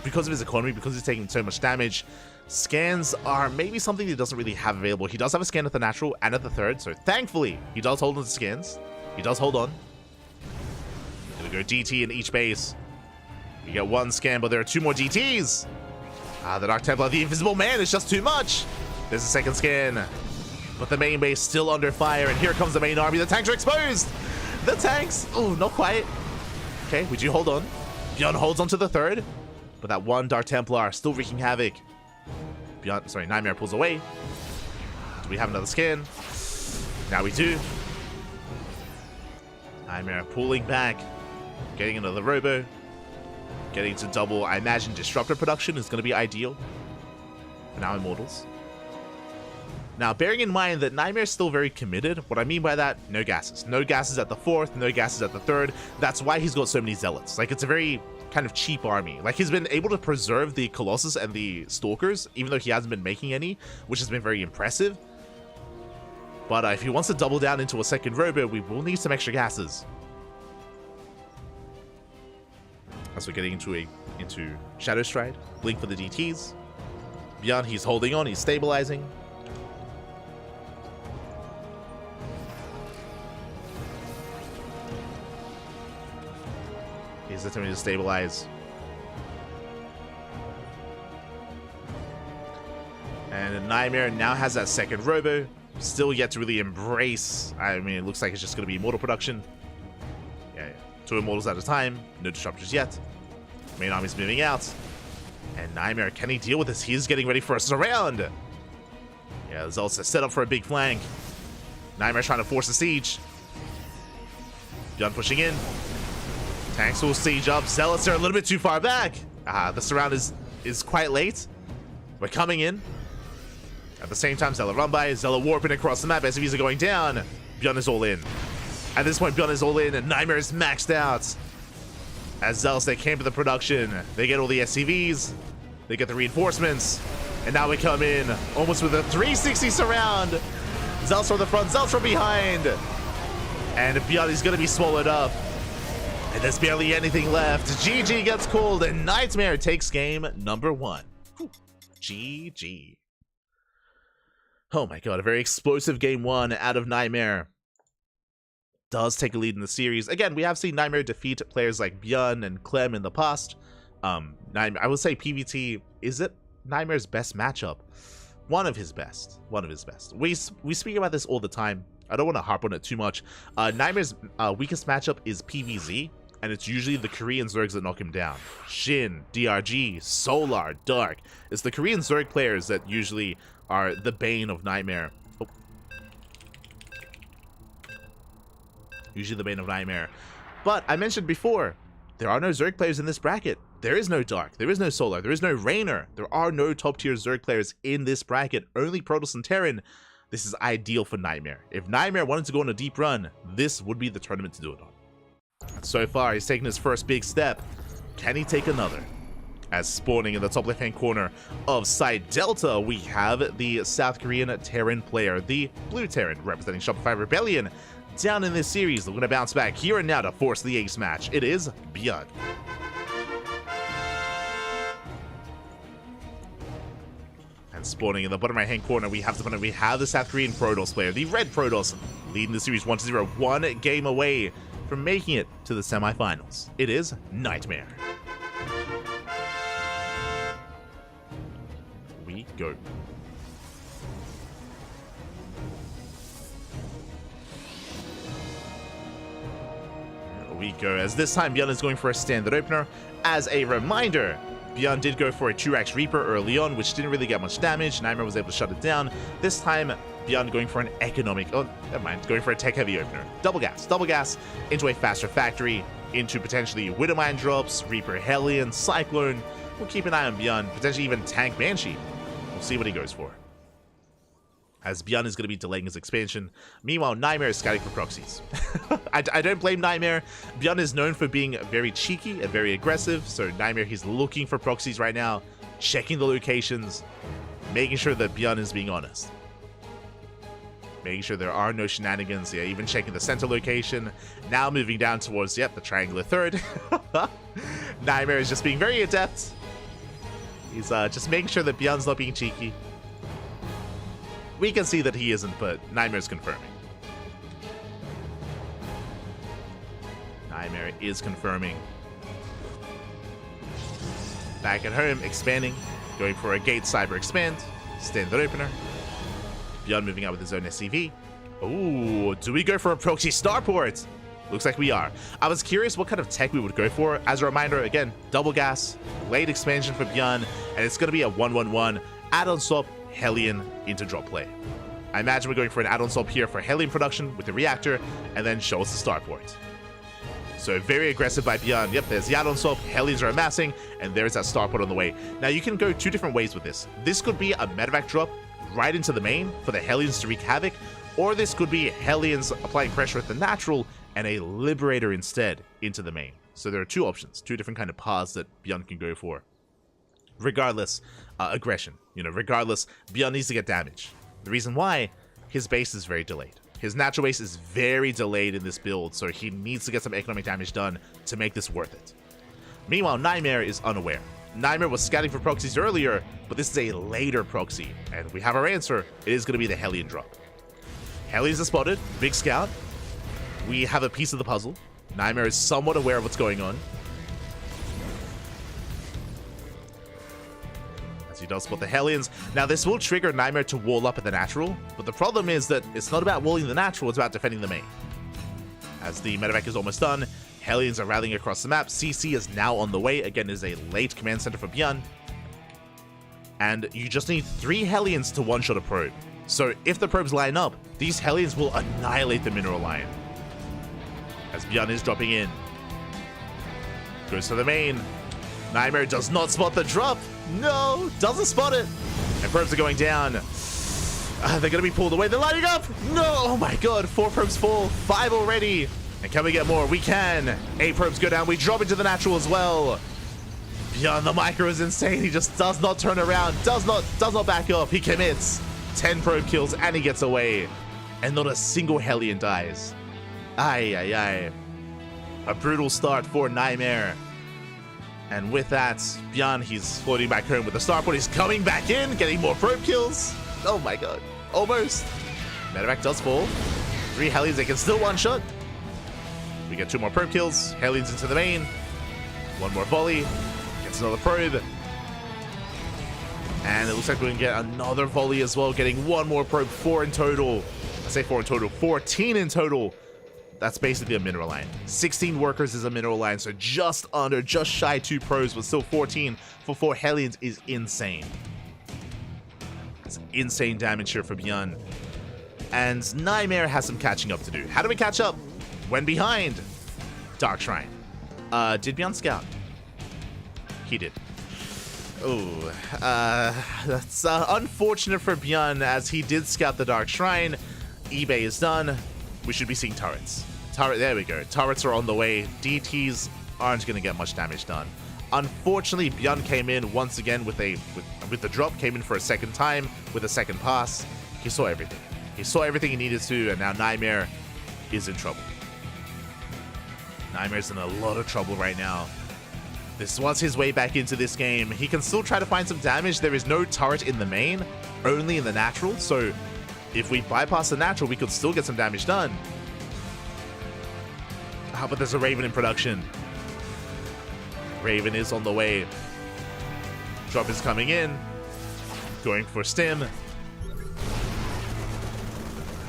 economy, because he's taking so much damage, scans are maybe something he doesn't really have available. He does have a scan at the natural and at the 3rd, so thankfully he does hold on to scans. He does hold on. Gonna go DT in each base. We get 1 scan, but there are 2 more DTs. The Dark Templar, the Invisible Man is just too much. There's a 2nd scan. But the main base still under fire, and here comes the main army. The tanks are exposed. The tanks, oh, not quite. Okay, we do hold on. Bjorn holds on to the 3rd, but that 1 Dark Templar still wreaking havoc. Nightmare pulls away. Do we have another scan? Now we do. Nightmare pulling back, getting another robo, getting to double. I imagine Disruptor production is going to be ideal for now Immortals. Now, bearing in mind that Nightmare is still very committed, what I mean by that, no gases. No gases at the 4th, no gases at the 3rd. That's why he's got so many Zealots. Like, it's a very kind of cheap army. Like, he's been able to preserve the Colossus and the Stalkers, even though he hasn't been making any, which has been very impressive. But if he wants to double down into a 2nd robo, we will need some extra gases. As we're getting into Shadow Stride, Blink for the DTs. Bjorn, he's holding on, he's stabilizing. He's attempting to stabilize. And Nightmare now has that 2nd robo. Still yet to really embrace. I mean, it looks like it's just going to be Immortal production. Yeah. 2 Immortals at a time. No Disruptors yet. Main army's moving out. And Nightmare, can he deal with this? He is getting ready for a surround. Yeah, there's also set up for a big flank. Nightmare trying to force a siege. Bjorn pushing in. Tanks will siege up. Zealots are a little bit too far back. The surround is quite late. We're coming in. At the same time, Zella run by, Zella warping across the map, SCVs are going down. Beyond is all in. At this point, Beyond is all in, and Nightmare is maxed out. As Zealous, they came to the production. They get all the SCVs, they get the reinforcements, and now we come in almost with a 360 surround. Zealous from the front, Zealous from behind. And Beyond is going to be swallowed up. And there's barely anything left. GG gets called, and Nightmare takes game number 1. Whew. GG. Oh my god, a very explosive game 1 out of Nightmare. Does take a lead in the series. Again, we have seen Nightmare defeat players like Bjorn and Clem in the past. I would say PVT, is it Nightmare's best matchup? One of his best. One of his best. We speak about this all the time. I don't want to harp on it too much. Nightmare's weakest matchup is PvZ, and it's usually the Korean Zergs that knock him down. Shin, DRG, Solar, Dark. It's the Korean Zerg players that usually are the bane of Nightmare. Oh. Usually the bane of Nightmare. But I mentioned before, there are no Zerg players in this bracket. There is no Dark, there is no Solar, there is no Rainer. There are no top tier Zerg players in this bracket, only Protoss and Terran. This is ideal for Nightmare. If Nightmare wanted to go on a deep run, this would be the tournament to do it on. And so far, he's taken his first big step. Can he take another? As spawning in the top left-hand corner of Site Delta, we have the South Korean Terran player, the Blue Terran, representing Shopify Rebellion. Down in this series, looking to bounce back here and now to force the ace match. It is Bjorn. And spawning in the bottom right-hand corner, we have the South Korean Protoss player, the Red Protoss, leading the series 1-0, one game away from making it to the semifinals. It is Nightmare. We go. We go, as this time Bjorn is going for a standard opener. As a reminder, Bjorn did go for a 2-Rax Reaper early on, which didn't really get much damage. Nightmare was able to shut it down. This time, Bjorn going for an economic, oh, never mind, going for a tech-heavy opener. Double gas into a faster factory, into potentially Widowmine drops, Reaper Hellion, Cyclone. We'll keep an eye on Bjorn, potentially even Tank Banshee. We'll see what he goes for, as Bjorn is going to be delaying his expansion. Meanwhile, Nightmare is scouting for proxies. I don't blame Nightmare. Bjorn is known for being very cheeky and very aggressive, so Nightmare, he's looking for proxies right now, checking the locations, making sure that Bjorn is being honest. Making sure there are no shenanigans, yeah, even checking the center location. Now moving down towards, yep, the triangular third. Nightmare is just being very adept. He's just making sure that Bjorn's not being cheeky. We can see that he isn't, but Nightmare's confirming. Nightmare is confirming. Back at home, expanding. Going for a Gate Cyber Expand. Standard opener. Bjorn moving out with his own SCV. Ooh, do we go for a proxy starport? Looks like we are. I was curious what kind of tech we would go for. As a reminder, again, double gas, late expansion for Bjorn, and it's going to be a 1-1-1 add-on swap, Hellion into drop play. I imagine we're going for an add-on swap here for Hellion production with the reactor, and then show us the starport. So very aggressive by Bjorn. Yep, there's the add-on swap, Hellions are amassing, and there's that starport on the way. Now you can go two different ways with this. This could be a medevac drop right into the main for the Hellions to wreak havoc, or this could be Hellions applying pressure at the natural and a Liberator instead into the main. So there are two options, two different kind of paths that Bjorn can go for. Regardless, aggression. Regardless, Bjorn needs to get damage. The reason why, his base is very delayed. His natural base is very delayed in this build, so he needs to get some economic damage done to make this worth it. Meanwhile, Nightmare is unaware. Nightmare was scouting for proxies earlier, but this is a later proxy, and we have our answer. It is going to be the Hellion drop. Hellions are spotted, big scout. We have a piece of the puzzle. Nightmare is somewhat aware of what's going on. He does spot the Hellions. Now this will trigger Nightmare to wall up at the natural, but the problem is that it's not about walling the natural, it's about defending the main. As the medevac is almost done, Hellions are rallying across the map. CC is now on the way. Again, is a late command center for Bjorn. And you just need 3 Hellions to one-shot a probe. So if the probes line up, these Hellions will annihilate the mineral line. As Bjorn is dropping in. Goes to the main. Nightmare does not spot the drop. No, doesn't spot it. And probes are going down. They're gonna be pulled away. They're lining up. No, oh my god. 4 probes fall, 5 already. And can we get more? We can. 8 probes go down. We drop into the natural as well. Beyond the micro is insane. He just does not turn around, does not back up. He commits 10 probe kills and he gets away. And not a single Hellion dies. Ay, ay, ay. A brutal start for Nightmare. And with that, Bjorn, he's floating back home with the starport. He's coming back in, getting more probe kills. Oh my god. Almost. Medevac does fall. 3 Hellions, they can still one-shot. We get 2 more probe kills. Hellions into the main. 1 more volley. Gets another probe. And it looks like we can get another volley as well, getting 1 more probe. 4 in total. I say 4 in total. 14 in total. That's basically a mineral line. 16 workers is a mineral line, so just shy 2 pros, but still 14 for 4 Hellions is insane. It's insane damage here for Bjorn. And Nightmare has some catching up to do. How do we catch up? When behind. Dark Shrine. Did Bjorn scout? He did. Oh, that's unfortunate for Bjorn, as he did scout the Dark Shrine. eBay is done. We should be seeing turrets. There we go. Turrets are on the way. DTs aren't going to get much damage done. Unfortunately, Bjorn came in once again with the drop, came in for a second time with a second pass. He saw everything. He saw everything he needed to, and now Nightmare is in trouble. Nightmare's in a lot of trouble right now. This was his way back into this game. He can still try to find some damage. There is no turret in the main, only in the natural, so if we bypass the natural, we could still get some damage done. But there's a Raven in production. Raven is on the way. Drop is coming in. Going for stim.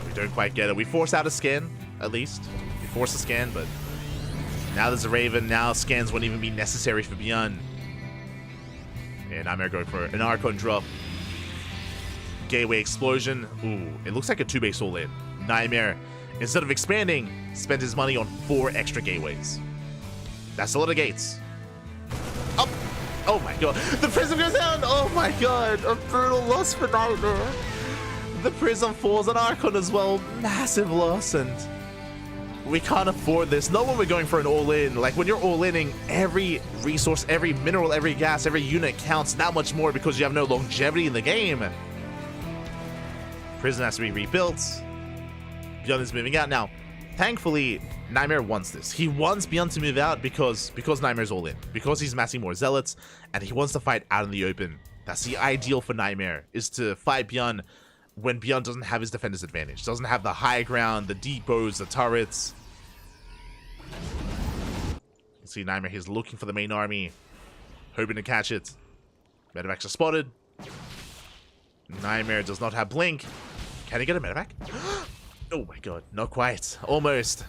We don't quite get it. We force out a scan, at least. We force a scan, but now there's a Raven. Now scans won't even be necessary for Bjorn. And Nightmare going for an Archon drop. Gateway explosion. Ooh, it looks like a 2-base all in. Nightmare, instead of expanding, spent his money on 4 extra gateways. That's a lot of gates. Oh, oh my god. The prism goes down. Oh my god. A brutal loss for Nightmare. The prism falls on Archon as well. Massive loss, and we can't afford this. Not when we're going for an all-in. Like, when you're all-inning, every resource, every mineral, every gas, every unit counts that much more because you have no longevity in the game. Prison has to be rebuilt. Bjorn is moving out now. Thankfully, Nightmare wants this. He wants Bjorn to move out because Nightmare's all in. Because he's massing more zealots, and he wants to fight out in the open. That's the ideal for Nightmare, is to fight Bjorn when Bjorn doesn't have his defender's advantage. Doesn't have the high ground, the depots, the turrets. You see Nightmare, he's looking for the main army, hoping to catch it. Medevacs are spotted. Nightmare does not have blink. Can he get a medevac? Oh my god, not quite. Almost.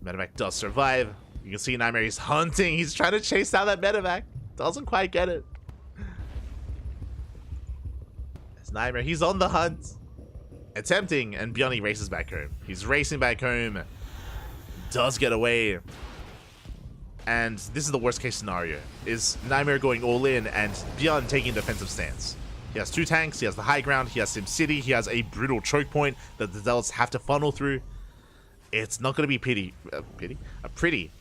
Medevac does survive. You can see Nightmare, he's hunting. He's trying to chase down that medevac. Doesn't quite get it. It's Nightmare, he's on the hunt. Attempting, and Bjorn races back home. He's racing back home. Does get away. And this is the worst case scenario. Is Nightmare going all in and Bjorn taking a defensive stance. He has 2 tanks, he has the high ground, he has SimCity, he has a brutal choke point that the Zealots have to funnel through. It's not going to be pretty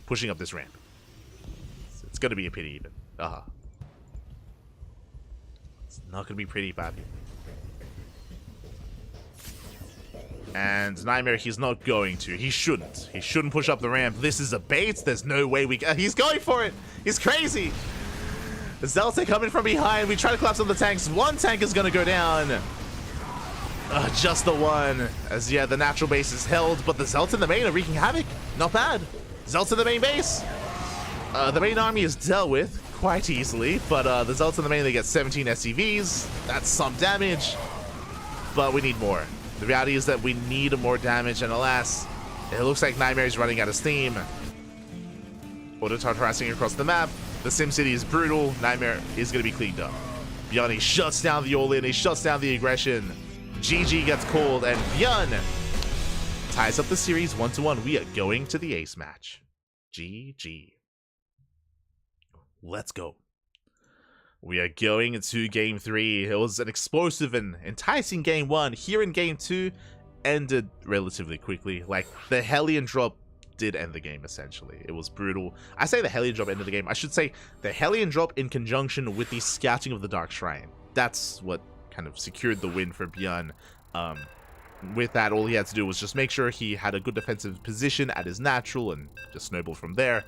pushing up this ramp. It's going to be a pity even. It's not going to be pretty, Papi. And Nightmare, he's not going to. He shouldn't. He shouldn't push up the ramp. This is a bait. There's no way we can. He's going for it. He's crazy. The Zealots are coming from behind. We try to collapse on the tanks. 1 tank is going to go down. Just the one. As, yeah, the natural base is held, but the Zealots in the main are wreaking havoc. Not bad. Zealots in the main base. The main army is dealt with quite easily, but the Zealots in the main, they get 17 SCVs. That's some damage, but we need more. The reality is that we need more damage, and alas, it looks like Nightmare is running out of steam. Autotard harassing across the map. The SimCity is brutal. Nightmare is going to be cleaned up. Bjorn shuts down the all-in. He shuts down the aggression. GG gets called, and Bjorn ties up the series 1-1. We are going to the ace match. GG. Let's go. We are going into game 3. It was an explosive and enticing game 1. Here in game 2, ended relatively quickly. Like, the Hellion drop did end the game, essentially. It was brutal. I say the Hellion drop ended the game. I should say the Hellion drop in conjunction with the scouting of the Dark Shrine. That's what kind of secured the win for Bjorn. With that, all he had to do was just make sure he had a good defensive position at his natural and just snowball from there.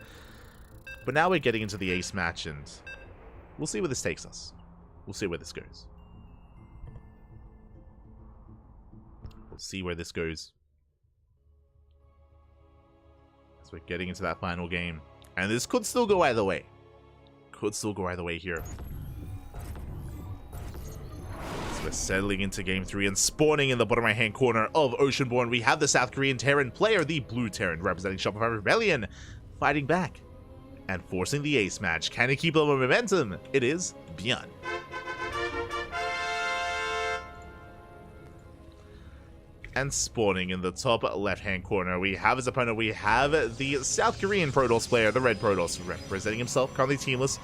But now we're getting into the ace match, and we'll see where this takes us. We'll see where this goes. We'll see where this goes. As we're getting into that final game. And this could still go either way. Could still go either way here. So we're settling into game 3 and spawning in the bottom right hand corner of Oceanborn. We have the South Korean Terran player, the Blue Terran, representing Shopify Rebellion, fighting back and forcing the ace match. Can he keep up the momentum? It is Bjorn. And spawning in the top left-hand corner, we have his opponent. We have the South Korean Protoss player, the Red Protoss, representing himself, currently teamless,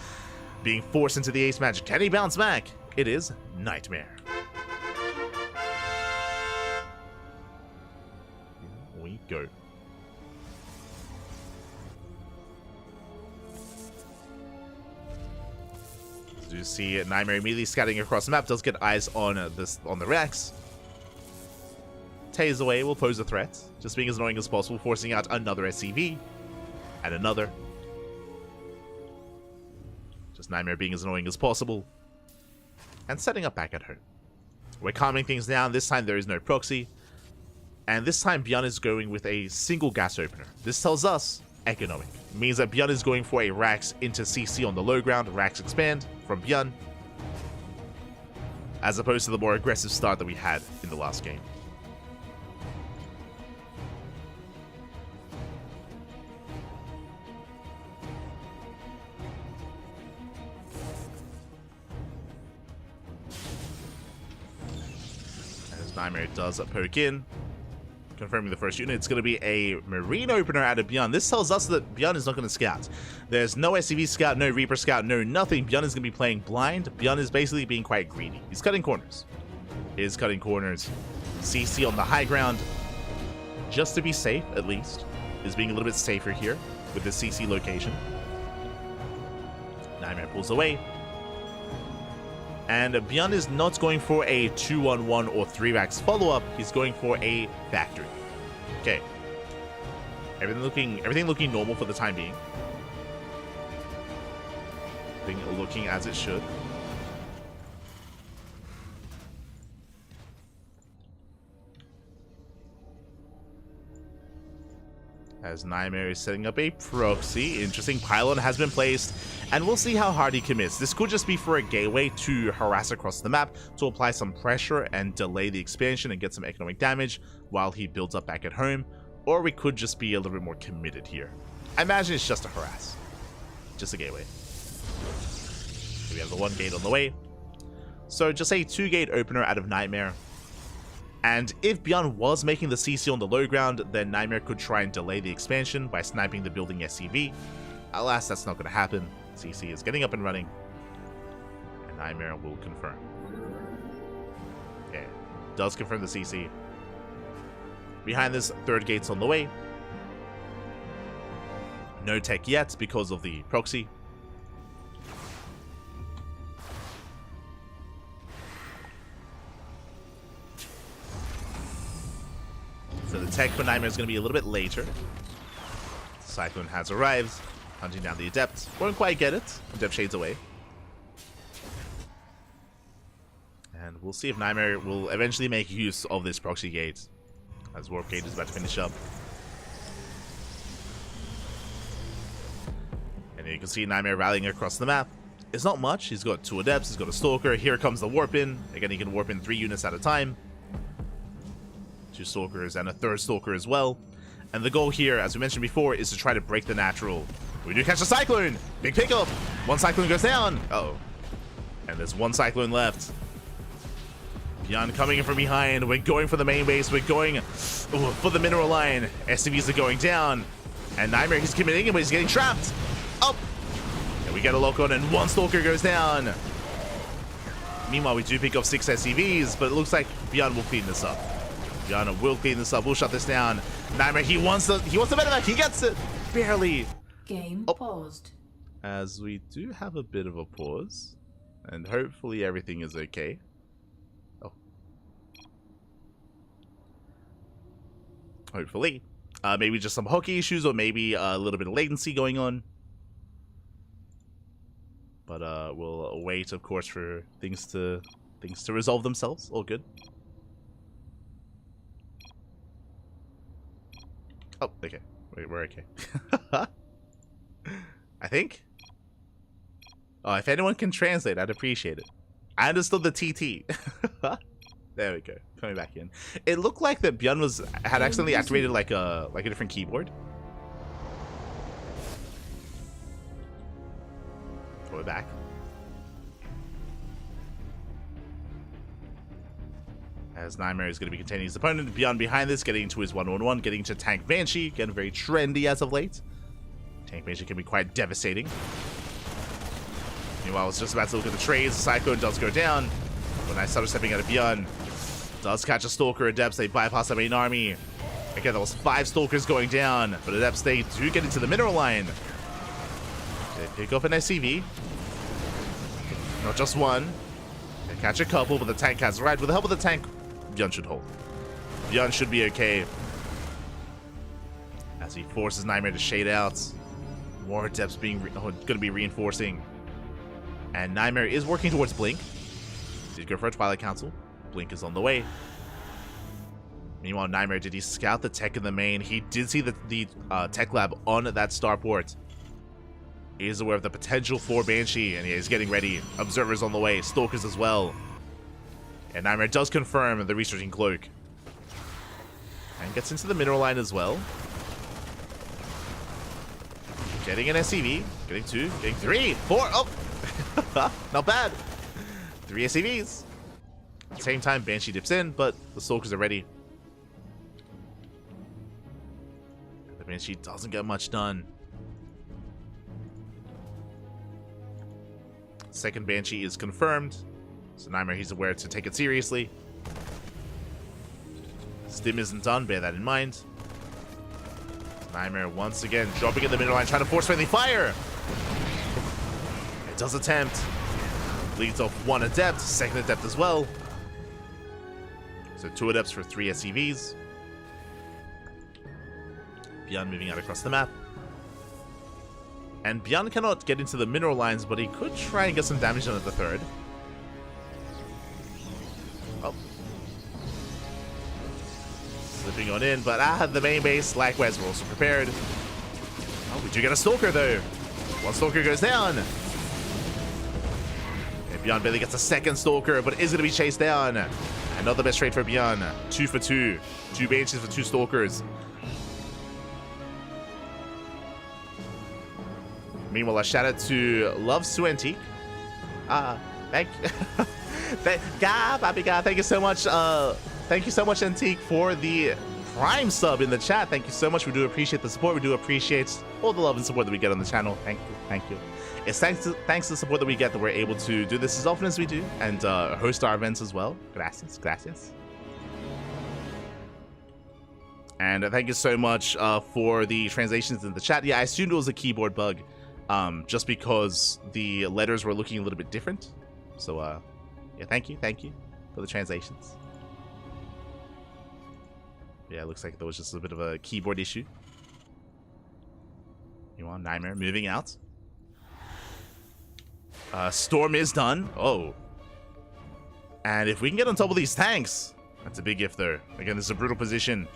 being forced into the ace match. Can he bounce back? It is Nightmare. Here we go. As you see, Nightmare immediately scouting across the map, does get eyes on the Rex. Tase away will pose a threat, just being as annoying as possible, forcing out another SCV, and another. Just Nightmare being as annoying as possible, and setting up back at home. We're calming things down. This time there is no proxy, and this time Bjorn is going with a single gas opener. This tells us economic. It means that Bjorn is going for a Rax into CC on the low ground, Rax expand from Bjorn, as opposed to the more aggressive start that we had in the last game. Nightmare does poke in, confirming the first unit. It's going to be a Marine opener out of Bjorn. This tells us that Bjorn is not going to scout. There's no SCV scout, no Reaper scout, no nothing. Bjorn is going to be playing blind. Bjorn is basically being quite greedy. He's cutting corners. Is cutting corners. CC on the high ground, just to be safe, at least. Is being a little bit safer here with the CC location. Nightmare pulls away. And Bjorn is not going for a 2-on-1 or 3-Rax follow-up. He's going for a factory. Okay. Everything looking normal for the time being. Everything looking as it should. As Nightmare is setting up a proxy. Interesting. Pylon has been placed, and we'll see how hard he commits. This could just be for a gateway to harass across the map, to apply some pressure and delay the expansion and get some economic damage while he builds up back at home. Or we could just be a little bit more committed here. I imagine it's just a harass. Just a gateway. We have the 1 gate on the way. So just a 2-gate opener out of Nightmare. And if Bjorn was making the CC on the low ground, then Nightmare could try and delay the expansion by sniping the building SCV. Alas, that's not going to happen. CC is getting up and running, and Nightmare will confirm. Okay, does confirm the CC. Behind this, 3rd gate's on the way. No tech yet because of the proxy. So the tech for Nightmare is going to be a little bit later. Cyclone has arrived, hunting down the Adept. Won't quite get it. Adept shades away. And we'll see if Nightmare will eventually make use of this proxy gate, as Warp Gate is about to finish up. And you can see Nightmare rallying across the map. It's not much. He's got 2 Adepts, he's got a Stalker. Here comes the Warp in. Again, he can warp in 3 units at a time. 2 Stalkers and a 3rd Stalker as well. And the goal here, as we mentioned before, is to try to break the natural. We do catch a Cyclone! Big pickup! 1 Cyclone goes down! Uh-oh. And there's 1 Cyclone left. Bjorn coming in from behind. We're going for the main base. We're going for the mineral line. SCVs are going down. And Nightmare, he's committing, but he's getting trapped. Up! And we get a lock on, and 1 Stalker goes down. Meanwhile, we do pick up 6 SCVs, but it looks like Beyond will clean this up. Beyond will clean this up. We'll shut this down. Nightmare, he wants the medevac. He gets it. Barely. Game paused. As we do have a bit of a pause. And hopefully everything is okay. Oh. Hopefully. Maybe just some hockey issues, or maybe a little bit of latency going on. But we'll wait, of course, for things to resolve themselves. All good. Oh, okay. Wait, we're okay. I think. Oh, if anyone can translate, I'd appreciate it. I understood the TT. There we go. Coming back in. It looked like that Björn had accidentally activated like a different keyboard. We're back. As Nightmare is going to be containing his opponent. Beyond behind this, getting into his 1-on-1, getting to Tank Banshee. Getting very trendy as of late. Tank Banshee can be quite devastating. Meanwhile, I was just about to look at the trades. Cyclone does go down. When I started stepping out of Beyond, does catch a Stalker. Adepts, they bypass the main army. Again, there was 5 Stalkers going down. But Adepts, they do get into the mineral line. They pick up an SCV. Not just one. They catch a couple, but the tank has right. With the help of the tank, Björn should hold. Björn should be okay. As he forces Nightmare to shade out. More Adepts going to be reinforcing. And Nightmare is working towards Blink. Did go for a Twilight Council. Blink is on the way. Meanwhile, Nightmare, did he scout the tech in the main? He did see the tech lab on that starport. He is aware of the potential for Banshee, and he is getting ready. Observers on the way, Stalkers as well. And Nightmare does confirm the researching cloak. And gets into the mineral line as well. Getting an SCV. Getting 2. Getting 3. 4. Oh! Not bad. 3 SCVs. At the same time, Banshee dips in, but the Stalkers are ready. The Banshee doesn't get much done. Second Banshee is confirmed. So Nightmare, he's aware to take it seriously. Stim isn't done, bear that in mind. Nightmare once again dropping in the middle line, trying to force friendly fire. It does attempt. Leads off 1 Adept, 2nd Adept as well. So 2 Adepts for 3 SCVs. Beyond moving out across the map. And Beyond cannot get into the mineral lines, but he could try and get some damage done at the 3rd. Oh. Slipping on in, but the main base, likewise, we're also prepared. Oh, we do get a Stalker though. 1 Stalker goes down. And Beyond barely gets a 2nd Stalker, but is going to be chased down. And not the best trade for Beyond. 2 for 2. 2 Banshees for 2 Stalkers. Meanwhile, a shout out to Love Suentique. Thank you so much. Thank you so much, Antique, for the Prime sub in the chat. Thank you so much. We do appreciate the support. We do appreciate all the love and support that we get on the channel. Thank you. It's thanks to the support that we get that we're able to do this as often as we do and host our events as well. Gracias. And thank you so much for the translations in the chat. Yeah, I assumed it was a keyboard bug. Just because the letters were looking a little bit different. So, yeah, thank you for the translations. Yeah, it looks like there was just a bit of a keyboard issue. You want Nightmare moving out. Storm is done. Oh. And if we can get on top of these tanks, that's a big if though. Again, this is a brutal position.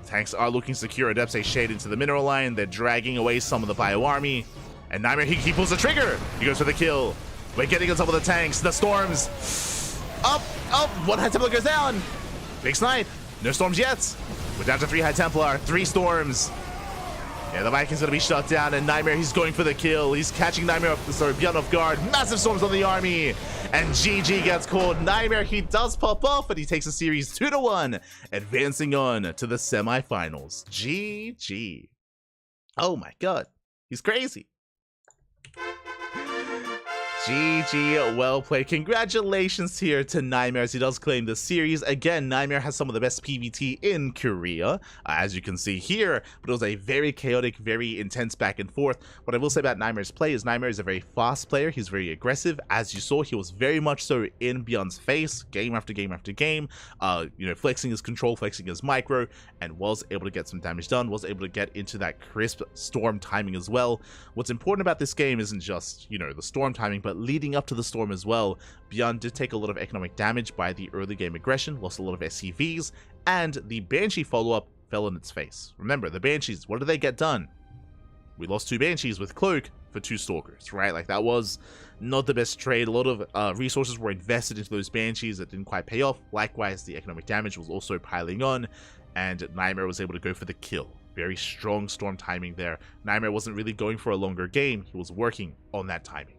Tanks are looking secure. Adepts a shade into the mineral line. They're dragging away some of the bio army. And Nightmare, he pulls the trigger. He goes for the kill. We're getting on top of the tanks. The storms. Up. 1 High Templar goes down. Big snipe. No storms yet. We're down to 3 High Templar. 3 storms. Yeah, the Viking's going to be shut down. And Nightmare, he's going for the kill. He's catching Nightmare Beyond off guard. Massive storms on the army. And GG gets called. Nightmare, he does pop off. And he takes a series 2-1. Advancing on to the semifinals. GG. Oh my god. He's crazy. GG, well played. Congratulations here to Nightmare as he does claim the series. Again, Nightmare has some of the best PvT in Korea, as you can see here, but it was a very chaotic, very intense back and forth. What I will say about Nightmare's play is Nightmare is a very fast player. He's very aggressive. As you saw, he was very much so in Beyond's face, game after game after game, flexing his control, flexing his micro, and was able to get some damage done, was able to get into that crisp storm timing as well. What's important about this game isn't just, the storm timing, but leading up to the storm as well. Beyond did take a lot of economic damage by the early game aggression, lost a lot of SCVs, and the Banshee follow-up fell in its face. Remember, the Banshees, what did they get done? We lost 2 Banshees with Cloak for 2 Stalkers, right? Like, that was not the best trade. A lot of resources were invested into those Banshees that didn't quite pay off. Likewise, the economic damage was also piling on, and Nightmare was able to go for the kill. Very strong storm timing there. Nightmare wasn't really going for a longer game. He was working on that timing.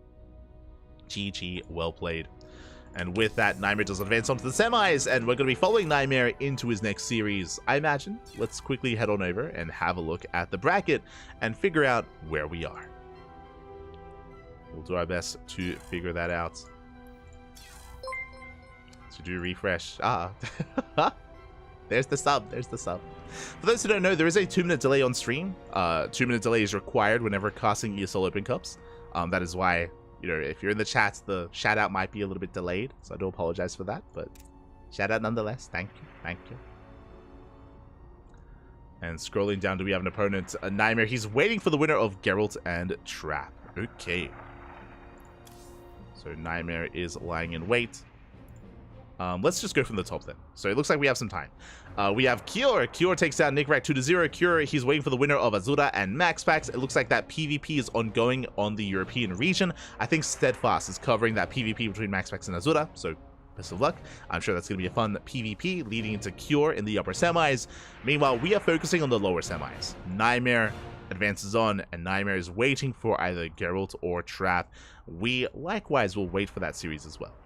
GG, well played. And with that, Nightmare does advance onto the semis, and we're going to be following Nightmare into his next series, I imagine. Let's quickly head on over and have a look at the bracket and figure out where we are. We'll do our best to figure that out. To do refresh. There's the sub. There's the sub. For those who don't know, there is a 2-minute delay on stream. 2-minute delay is required whenever casting ESL Open Cups. That is why, if you're in the chats, the shout out might be a little bit delayed. So I do apologize for that, but shout out nonetheless. Thank you. Thank you. And scrolling down, do we have an opponent? A Nightmare. He's waiting for the winner of Geralt and Trap. Okay. So Nightmare is lying in wait. Let's just go from the top then. So it looks like we have some time. We have Cure. Cure takes down Nick Rack 2-0. Cure, he's waiting for the winner of Azura and Max Packs. It looks like that PvP is ongoing on the European region. I think Steadfast is covering that PvP between Max Packs and Azura. So best of luck. I'm sure that's going to be a fun PvP leading into Cure in the upper semis. Meanwhile, we are focusing on the lower semis. Nightmare advances on, and Nightmare is waiting for either Geralt or Trap. We likewise will wait for that series as well.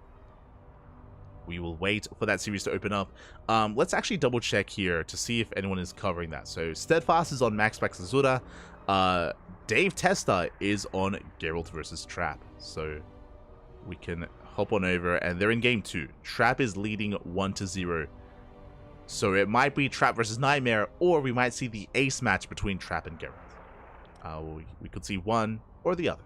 We will wait for that series to open up. Let's actually double check here to see if anyone is covering that. So Steadfast is on Max Packs Azura. Dave Testa is on Geralt versus Trap. So we can hop on over, and they're in game 2. Trap is leading 1-0. So it might be Trap versus Nightmare, or we might see the ace match between Trap and Geralt. We could see one or the other.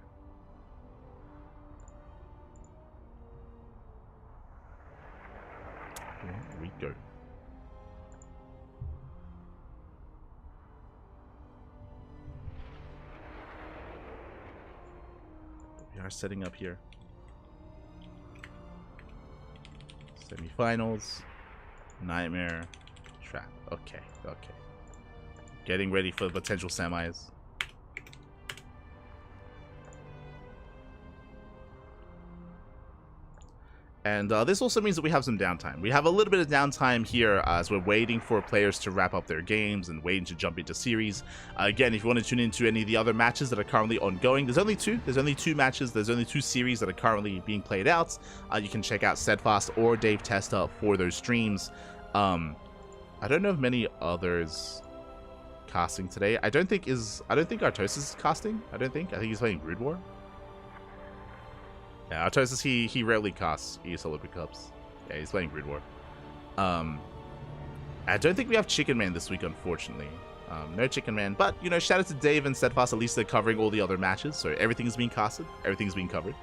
Here we go. We are setting up here. Semi-finals. Nightmare. Trap. Okay. Getting ready for the potential semis. And this also means that we have some downtime. We have a little bit of downtime here as we're waiting for players to wrap up their games and waiting to jump into series. Again, if you want to tune into any of the other matches that are currently ongoing, there's only 2. There's only 2 matches. There's only 2 series that are currently being played out. You can check out Steadfast or Dave Testa for those streams. I don't know of many others casting today. I don't think Artosis is casting. I think he's playing Brood War. Yeah, Artosis, he rarely casts ESL Open Cups. Yeah, he's playing Brood War. I don't think we have Chicken Man this week, unfortunately. No Chicken Man, but, shout out to Dave and Steadfast. At least they're covering all the other matches, so everything is being casted. Everything is being covered.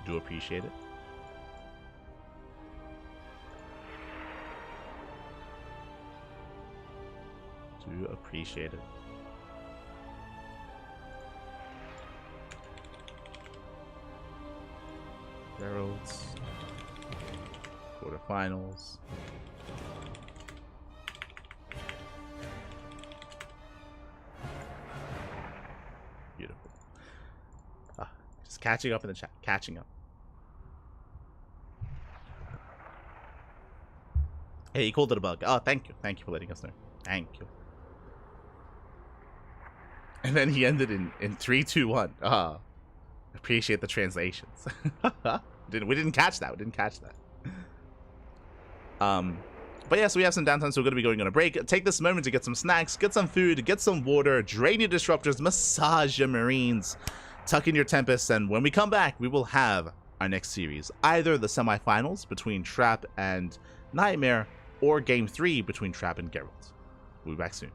Do appreciate it. Do appreciate it. Geralt's quarterfinals. Beautiful. Just catching up in the chat. Catching up. Hey, he called it a bug. Oh, thank you. Thank you for letting us know. Thank you. And then he ended in 3, 2, 1. Appreciate the translations. We didn't catch that. But yeah, so we have some downtime, so we're going to be going on a break. Take this moment to get some snacks, get some food, get some water, drain your disruptors, massage your marines, tuck in your Tempest, and when we come back, we will have our next series. Either the semifinals between Trap and Nightmare, or Game 3 between Trap and Geralt. We'll be back soon.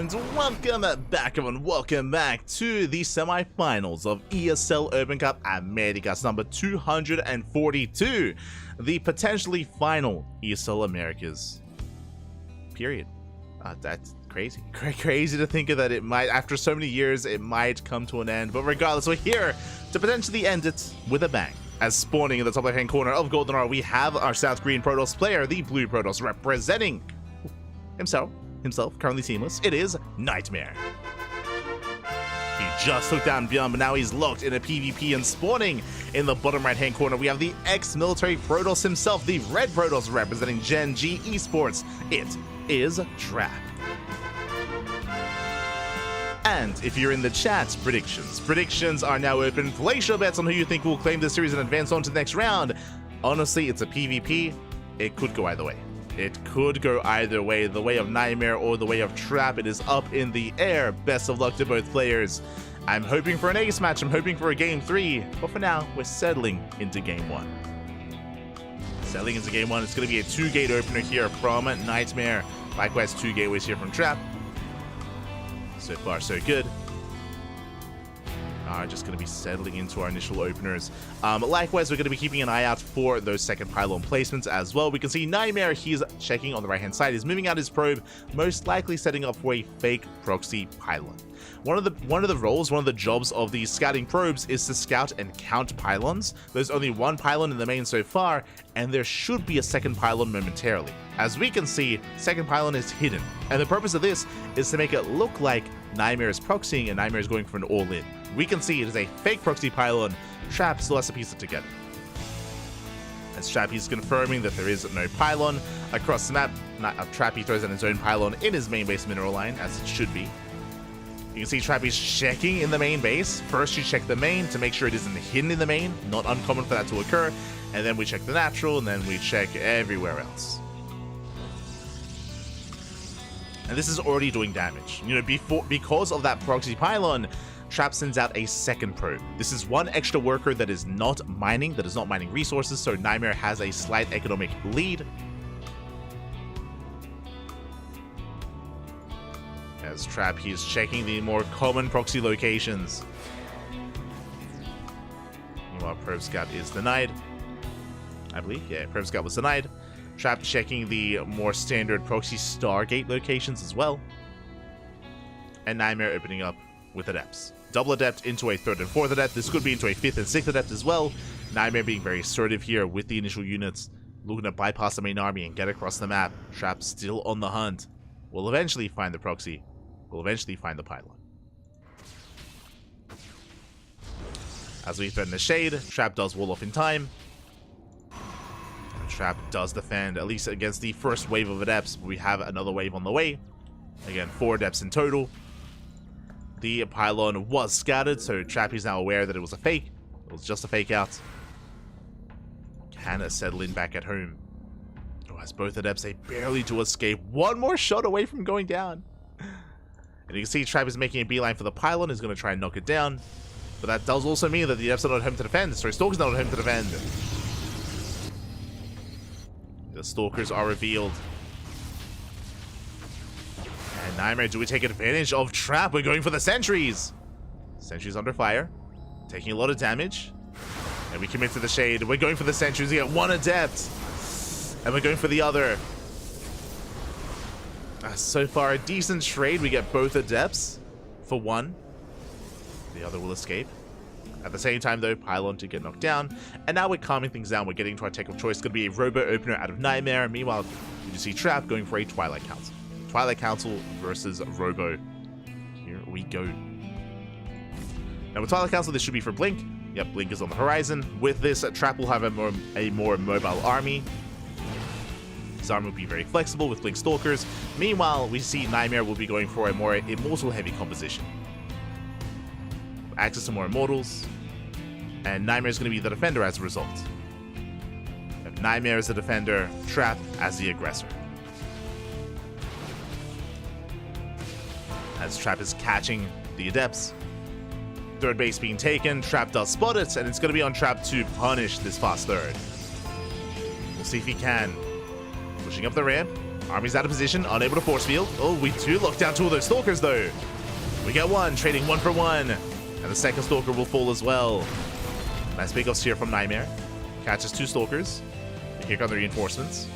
And welcome back, everyone. Welcome back to the semi-finals of ESL Open Cup Americas number 242, the potentially final ESL Americas. Period. That's crazy. Crazy to think of that it might, after so many years, it might come to an end. But regardless, we're here to potentially end it with a bang. As spawning in the top left-hand corner of Golden R, we have our South Green Protoss player, the Blue Protoss, representing himself, currently teamless. It is Nightmare. He just took down Beyond, but now he's locked in a PvP, and spawning in the bottom right-hand corner, we have the ex-military Protoss himself, the Red Protoss, representing Gen G Esports. It is Trap. And if you're in the chat, predictions are now open. Place your bets on who you think will claim this series and advance on to the next round. Honestly, it's a PvP. It could go either way. It could go either way, the way of Nightmare or the way of Trap. It is up in the air. Best of luck to both players. I'm hoping for an ace match. I'm hoping for a game 3. But for now, we're settling into game 1. Settling into game 1. It's going to be a 2-gate opener here from Nightmare. Likewise, 2 gateways here from Trap. So far, so good. Just going to be settling into our initial openers. Likewise, we're going to be keeping an eye out for those second pylon placements as well. We can see Nightmare, he's checking on the right-hand side. He's moving out his probe, most likely setting up for a fake proxy pylon. One of the jobs of these scouting probes is to scout and count pylons. There's only one pylon in the main so far, and there should be a second pylon momentarily. As we can see, second pylon is hidden, and the purpose of this is to make it look like Nightmare is proxying and Nightmare is going for an all-in. We can see it is a fake proxy pylon. Trap still has to piece it together. As Trap, he's confirming that there is no pylon across the map. Trap, he throws in his own pylon in his main base mineral line, as it should be. You can see Trap is checking in the main base. First, you check the main to make sure it isn't hidden in the main. Not uncommon for that to occur. And then we check the natural, and then we check everywhere else. And this is already doing damage. You know, because of that proxy pylon, Trap sends out a second probe. This is one extra worker that is not mining resources, so Nightmare has a slight economic lead. As Trap, he is checking the more common proxy locations. Meanwhile, Probe Scout is denied. I believe, yeah, Probe Scout was denied. Trap checking the more standard proxy Stargate locations as well. And Nightmare opening up with Adepts. Double Adept into a 3rd and 4th Adept. This could be into a 5th and 6th Adept as well. Nightmare being very assertive here with the initial units, looking to bypass the main army and get across the map. Trap still on the hunt. We'll eventually find the proxy. We'll eventually find the pylon. As we threaten the shade, Trap does wall off in time. And Trap does defend, at least against the first wave of Adepts. We have another wave on the way. Again, 4 Adepts in total. The pylon was scattered, so Trap is now aware that it was a fake. It was just a fake out. Can it settle in back at home? Oh, as both Adepts, they barely do escape. One more shot away from going down. And you can see Trap is making a beeline for the pylon. Is going to try and knock it down. But that does also mean that the Adepts are not at home to defend. Sorry, Stalker's not at home to defend. The Stalkers are revealed. And Nightmare, do we take advantage of Trap? We're going for the sentries. Sentries under fire. Taking a lot of damage. And we commit to the shade. We're going for the sentries. We get one Adept. And we're going for the other. So far, a decent trade. We get both Adepts for one. The other will escape. At the same time, though, pylon to get knocked down. And now we're calming things down. We're getting to our tech of choice. It's going to be a Robo opener out of Nightmare. Meanwhile, you see Trap going for a Twilight Council. Twilight Council versus Robo. Here we go. Now with Twilight Council, this should be for Blink. Yep, Blink is on the horizon. With this, Trap will have a more mobile army. His army will be very flexible with Blink Stalkers. Meanwhile, we see Nightmare will be going for a more Immortal-heavy composition. Access to more Immortals. And Nightmare is going to be the defender as a result. Nightmare as the defender, Trap as the aggressor. As Trap is catching the Adepts. 3rd base being taken, Trap does spot it, and it's going to be on Trap to punish this fast 3rd. We'll see if he can. Pushing up the ramp, Army's out of position, unable to force field. Oh, we do lock down two of those Stalkers, though. We get one, trading 1 for 1. And the second Stalker will fall as well. Nice pickups here from Nightmare. Catches 2 Stalkers. Here come the reinforcements.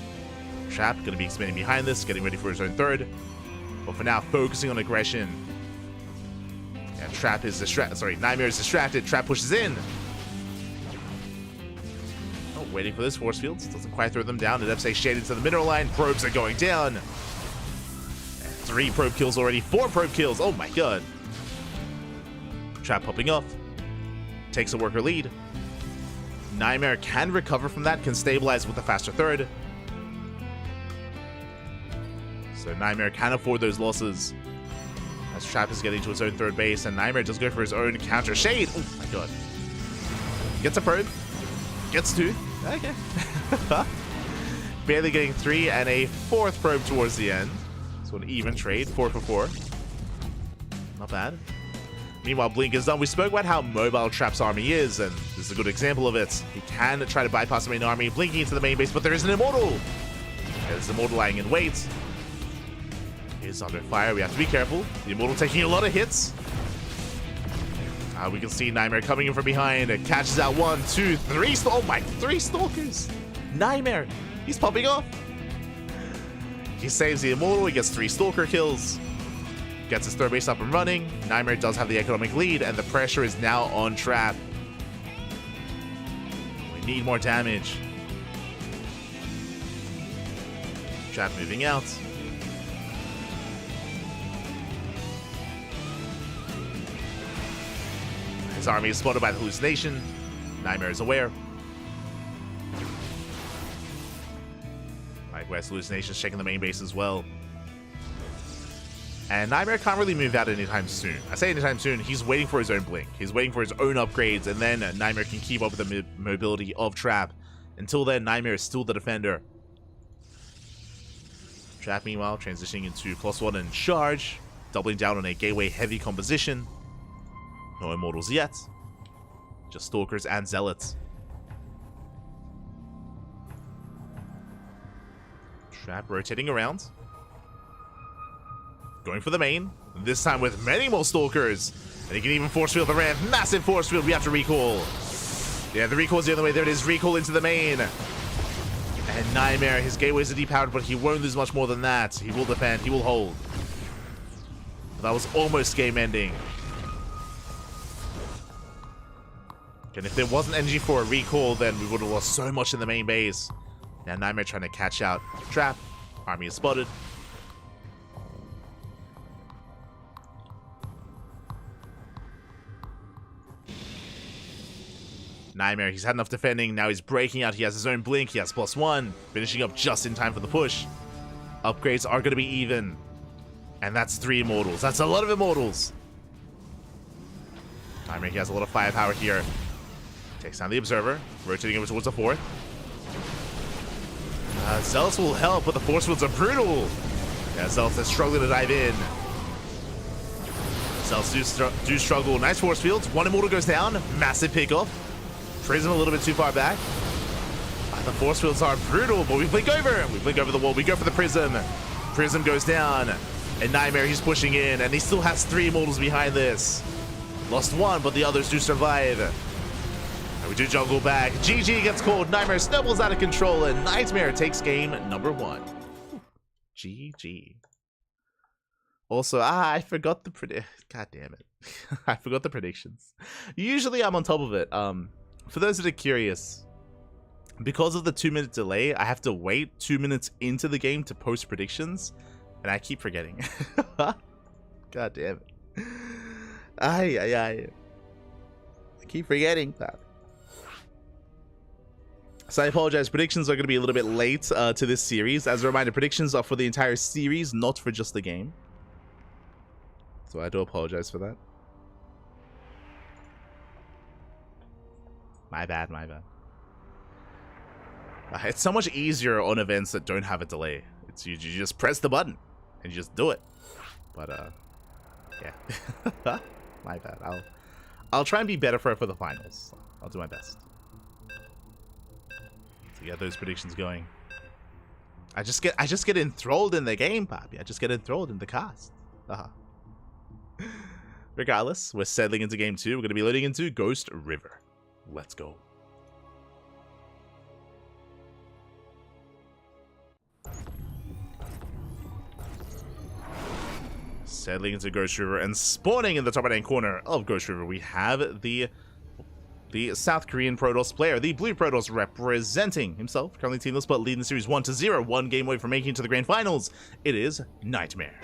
Trap going to be expanding behind this, getting ready for his own third. But for now, focusing on aggression. And Trap is distracted. Sorry, Nightmare is distracted. Trap pushes in. Oh, waiting for this force field. Doesn't quite throw them down. It FSA shaded to the mineral line. Probes are going down. And 3 probe kills already. 4 probe kills. Oh my god. Trap popping off. Takes a worker lead. Nightmare can recover from that. Can stabilize with a faster third. So Nightmare can afford those losses. As Trap is getting to his own third base, and Nightmare does go for his own counter shade. Oh my god. Gets a probe. Gets 2. Okay. Barely getting 3 and a 4th probe towards the end. So an even trade, 4 for 4. Not bad. Meanwhile, Blink is done. We spoke about how mobile Trap's army is, and this is a good example of it. He can try to bypass the main army, blinking into the main base, but there is an Immortal. There's Immortal lying in wait. Is under fire. We have to be careful. The Immortal taking a lot of hits. We can see Nightmare coming in from behind. It catches out 1, 2, 3. Oh my, 3 Stalkers. Nightmare. He's popping off. He saves the Immortal. He gets 3 Stalker kills. Gets his third base up and running. Nightmare does have the economic lead, and the pressure is now on Trap. We need more damage. Trap moving out. His army is spotted by the hallucination. Nightmare is aware. West hallucination is checking the main base as well. And Nightmare can't really move out anytime soon. I say anytime soon, he's waiting for his own blink. He's waiting for his own upgrades, and then Nightmare can keep up with the mobility of Trap. Until then, Nightmare is still the defender. Trap, meanwhile, transitioning into +1 and charge, doubling down on a gateway heavy composition. No Immortals yet. Just Stalkers and Zealots. Trap rotating around. Going for the main. This time with many more Stalkers. And he can even force field the ramp. Massive force field. We have to recall. Yeah, the recall's the other way. There it is. Recall into the main. And Nightmare, his gateways are depowered, but he won't lose much more than that. He will defend. He will hold. But that was almost game ending. And if there wasn't energy for a recall, then we would have lost so much in the main base. Now Nightmare trying to catch out Trap. Army is spotted. Nightmare, he's had enough defending. Now he's breaking out. He has his own blink. He has +1. Finishing up just in time for the push. Upgrades are going to be even. And that's 3 Immortals. That's a lot of Immortals. Nightmare, he has a lot of firepower here. Takes down the Observer. Rotating over towards the 4th. Zealots will help, but the force fields are brutal. Yeah, Zealots are struggling to dive in. Zealots do struggle. Nice force fields. 1 Immortal goes down. Massive pickoff. Prism a little bit too far back. The force fields are brutal, but we blink over. We blink over the wall. We go for the Prism. Prism goes down. And Nightmare, he's pushing in, and he still has 3 Immortals behind this. Lost 1, but the others do survive. And we do jungle back. GG gets called. Nightmare snowballs out of control, and Nightmare takes game number 1. GG. Also, I forgot the God damn it. I forgot the predictions. Usually I'm on top of it. For those that are curious, because of the 2-minute delay, I have to wait 2 minutes into the game to post predictions, and I keep forgetting. God damn it. I keep forgetting that. So I apologize. Predictions are going to be a little bit late to this series. As a reminder, predictions are for the entire series, not for just the game. So I do apologize for that. My bad, my bad. It's so much easier on events that don't have a delay. It's you just press the button and you just do it. But yeah. My bad. I'll try and be better for the finals. I'll do my best to get those predictions going. I just get enthralled in the game, Papi. I just get enthralled in the cast. Regardless, we're settling into game 2. We're going to be loading into Ghost River. Let's go. Settling into Ghost River and spawning in the top right-hand corner of Ghost River, we have the South Korean Protoss player, the Blue Protoss representing himself, currently teamless but leading the series 1-0, 1 game away from making it to the grand finals. It is Nightmare.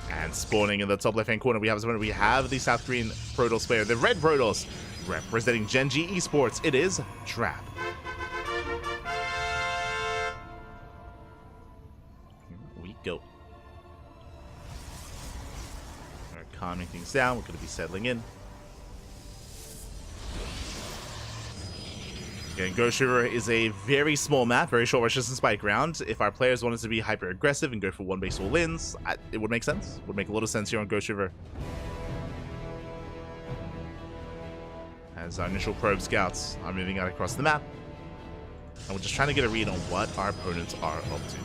And spawning in the top left-hand corner, we have the South Korean Protoss player, the Red Protoss, representing Genji Esports. It is Trap. Here we go. We're calming things down. We're going to be settling in. Again, Ghost River is a very small map, very short resistance by ground. If our players wanted to be hyper aggressive and go for one base all-ins, it would make sense. Would make a lot of sense here on Ghost River. As our initial probe scouts are moving out across the map. And we're just trying to get a read on what our opponents are up to.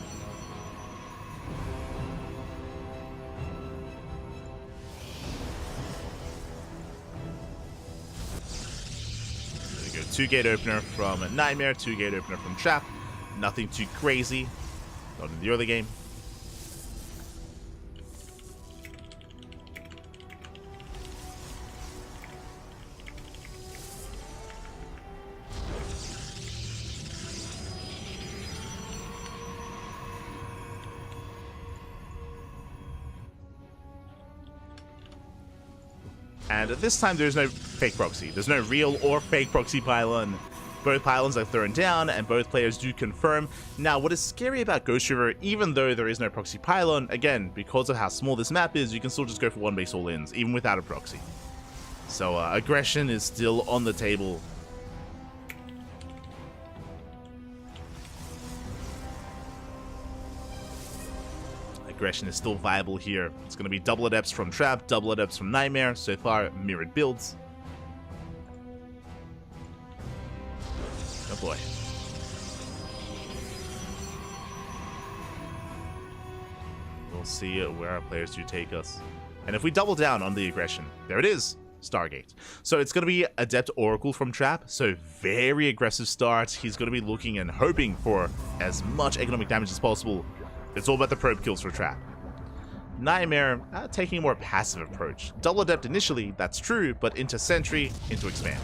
There we go. 2-gate opener from Nightmare, 2-gate opener from Trap. Nothing too crazy. Not in the early game. And at this time, there's no fake proxy. There's no real or fake proxy pylon. Both pylons are thrown down, and both players do confirm. Now, what is scary about Ghost River, even though there is no proxy pylon, again, because of how small this map is, you can still just go for one base all-ins, even without a proxy. So, aggression is still on the table. Aggression is still viable here. It's going to be double adepts from Trap, double adepts from Nightmare. So far, mirrored builds. Oh boy. We'll see where our players do take us. And if we double down on the aggression, there it is, Stargate. So it's going to be Adept Oracle from Trap. So very aggressive start. He's going to be looking and hoping for as much economic damage as possible. It's all about the probe kills for Trap. Nightmare taking a more passive approach. Double Adept initially, that's true, but into Sentry, into Expand.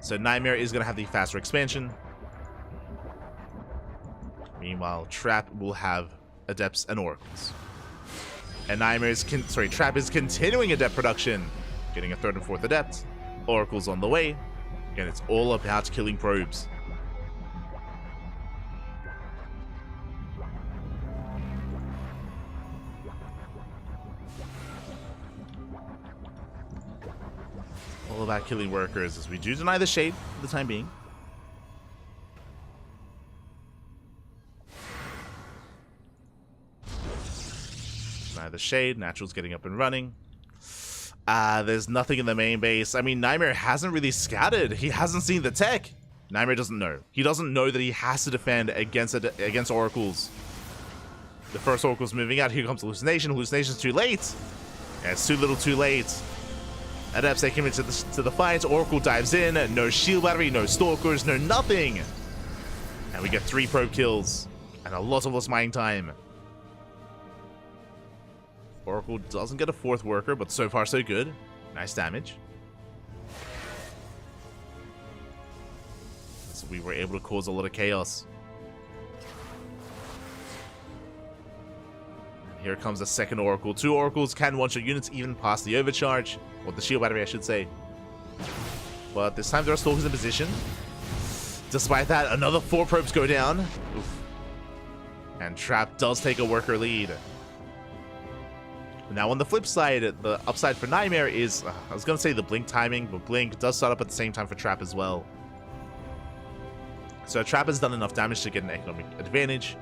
So Nightmare is going to have the faster expansion. Meanwhile, Trap will have Adepts and Oracles. And Trap is continuing Adept production, getting a 3rd and 4th Adept. Oracles on the way. Again, it's all about killing probes. All about killing workers, as we do deny the shade for the time being. Deny the shade. Natural's getting up and running. There's nothing in the main base. I mean, Nightmare hasn't really scouted. He hasn't seen the tech. Nightmare doesn't know. He doesn't know that he has to defend against Oracles. The first Oracle's moving out. Here comes Hallucination. Hallucination's too late. Yeah, it's too little too late. Adepts take him into the fight. Oracle dives in. No shield battery, no stalkers, no nothing. And we get 3 probe kills and a lot of lost mining time. Oracle doesn't get a 4th worker, but so far so good. Nice damage. So we were able to cause a lot of chaos. Here comes the second Oracle. 2 Oracles can one-shot units even past the overcharge. Or the shield battery, I should say. But this time there are Stalkers in position. Despite that, another 4 probes go down. Oof. And Trap does take a worker lead. Now on the flip side, the upside for Nightmare is, I was going to say the Blink timing, but Blink does start up at the same time for Trap as well. So Trap has done enough damage to get an economic advantage.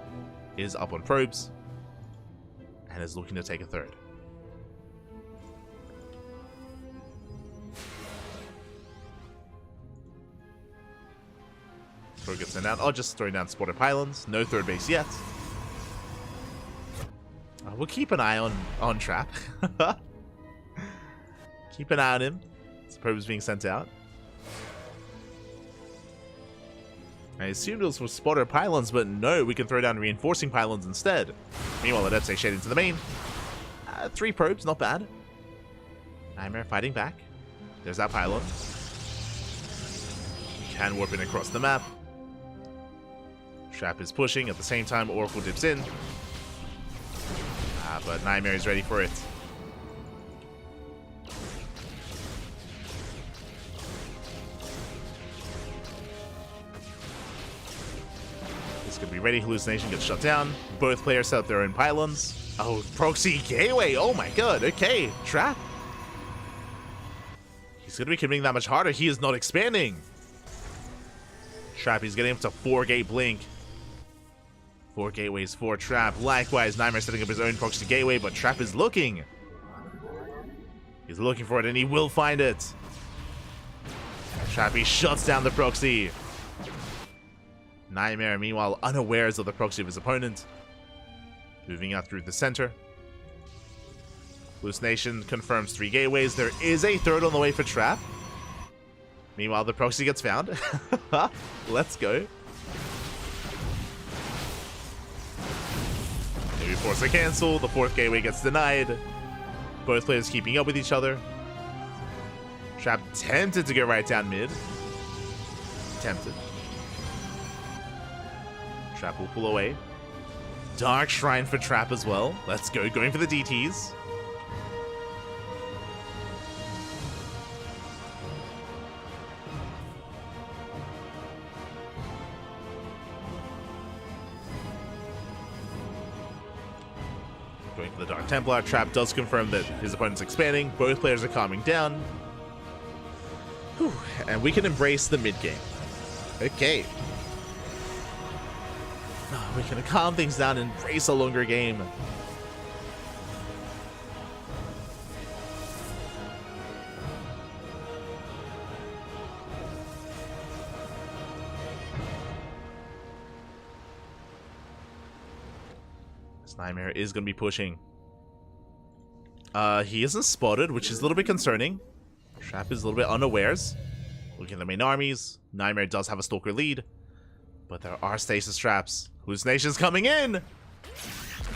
Is up on probes. And is looking to take a 3rd. Throw gets sent down. Oh, just throwing down spotted pylons. No third base yet. We'll keep an eye on Trap. Keep an eye on him. His probe is being sent out. I assumed it was for spotter pylons, but no, we can throw down reinforcing pylons instead. Meanwhile, Adepte shade into the main. 3 probes, not bad. Nightmare fighting back. There's that pylon. Can warp in across the map. Trap is pushing. At the same time, Oracle dips in. But Nightmare is ready for it. This could be ready. Hallucination gets shut down. Both players set up their own pylons. Oh, proxy gateway. Oh my god. Okay, Trap. He's going to be committing that much harder. He is not expanding. Trap, he's getting up to 4-gate blink. 4 gateways for Trap. Likewise, Nightmare setting up his own proxy gateway, but Trap is looking. He's looking for it, and he will find it. Trap, he shuts down the proxy. Nightmare, meanwhile, unawares of the proxy of his opponent. Moving out through the center. Hallucination confirms 3 gateways. There is a third on the way for Trap. Meanwhile, the proxy gets found. Let's go. Maybe force a cancel. The 4th gateway gets denied. Both players keeping up with each other. Trap tempted to go right down mid. Tempted. Trap will pull away. Dark Shrine for Trap as well. Let's go. Going for the DTs. Going for the Dark Templar. Trap does confirm that his opponent's expanding. Both players are calming down. Whew. And we can embrace the mid game. Okay. We can calm things down and embrace a longer game. This Nightmare is going to be pushing. He isn't spotted, which is a little bit concerning. Trap is a little bit unawares. Looking at the main armies. Nightmare does have a Stalker lead. But there are stasis traps. Hallucination's coming in!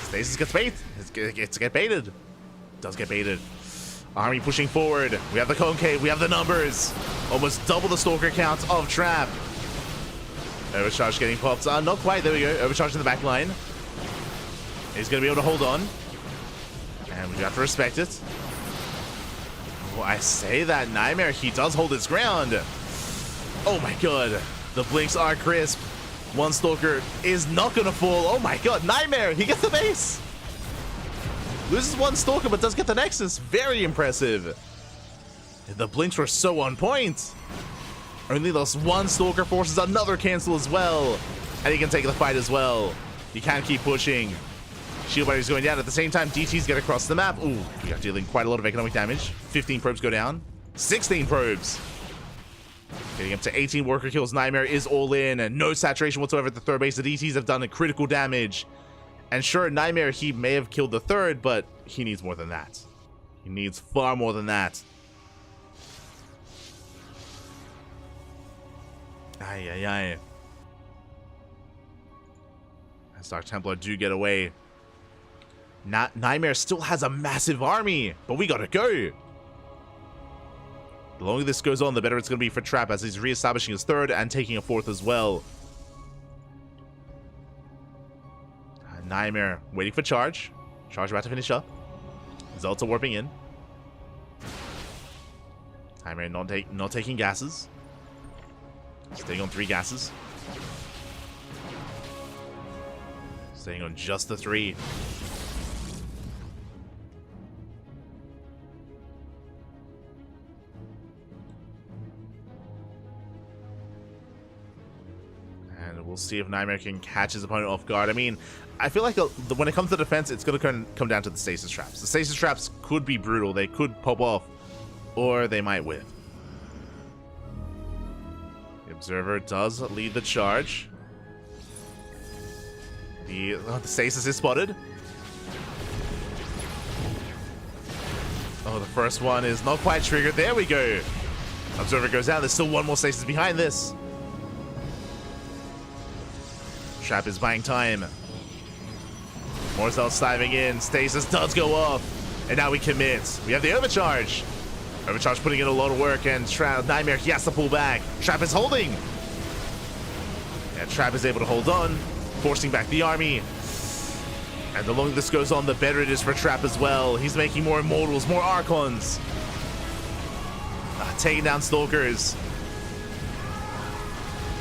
Stasis gets baited. It's get baited. Does get baited. Army pushing forward. We have the concave. We have the numbers. Almost double the Stalker count of Trap. Overcharge getting popped. Not quite. There we go. Overcharge in the back line. He's going to be able to hold on. And we have to respect it. Oh, I say that Nightmare, he does hold his ground. Oh my god. The blinks are crisp. One Stalker is not going to fall. Oh my god, Nightmare, he gets the base. Loses one Stalker, but does get the Nexus. Very impressive. The blinks were so on point. Only lost one Stalker, forces another cancel as well. And he can take the fight as well. He can keep pushing. Shield Buddy's going down. At the same time, DTs get across the map. Ooh, we are dealing quite a lot of economic damage. 15 probes go down. 16 probes. Getting up to 18 worker kills. Nightmare is all in and no saturation whatsoever at the third base. The DTs have done a critical damage. And sure, Nightmare, he may have killed the third, but he needs more than that. He needs far more than that. Ay, ay, ay. As Dark Templar do get away. Nightmare still has a massive army, but we gotta go. The longer this goes on, the better it's going to be for Trap as he's re-establishing his third and taking a fourth as well. Nightmare waiting for charge. Charge about to finish up. Zelta warping in. Nightmare not taking gases. Staying on 3 gases. Staying on just the 3. We'll see if Nightmare can catch his opponent off guard. I mean, I feel like when it comes to defense, it's going to come down to the stasis traps. The stasis traps could be brutal. They could pop off, or they might whiff. Observer does lead the charge. The stasis is spotted. Oh, the first one is not quite triggered. There we go. Observer goes down. There's still one more stasis behind this. Trap is buying time. Morzel's diving in. Stasis does go off. And now we commit. We have the overcharge. Overcharge putting in a lot of work, and Nightmare, he has to pull back. Trap is holding. And Trap is able to hold on, forcing back the army. And the longer this goes on, the better it is for Trap as well. He's making more Immortals, more Archons. Taking down Stalkers.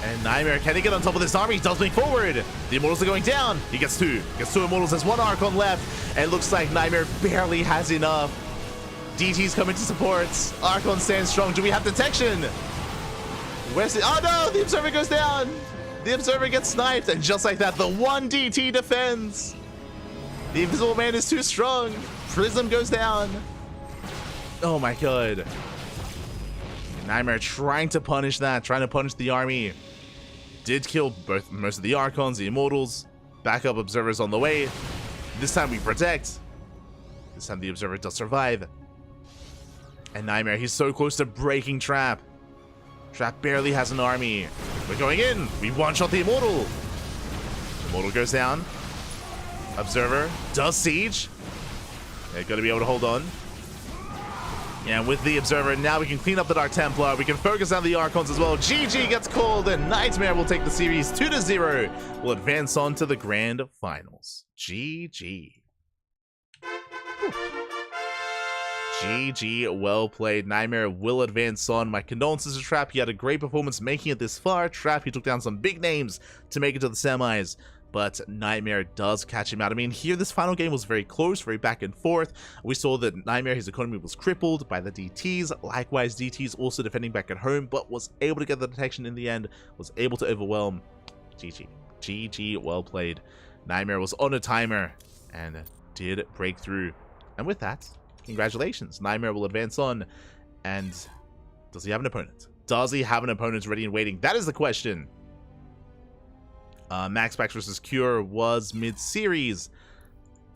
And Nightmare, can he get on top of this army? He does move forward. The Immortals are going down. He gets two. Gets two Immortals. There's one Archon left. And it looks like Nightmare barely has enough. DT's coming to support. Archon stands strong. Do we have detection? Where's it? Oh no! The Observer goes down. The Observer gets sniped. And just like that, the one DT defends. The Invisible Man is too strong. Prism goes down. Oh my god. Nightmare trying to punish that. Trying to punish the army. Did kill most of the Archons, the Immortals. Backup Observers on the way. This time we protect. This time the Observer does survive. And Nightmare, he's so close to breaking Trap. Trap barely has an army. We're going in. We one-shot the Immortal. Immortal goes down. Observer does siege. They're going to be able to hold on. And with the Observer, now we can clean up the Dark Templar. We can focus on the Archons as well. GG gets called, and Nightmare will take the series 2-0. We'll advance on to the Grand Finals. GG. GG, well played. Nightmare will advance on. My condolences to Trap. He had a great performance making it this far. Trap, he took down some big names to make it to the semis, but Nightmare does catch him out. I mean, here this final game was very close, very back and forth. We saw that Nightmare, his economy was crippled by the DTs. Likewise, DTs also defending back at home, but was able to get the detection in the end, was able to overwhelm. GG. GG, well played. Nightmare was on a timer and did break through. And with that, congratulations. Nightmare will advance on. And does he have an opponent? Does he have an opponent ready and waiting? That is the question. Max Pax versus Cure was mid-series.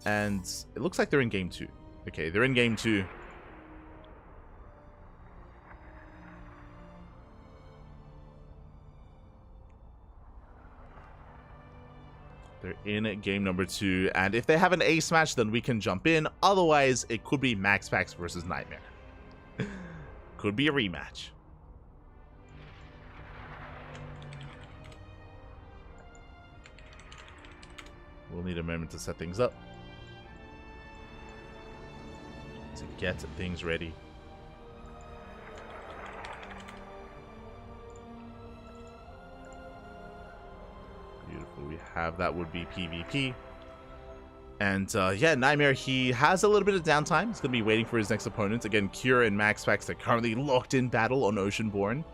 And it looks like they're in game 2. Okay, they're in game 2. They're in game number 2, and if they have an ace match, then we can jump in. Otherwise, it could be Max Pax versus Nightmare. Could be a rematch. We'll need a moment to set things up. To get things ready. Beautiful. We have that would be PvP. And yeah, Nightmare, he has a little bit of downtime. He's going to be waiting for his next opponent. Again, Cure and Max Pax are currently locked in battle on Oceanborn.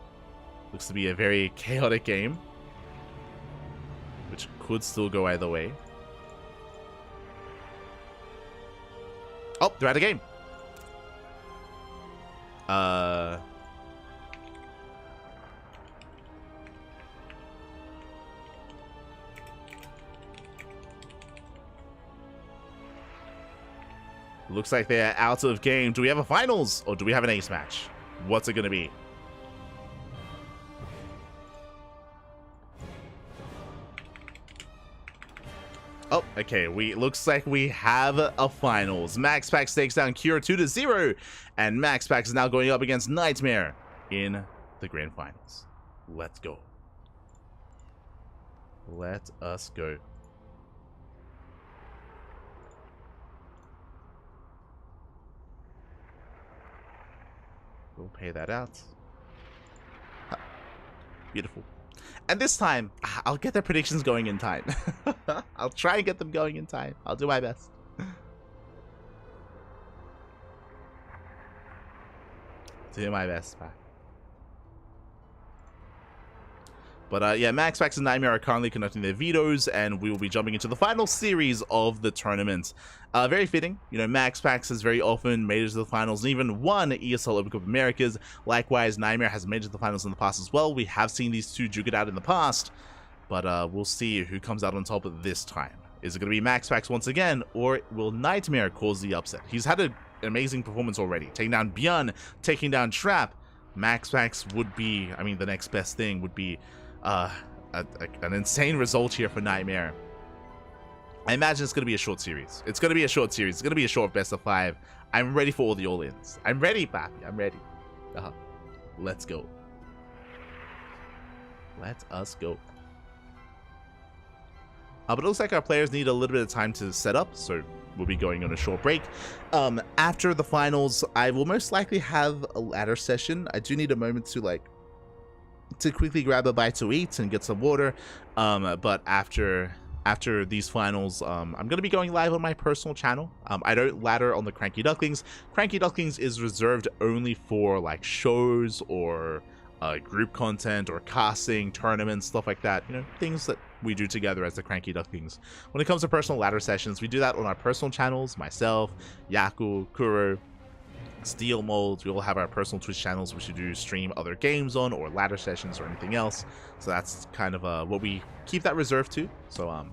Looks to be a very chaotic game, which could still go either way. Oh, they're out of game. Looks like they're out of game. Do we have a finals or do we have an ace match? What's it going to be? Oh, okay. Looks like we have a finals. Max Pax takes down Cure 2-0, and Max Pax is now going up against Nightmare in the grand finals. Let's go. Let us go. We'll pay that out. Beautiful. And this time, I'll get their predictions going in time. I'll try and get them going in time. I'll do my best. Do my best, man. But yeah, MaxPax and Nightmare are currently conducting their vetoes, and we will be jumping into the final series of the tournament. Very fitting. You know, MaxPax has very often made it to the finals and even won ESL Open Cup Americas. Likewise, Nightmare has made it to the finals in the past as well. We have seen these two duke it out in the past, but we'll see who comes out on top this time. Is it going to be MaxPax once again, or will Nightmare cause the upset? He's had an amazing performance already, taking down Bjorn, taking down Trap. MaxPax would be, I mean, the next best thing would be an insane result here for Nightmare. I imagine it's going to be a short series. It's going to be a short series. It's going to be a short best of 5. I'm ready for all the all-ins. I'm ready, Papi. I'm ready. Let's go. Let us go. But it looks like our players need a little bit of time to set up, so we'll be going on a short break. After the finals, I will most likely have a ladder session. I do need a moment to quickly grab a bite to eat and get some water. But after these finals, I'm going to be going live on my personal channel. I don't ladder on the CranKy Ducklings. CranKy Ducklings is reserved only for like shows or group content or casting, tournaments, stuff like that. You know, things that we do together as the CranKy Ducklings. When it comes to personal ladder sessions, we do that on our personal channels. Myself, Yaku, Kuro, Steel Molds. We all have our personal Twitch channels which we do stream other games on, or ladder sessions or anything else. So that's kind of what we keep that reserved to. So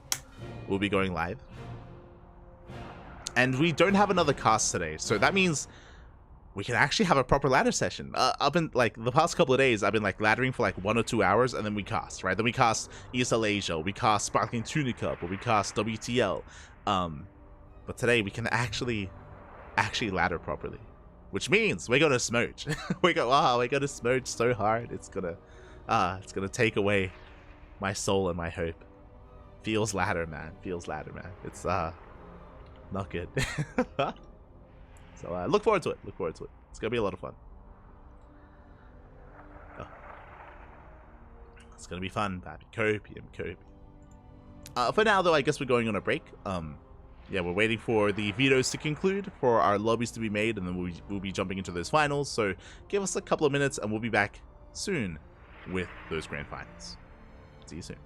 we'll be going live. And we don't have another cast today, so that means we can actually have a proper ladder session. Up in like the past couple of days, I've been like laddering for like 1 or 2 hours, and then we cast, right? Then we cast ESL Asia, we cast Sparkling Tuna Cup, or we cast WTL. But today we can actually ladder properly, which means we're gonna smooch. we're gonna smooch so hard. It's gonna take away my soul and my hope. Feels ladder, man. Feels ladder, man. It's not good. So look forward to it. Look forward to it. It's gonna be a lot of fun. Oh. It's gonna be fun, baby. Copium. For now, though, I guess we're going on a break. Yeah, we're waiting for the vetoes to conclude, for our lobbies to be made, and then we'll be jumping into those finals. So give us a couple of minutes, and we'll be back soon with those grand finals. See you soon.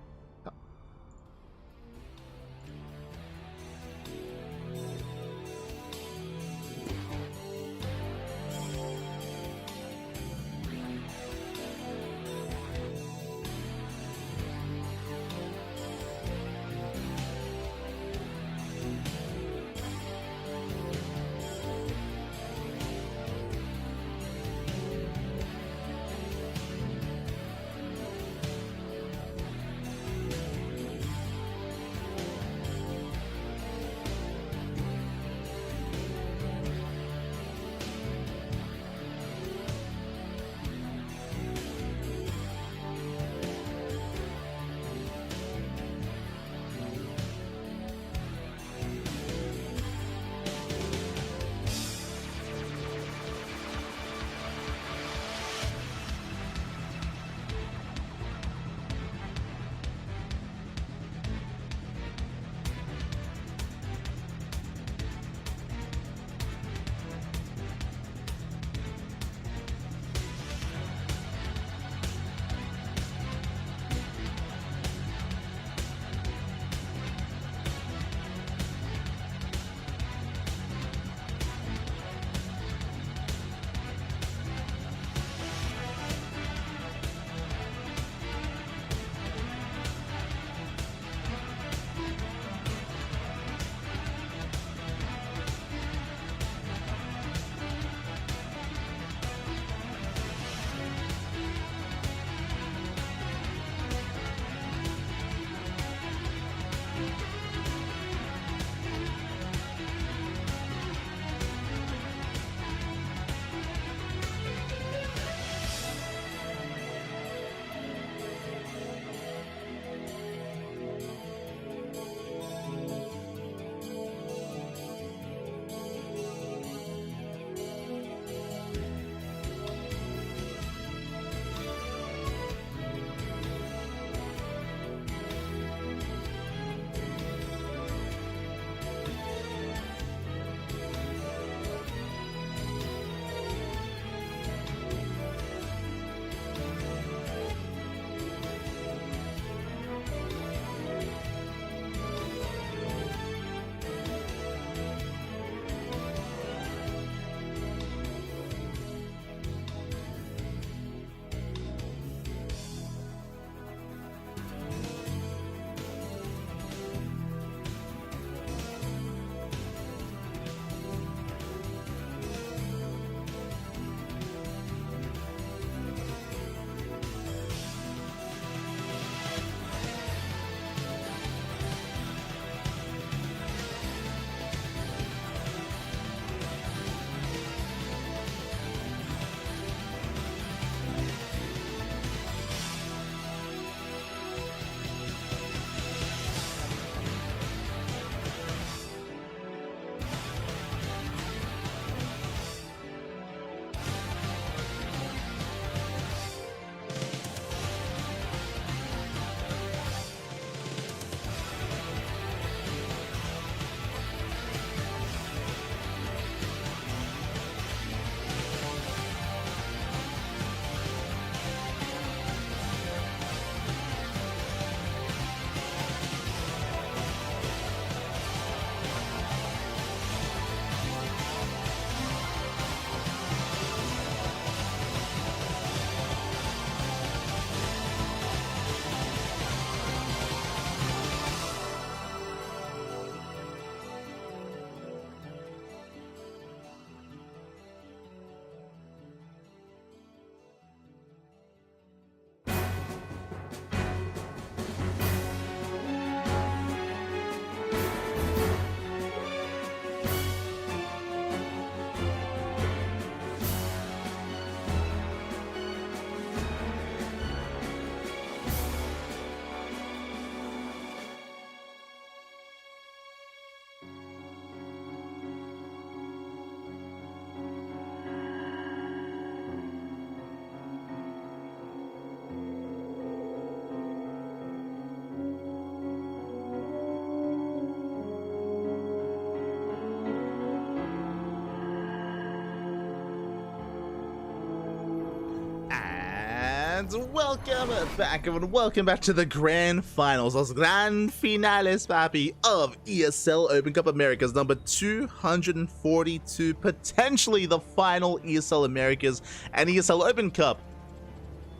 And welcome back, everyone. Welcome back to the grand finals, los grand finales, papi, of ESL Open Cup Americas number 242. Potentially the final ESL Americas and ESL Open Cup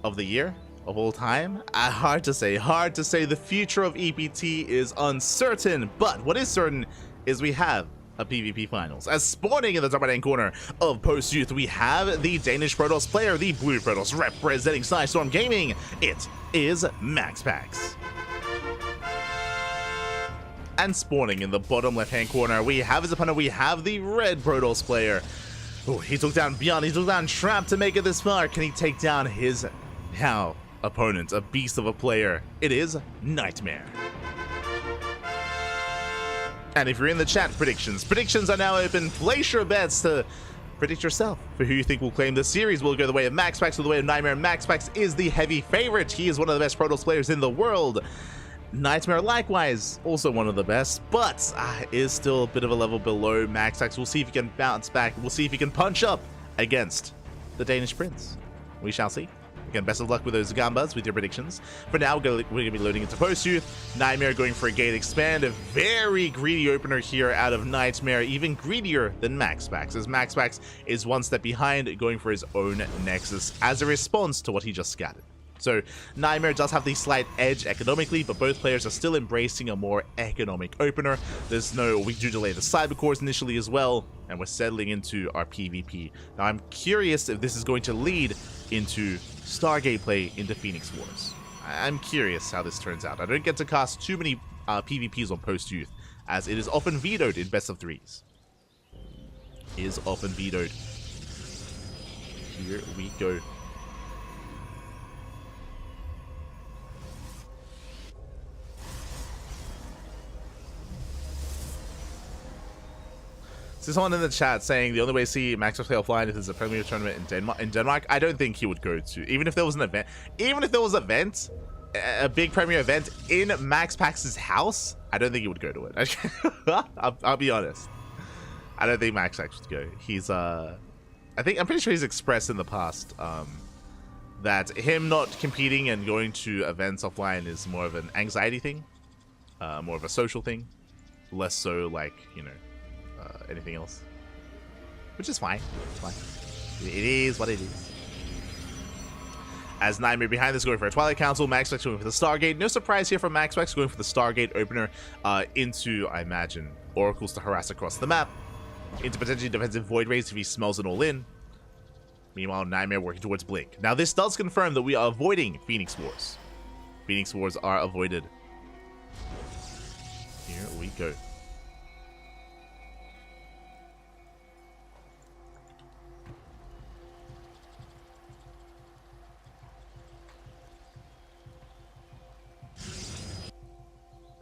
of the year, of all time. Hard to say. The future of EPT is uncertain, but what is certain is we have a PvP finals. As spawning in the top right hand corner of Post Youth, we have the Danish Protoss player, the Blue Protoss, representing Storm Gaming. It is MaxPax. And spawning in the bottom left hand corner, we have his opponent. We have the Red Protoss player. Oh, he took down Beyond. He took down Trap to make it this far. Can he take down his now opponent, a beast of a player? It is Nightmare. And if you're in the chat, predictions are now open. Place your bets to predict yourself for who you think will claim the series. Will it go the way of MaxPax or the way of Nightmare? MaxPax is the heavy favorite. He is one of the best Protoss players in the world. Nightmare, likewise, also one of the best, but is still a bit of a level below MaxPax. We'll see if he can bounce back. We'll see if he can punch up against the Danish Prince. We shall see. Again, best of luck with those gambas, with your predictions. For now, we're going to be loading into Post Youth. Nightmare going for a gate expand. A very greedy opener here out of Nightmare, even greedier than MaxPax, as MaxPax is one step behind, going for his own Nexus as a response to what he just scattered. So Nightmare does have the slight edge economically, but both players are still embracing a more economic opener. We do delay the cyber cores initially as well, and we're settling into our PvP. Now I'm curious if this is going to lead into Stargate play into Phoenix Wars. I'm curious how this turns out. I don't get to cast too many PvPs on Post Youth, as it is often vetoed in best of threes. Is often vetoed. Here we go. So someone in the chat saying the only way to see MaxPax play offline is there's a Premier tournament in Denmark. I don't think he would go to, even if there was an event. Even if there was an event, a big Premier event in MaxPax's house, I don't think he would go to it. I'll be honest. I don't think MaxPax would go. He's I'm pretty sure he's expressed in the past that him not competing and going to events offline is more of an anxiety thing, more of a social thing, less so like, you know, anything else, which is fine. It's fine. It is what it is. As Nightmare behind this going for a Twilight Council, MaxPax going for the Stargate. No surprise here from MaxPax going for the Stargate opener into, I imagine, Oracles to harass across the map, into potentially defensive Void Rays if he smells it all in. Meanwhile, Nightmare working towards Blink. Now this does confirm that we are avoiding Phoenix Wars. Phoenix Wars are avoided. Here we go.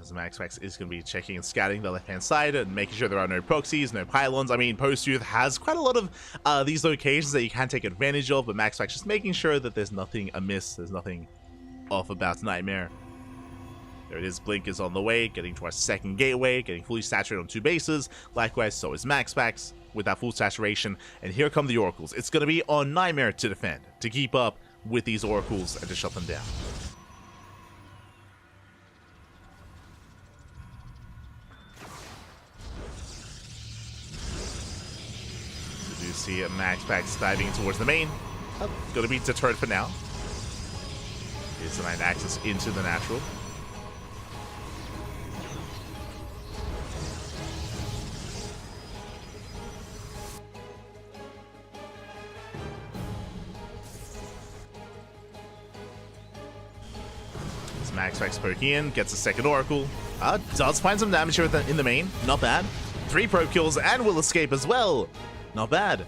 As MaxPax is going to be checking and scouting the left-hand side and making sure there are no proxies, no pylons. I mean, Post Youth has quite a lot of these locations that you can take advantage of, but MaxPax just making sure that there's nothing amiss, there's nothing off about Nightmare. There it is, Blink is on the way, getting to our second gateway, getting fully saturated on two bases. Likewise, so is MaxPax with that full saturation. And here come the Oracles. It's going to be on Nightmare to defend, to keep up with these Oracles and to shut them down. See MaxPax diving towards the main. Gonna be deterred for now. Is denied access into the natural. As MaxPax poking in, gets a second Oracle. Does find some damage here in the main. Not bad. 3 probe kills and will escape as well. Not bad.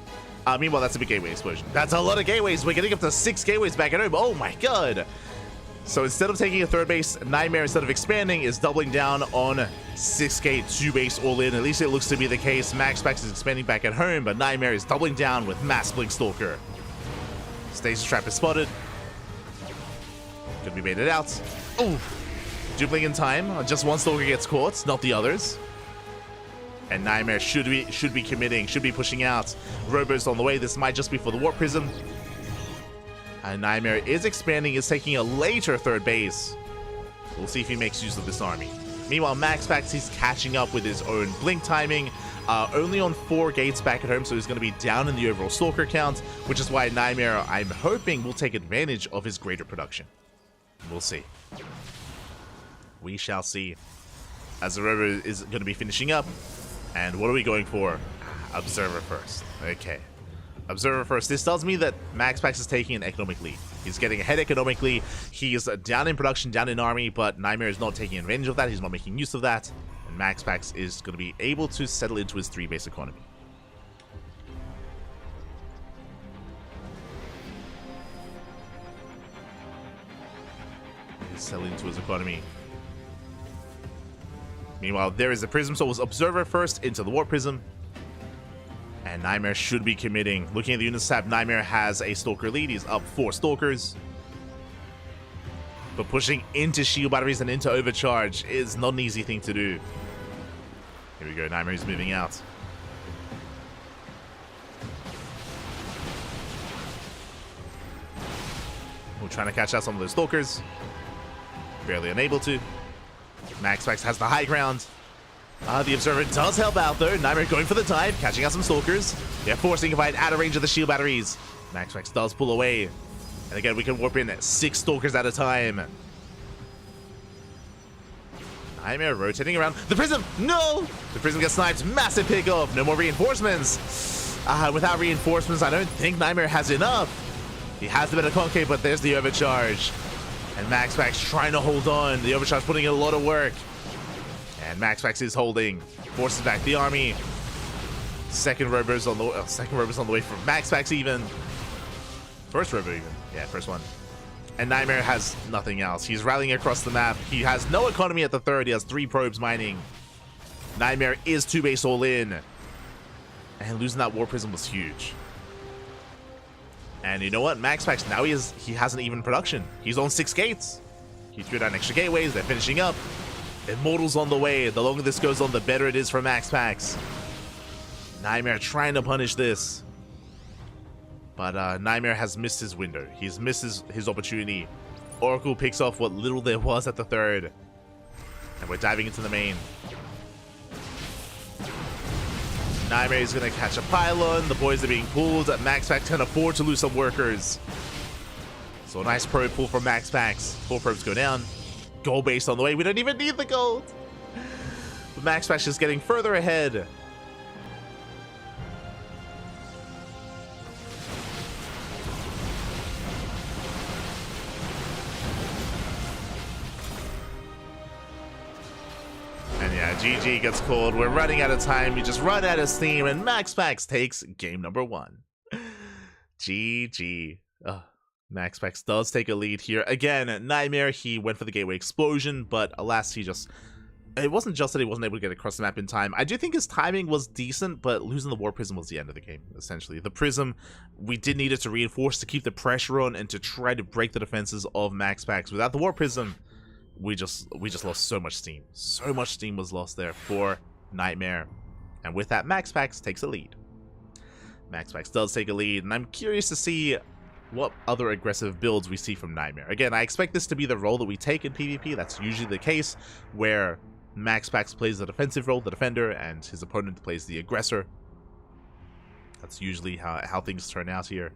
Meanwhile, that's a big gateway explosion. That's a lot of gateways. We're getting up to 6 gateways back at home. Oh my god. So instead of taking a third base, Nightmare, instead of expanding, is doubling down on 6 gate, 2 base all in. At least it looks to be the case. MaxPax is expanding back at home, but Nightmare is doubling down with Mass Blink Stalker. Stasis Trap is spotted. Could be baited out. Oh, Dupling in time. Just one Stalker gets caught, not the others. And Nightmare should be committing, should be pushing out. Robo's on the way. This might just be for the Warp Prism. Nightmare is expanding, is taking a later third base. We'll see if he makes use of this army. Meanwhile, MaxPax, he's catching up with his own blink timing. Only on 4 gates back at home, so he's going to be down in the overall Stalker count, which is why Nightmare, I'm hoping, will take advantage of his greater production. We'll see. We shall see. As the rover is going to be finishing up. And what are we going for? Observer first. Okay. Observer first. This tells me that MaxPax is taking an economic lead. He's getting ahead economically. He's down in production, down in army, but Nightmare is not taking advantage of that. He's not making use of that. And MaxPax is going to be able to settle into his 3-base economy. He's settling into his economy. Meanwhile, there is the Prism, so it was Observer first into the Warp Prism. And Nightmare should be committing. Looking at the units tab, Nightmare has a Stalker lead. He's up 4 Stalkers. But pushing into shield batteries and into overcharge is not an easy thing to do. Here we go, Nightmare is moving out. We're trying to catch out some of those Stalkers. Barely unable to. MaxPax has the high ground. The Observer does help out though. Nightmare going for the dive, catching out some Stalkers. They're forcing a fight out of range of the shield batteries. MaxPax does pull away. And again, we can warp in 6 Stalkers at a time. Nightmare rotating around. The Prism! No! The Prism gets sniped. Massive pickoff. No more reinforcements. Without reinforcements, I don't think Nightmare has enough. He has the better concave, but there's the overcharge. And MaxPax trying to hold on. The overcharge putting in a lot of work. And MaxPax is holding. Forces back the army. Second robo's on the way from MaxPax even. First robo even. Yeah, first one. And Nightmare has nothing else. He's rallying across the map. He has no economy at the third. He has 3 probes mining. Nightmare is 2-base all in. And losing that War Prism was huge. And you know what? MaxPax now he has an even production. He's on 6 gates. He threw down extra gateways. They're finishing up. Immortals on the way. The longer this goes on, the better it is for MaxPax. Nightmare trying to punish this. But Nightmare has missed his window. He's missed his opportunity. Oracle picks off what little there was at the third. And we're diving into the main. Nightmare is going to catch a pylon. The boys are being pulled. MaxPax can afford to lose some workers. So a nice probe pull from MaxPax. 4 probes go down. Gold base on the way. We don't even need the gold. But MaxPax is getting further ahead. And yeah, GG gets called. We're running out of time. We just run out of steam, and MaxPax takes game number 1. GG. MaxPax does take a lead here. Again, Nightmare, he went for the gateway explosion, but alas, it wasn't just that he wasn't able to get across the map in time. I do think his timing was decent, but losing the War Prism was the end of the game, essentially. The Prism, we did need it to reinforce, to keep the pressure on, and to try to break the defenses of MaxPax. Without the War Prism, we just lost so much steam. So much steam was lost there for Nightmare. And with that, MaxPax takes a lead. MaxPax does take a lead, and I'm curious to see what other aggressive builds we see from Nightmare. Again, I expect this to be the role that we take in PvP. That's usually the case, where MaxPax plays the defensive role, the defender, and his opponent plays the aggressor. That's usually how things turn out here.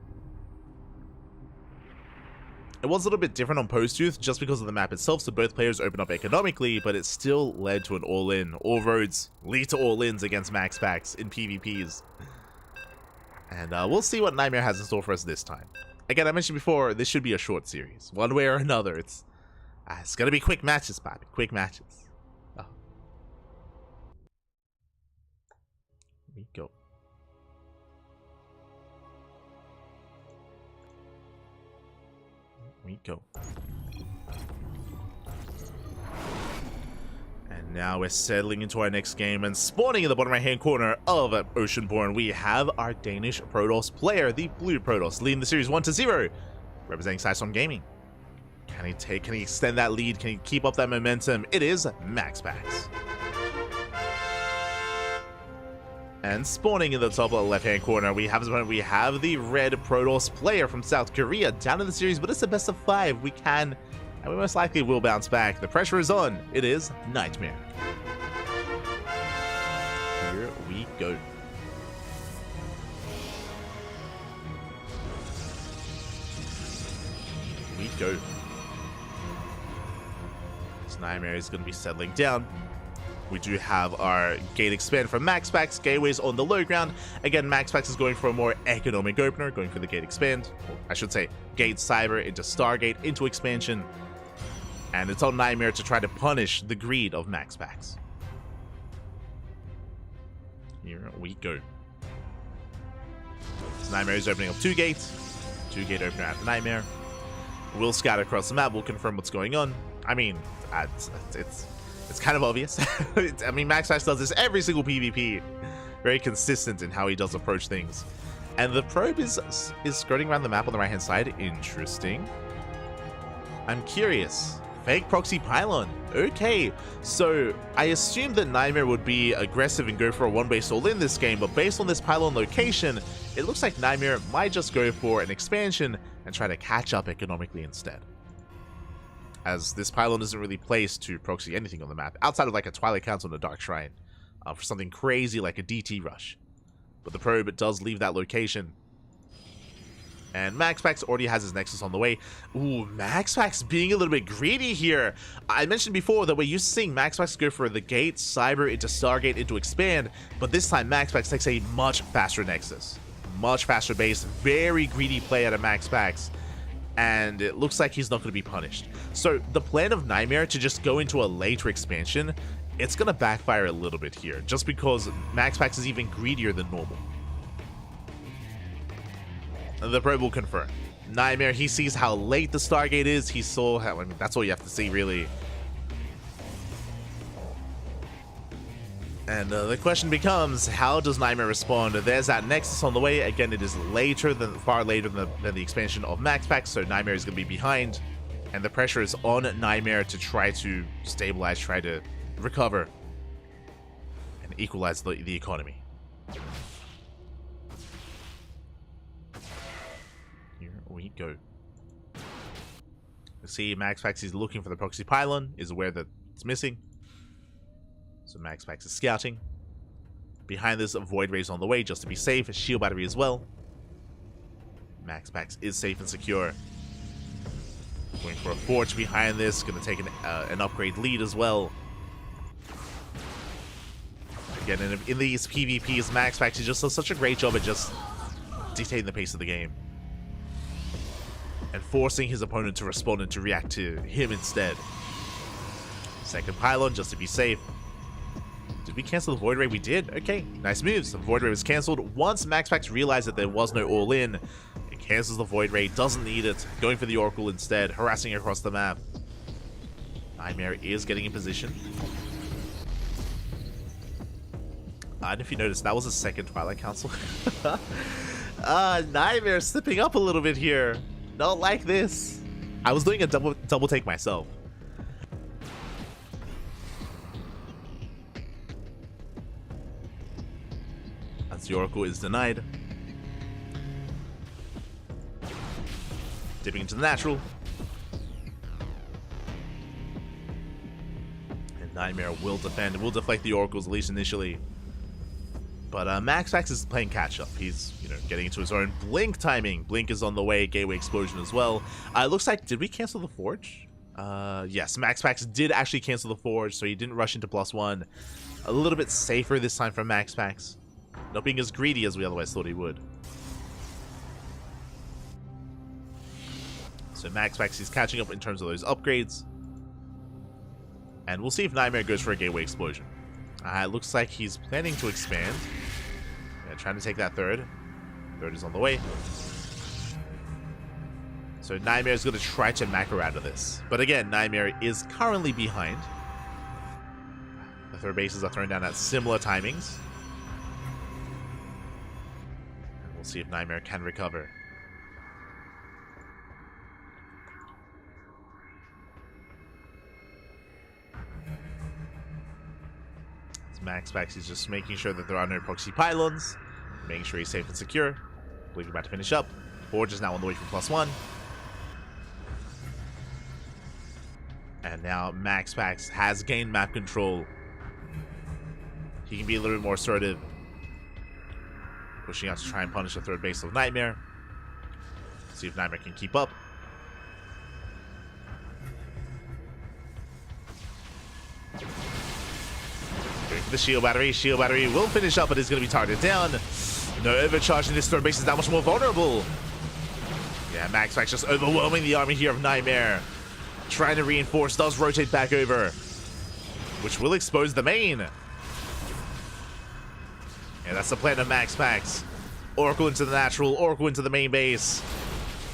It was a little bit different on Post-Truth just because of the map itself, so both players open up economically, but it still led to an all-in. All roads lead to all-ins against MaxPax in PvPs. And we'll see what Nightmare has in store for us this time. Again, I mentioned before, this should be a short series. One way or another, it's gonna be quick matches, Bobby. Quick matches. Oh. Here we go. Here we go. And now we're settling into our next game, and spawning in the bottom right hand corner of Oceanborn, we have our Danish Protoss player, the Blue Protoss, leading the series 1-0, representing Systorm Gaming. Can he extend that lead? Can he keep up that momentum? It is MaxPax. And spawning in the top left-hand corner, we have the red Protoss player from South Korea down in the series, but it's a best of 5. We can, and we most likely will bounce back. The pressure is on. It is Nightmare. Here we go. We go. This Nightmare is going to be settling down. We do have our gate expand from MaxPax. Gateways on the low ground. Again, MaxPax is going for a more economic opener, going for the gate expand. Or I should say, gate cyber into Stargate into expansion. And it's on Nightmare to try to punish the greed of MaxPax. Here we go. So Nightmare is opening up 2 gates. 2 gate opener at Nightmare. We'll scout across the map. We'll confirm what's going on. I mean, it's kind of obvious. I mean, MaxPax does this every single PvP. Very consistent in how he does approach things. And the probe is skirting around the map on the right-hand side. Interesting. I'm curious. Fake proxy pylon. Okay, so I assumed that Nightmare would be aggressive and go for a 1-base all in this game, but based on this pylon location, it looks like Nightmare might just go for an expansion and try to catch up economically instead. As this pylon isn't really placed to proxy anything on the map, outside of like a Twilight Council and a Dark Shrine, for something crazy like a DT rush. But the probe does leave that location. And MaxPax already has his Nexus on the way. Ooh, MaxPax being a little bit greedy here. I mentioned before that we're used to seeing MaxPax go for the gate, cyber, into Stargate, into expand, but this time MaxPax takes a much faster Nexus. Much faster base, very greedy play out of MaxPax. And it looks like he's not going to be punished. So the plan of Nightmare to just go into a later expansion, it's going to backfire a little bit here, just because MaxPax is even greedier than normal. The probe will confirm. Nightmare, he sees how late the Stargate is. He saw how, I mean, that's all you have to see, really. And the question becomes, how does Nightmare respond? There's that Nexus on the way. Again, it is far later than the expansion of MaxPax, so Nightmare is going to be behind. And the pressure is on Nightmare to try to stabilize, try to recover, and equalize the economy. Here we go. You see, MaxPax is looking for the proxy pylon, is aware that it's missing. So MaxPax is scouting. Behind this, a Void Ray is on the way just to be safe. A shield battery as well. MaxPax is safe and secure. Going for a Forge behind this. Going to take an upgrade lead as well. Again, in these PvPs, MaxPax just does such a great job at just dictating the pace of the game. And forcing his opponent to respond and to react to him instead. Second pylon just to be safe. Did we cancel the Void Ray? We did. Okay, nice moves. The Void Ray was cancelled. Once MaxPax realized that there was no all-in, it cancels the Void Ray, doesn't need it, going for the Oracle instead, harassing across the map. Nightmare is getting in position. I don't know if you noticed, that was a second Twilight Council. Nightmare slipping up a little bit here. Not like this. I was doing a double take myself. The Oracle is denied. Dipping into the natural. And Nightmare will defend. Will deflect the Oracles, at least initially. But MaxPax is playing catch up. He's, getting into his own Blink timing. Blink is on the way. Gateway Explosion as well. Looks like, did we cancel the Forge? Yes, MaxPax did actually cancel the Forge, so he didn't rush into +1. A little bit safer this time from MaxPax. Not being as greedy as we otherwise thought he would. So MaxPax is catching up in terms of those upgrades. And we'll see if Nightmare goes for a Gateway Explosion. It looks like he's planning to expand. Yeah, trying to take that third. Third is on the way. So Nightmare is going to try to macro out of this. But again, Nightmare is currently behind. The third bases are thrown down at similar timings. We'll see if Nightmare can recover. MaxPax is just making sure that there are no proxy pylons, making sure he's safe and secure. Believe about to finish up. Forge is now on the way for +1. And now MaxPax has gained map control. He can be a little bit more assertive. Pushing out to try and punish the third base of Nightmare. See if Nightmare can keep up. Going for the shield battery. Shield battery will finish up, but it's going to be targeted down. No overcharge, and this third base is that much more vulnerable. Yeah, MaxPax just overwhelming the army here of Nightmare. Trying to reinforce, does rotate back over, which will expose the main. Yeah, that's the plan of MaxPax. Oracle into the natural, Oracle into the main base.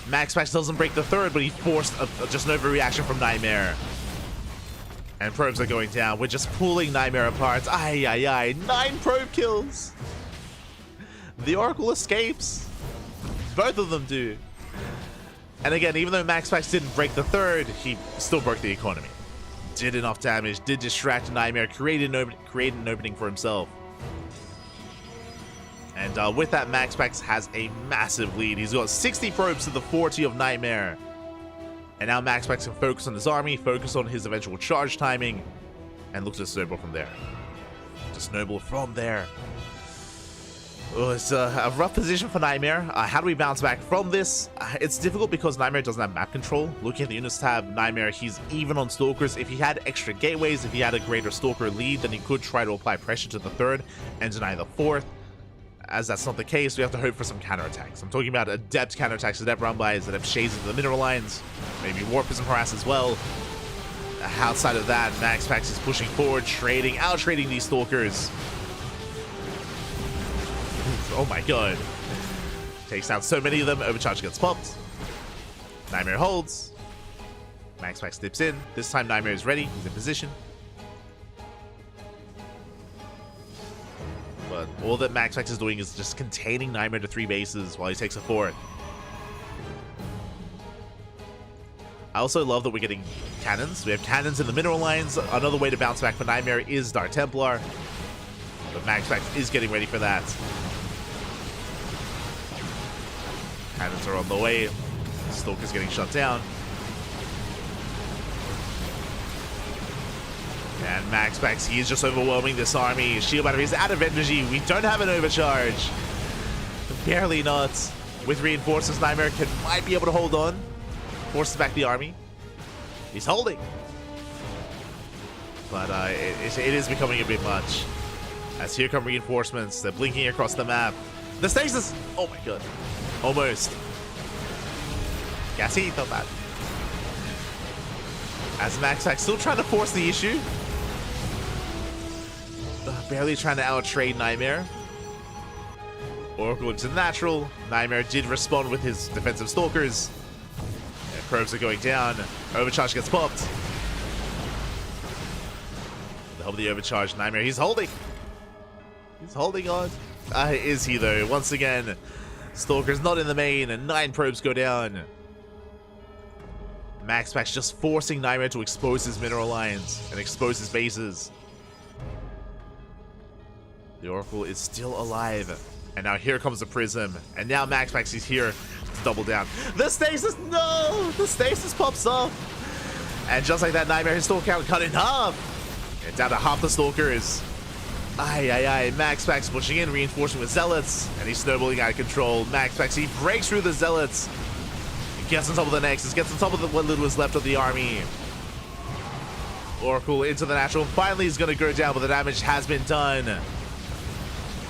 MaxPax doesn't break the third, but he forced just an overreaction from Nightmare. And probes are going down. We're just pulling Nightmare apart. Ay, ay, ay. 9 probe kills. The Oracle escapes. Both of them do. And again, even though MaxPax didn't break the third, he still broke the economy. Did enough damage, did distract Nightmare, created an opening for himself. And with that, MaxPax has a massive lead. He's got 60 probes to the 40 of Nightmare. And now MaxPax can focus on his army, focus on his eventual charge timing, and look to snowball from there. To snowball from there. Oh, it's a rough position for Nightmare. How do we bounce back from this? It's difficult because Nightmare doesn't have map control. Looking at the units tab, Nightmare, he's even on Stalkers. If he had extra gateways, if he had a greater Stalker lead, then he could try to apply pressure to the third and deny the fourth. As that's not the case, we have to hope for some counterattacks. I'm talking about adept counterattacks, adept run bys, adept shades into the mineral lines, maybe Warp Prism Harass as well. Outside of that, MaxPax is pushing forward, out-trading these Stalkers. Oh my god. Takes down so many of them, overcharge gets popped. Nightmare holds. MaxPax dips in. This time Nightmare is ready, he's in position. But all that MaxPax is doing is just containing Nightmare to 3 bases while he takes a fourth. I also love that we're getting cannons. We have cannons in the mineral lines. Another way to bounce back for Nightmare is Dark Templar. But MaxPax is getting ready for that. Cannons are on the way. Stalker's getting shut down. And MaxPax, he is just overwhelming this army. Shield battery is out of energy. We don't have an overcharge. Barely not. With reinforcements, Nightmare might be able to hold on. Forces back the army. He's holding. But it is becoming a bit much. As here come reinforcements. They're blinking across the map. The stasis! Oh my god. Almost. Gasito, man. As MaxPax still trying to force the issue. Barely trying to out-trade Nightmare. Oracle into the natural. Nightmare did respond with his defensive Stalkers. And probes are going down. Overcharge gets popped. With the help of the overcharge, Nightmare, he's holding. He's holding on. Is he though? Once again, Stalker's not in the main and 9 probes go down. MaxPax just forcing Nightmare to expose his mineral lines and expose his bases. The Oracle is still alive. And now here comes the Prism. And now MaxPax is here to double down. The stasis! No! The stasis pops up! And just like that, Nightmare, his Stalker count cut in half! And down to half the Stalkers. Ay, ay, ay. MaxPax pushing in, reinforcing with Zealots. And he's snowballing out of control. MaxPax, he breaks through the Zealots. Gets on top of the Nexus, gets on top of what little is left of the army. Oracle into the natural. Finally, he's going to go down, but the damage has been done.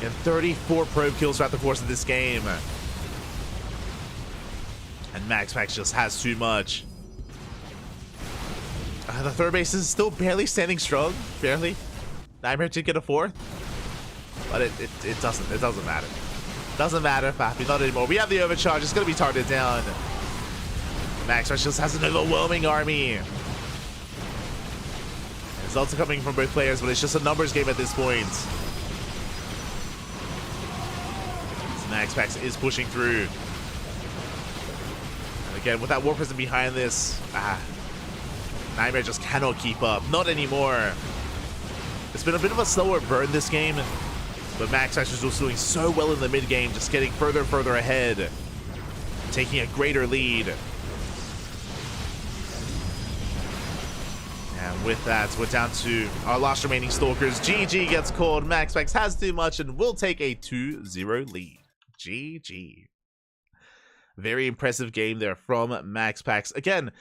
And 34 probe kills throughout the course of this game. And MaxPax just has too much. The third base is still barely standing strong. Barely. Nightmare did get a fourth. But it doesn't matter. Doesn't matter, Fappy, not anymore. We have the overcharge. It's going to be targeted down. MaxPax just has an overwhelming army. Results are coming from both players, but it's just a numbers game at this point. MaxPax is pushing through. And again, with that Warp Prism behind this, Nightmare just cannot keep up. Not anymore. It's been a bit of a slower burn this game, but MaxPax is just doing so well in the mid game, just getting further and further ahead, taking a greater lead. And with that, we're down to our last remaining Stalkers. GG gets called. MaxPax has too much and will take a 2-0 lead. GG. Very impressive game there from MaxPax. Again,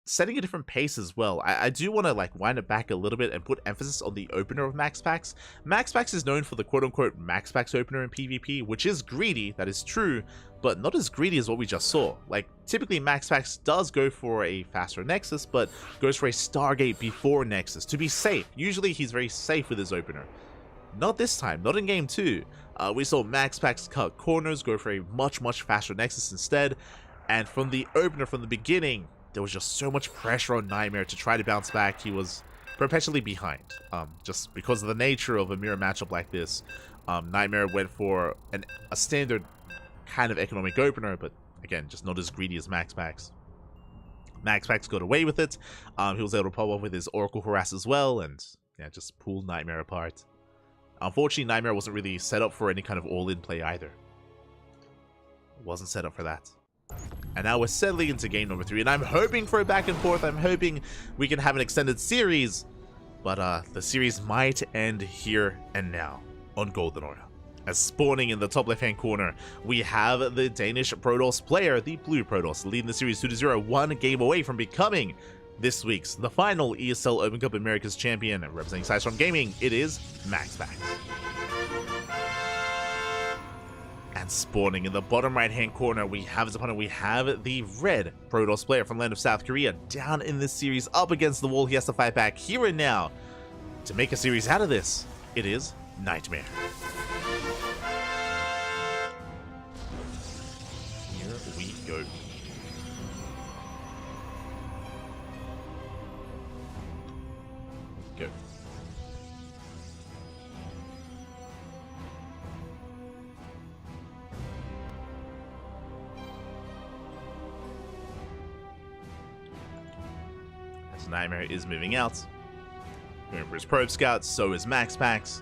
setting a different pace as well. I do want to like wind it back a little bit and put emphasis on the opener of MaxPax. MaxPax is known for the quote-unquote MaxPax opener in PvP, which is greedy, that is true, but not as greedy as what we just saw. Like, typically MaxPax does go for a faster Nexus, but goes for a Stargate before Nexus to be safe. Usually he's very safe with his opener. Not this time, not in game 2. We saw MaxPax cut corners, go for a much faster Nexus instead, and from the opener, from the beginning, there was just so much pressure on Nightmare to try to bounce back. He was perpetually behind. Just because of the nature of a mirror matchup like this, Nightmare went for a standard kind of economic opener, but again, just not as greedy as MaxPax. MaxPax got away with it. He was able to pop off with his Oracle Harass as well, and yeah, just pull Nightmare apart. Unfortunately, Nightmare wasn't really set up for any kind of all-in play either. Wasn't set up for that. And now we're settling into game number 3, and I'm hoping for a back and forth. I'm hoping we can have an extended series, but the series might end here and now on Golden Order. As spawning in the top left-hand corner, we have the Danish Protoss player, the Blue Protoss, leading the series 2-0, one game away from becoming this week's the final ESL Open Cup Americas champion. Representing Sidestorm Gaming, it is MaxPax. And spawning in the bottom right-hand corner, we have his opponent. We have the red Protoss player from land of South Korea down in this series, up against the wall. He has to fight back here and now to make a series out of this. It is Nightmare. Here we go. Go. Nightmare is moving out. Going for his probe scout, so is MaxPax.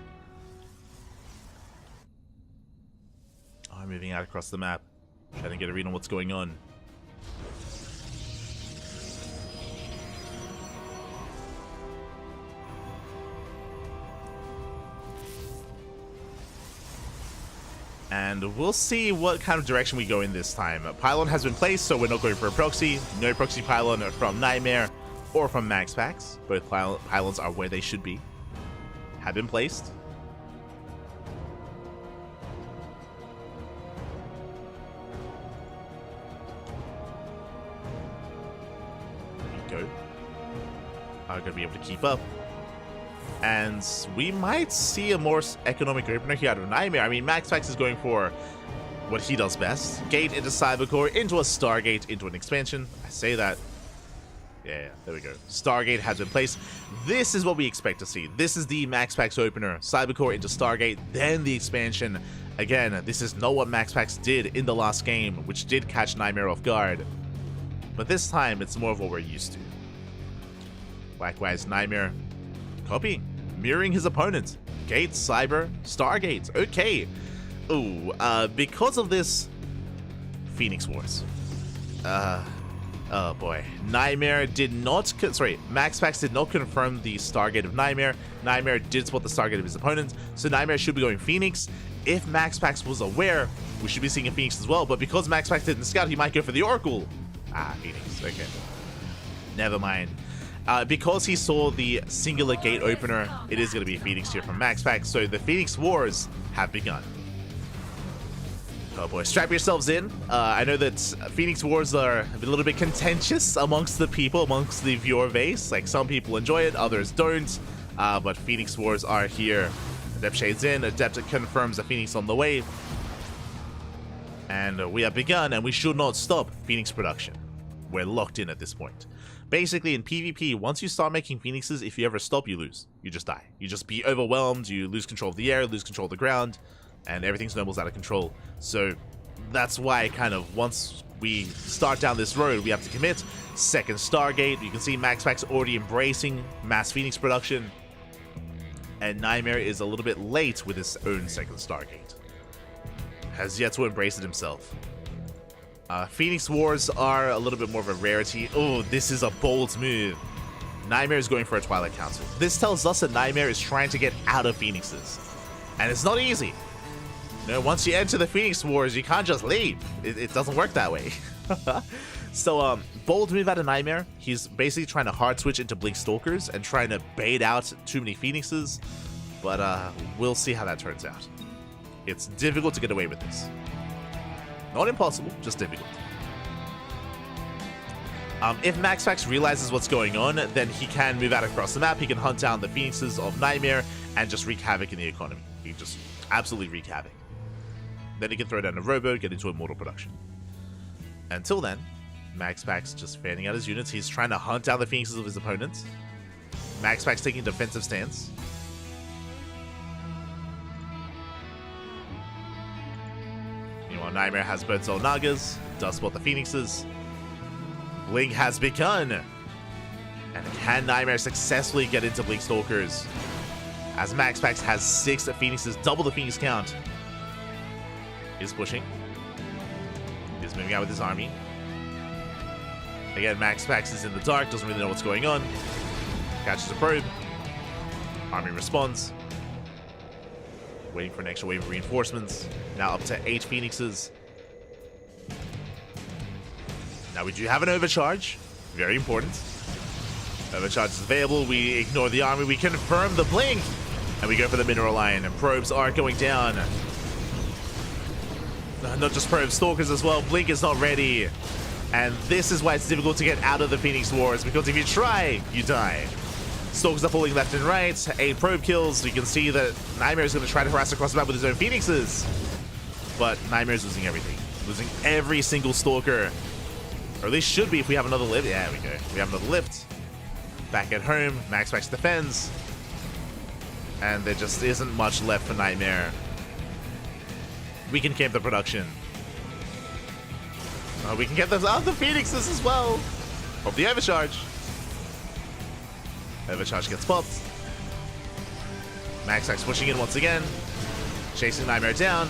Oh, moving out across the map. Trying to get a read on what's going on. And we'll see what kind of direction we go in this time. A pylon has been placed, so we're not going for a proxy. No proxy pylon from Nightmare or from MaxPax. Both pylons are where they should be. Have been placed. There we go. Are going to be able to keep up. And we might see a more economic opener here out of Nightmare. I mean, MaxPax is going for what he does best. Gate into Cybercore, into a Stargate, into an expansion. I say that. Yeah, there we go. Stargate has been placed. This is what we expect to see. This is the MaxPax opener. Cybercore into Stargate, then the expansion. Again, this is not what MaxPax did in the last game, which did catch Nightmare off guard. But this time, it's more of what we're used to. Likewise, Nightmare copying, mirroring his opponent. Gate, Cyber, Stargate. Okay. Ooh, because of this, Phoenix Wars. Oh boy. Nightmare did not, MaxPax did not confirm the Stargate of Nightmare. Nightmare did spot the Stargate of his opponent, so Nightmare should be going Phoenix. If MaxPax was aware, we should be seeing a Phoenix as well, but because MaxPax didn't scout, he might go for the Oracle. Ah, Phoenix, okay. Never mind. Because he saw the singular gate opener, it is going to be a Phoenix here from MaxPax, so the Phoenix Wars have begun. Oh boy, strap yourselves in. I know that Phoenix Wars are a little bit contentious amongst the people, amongst the viewer base. Like, some people enjoy it, others don't. But Phoenix Wars are here. Adept shades in, Adept confirms a Phoenix on the way. And we have begun, and we should not stop Phoenix production. We're locked in at this point. Basically, in PvP, once you start making Phoenixes, if you ever stop, you lose. You just die. You just be overwhelmed, you lose control of the air, lose control of the ground, and everything snowballs out of control. So that's why kind of once we start down this road, we have to commit. Second Stargate. You can see MaxPax already embracing mass Phoenix production. And Nightmare is a little bit late with his own second Stargate. Has yet to embrace it himself. Phoenix Wars are a little bit more of a rarity. Oh, this is a bold move. Nightmare is going for a Twilight Council. This tells us that Nightmare is trying to get out of Phoenixes. And it's not easy. You know, once you enter the Phoenix Wars, you can't just leave. It doesn't work that way. So, bold move out of Nightmare. He's basically trying to hard switch into Blink Stalkers and trying to bait out too many Phoenixes. But we'll see how that turns out. It's difficult to get away with this. Not impossible, just difficult. If MaxPax realizes what's going on, then he can move out across the map. He can hunt down the Phoenixes of Nightmare and just wreak havoc in the economy. He can just absolutely wreak havoc. Then he can throw down a rowboat, get into immortal production. Until then, MaxPax just fanning out his units. He's trying to hunt down the Phoenixes of his opponents. MaxPax taking a defensive stance. Meanwhile, Nightmare has both Xel'Nagas, does spot the Phoenixes. Blink has begun. And can Nightmare successfully get into Blink Stalkers? As MaxPax has 6 Phoenixes, double the Phoenix count. He's pushing. He's moving out with his army. Again, MaxPax is in the dark, doesn't really know what's going on. Catches a probe. Army responds. Waiting for an extra wave of reinforcements. Now up to 8 Phoenixes. Now we do have an overcharge. Very important. Overcharge is available. We ignore the army. We confirm the blink. And we go for the mineral line. And probes are going down. Not just probes, stalkers as well. Blink is not ready. And this is why it's difficult to get out of the Phoenix Wars. Because if you try, you die. Stalkers are falling left and right. 8 probe kills. So you can see that Nightmare is going to try to harass across the map with his own Phoenixes. But Nightmare is losing everything. Losing every single stalker. Or at least should be if we have another lift. Yeah, we go. We have another lift. Back at home, MaxPax defends. And there just isn't much left for Nightmare. We can camp the production. We can get those other Phoenixes as well. Of the overcharge. Overcharge gets popped. MaxPax pushing in once again. Chasing Nightmare down.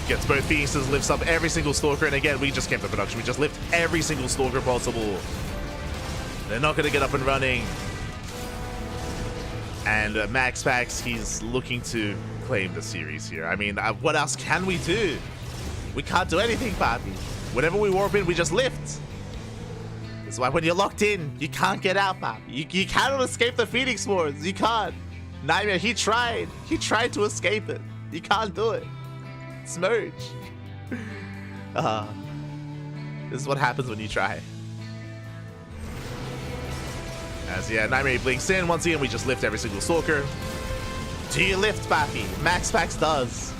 Gets both Phoenixes, lifts up every single Stalker, and again, we just camp the production. We just lift every single Stalker possible. They're not going to get up and running. And MaxPax, he's looking to claim the series here. I mean, what else can we do? We can't do anything, Papi. Whenever we warp in, we just lift. That's why when you're locked in, you can't get out, Papi. You cannot escape the Phoenix Wars. You can't. Nightmare, he tried. He tried to escape it. You can't do it. Smurge. This is what happens when you try. As yeah, Nightmare blinks in. Once again, we just lift every single Stalker. Do you lift, Bappy? MaxPax does.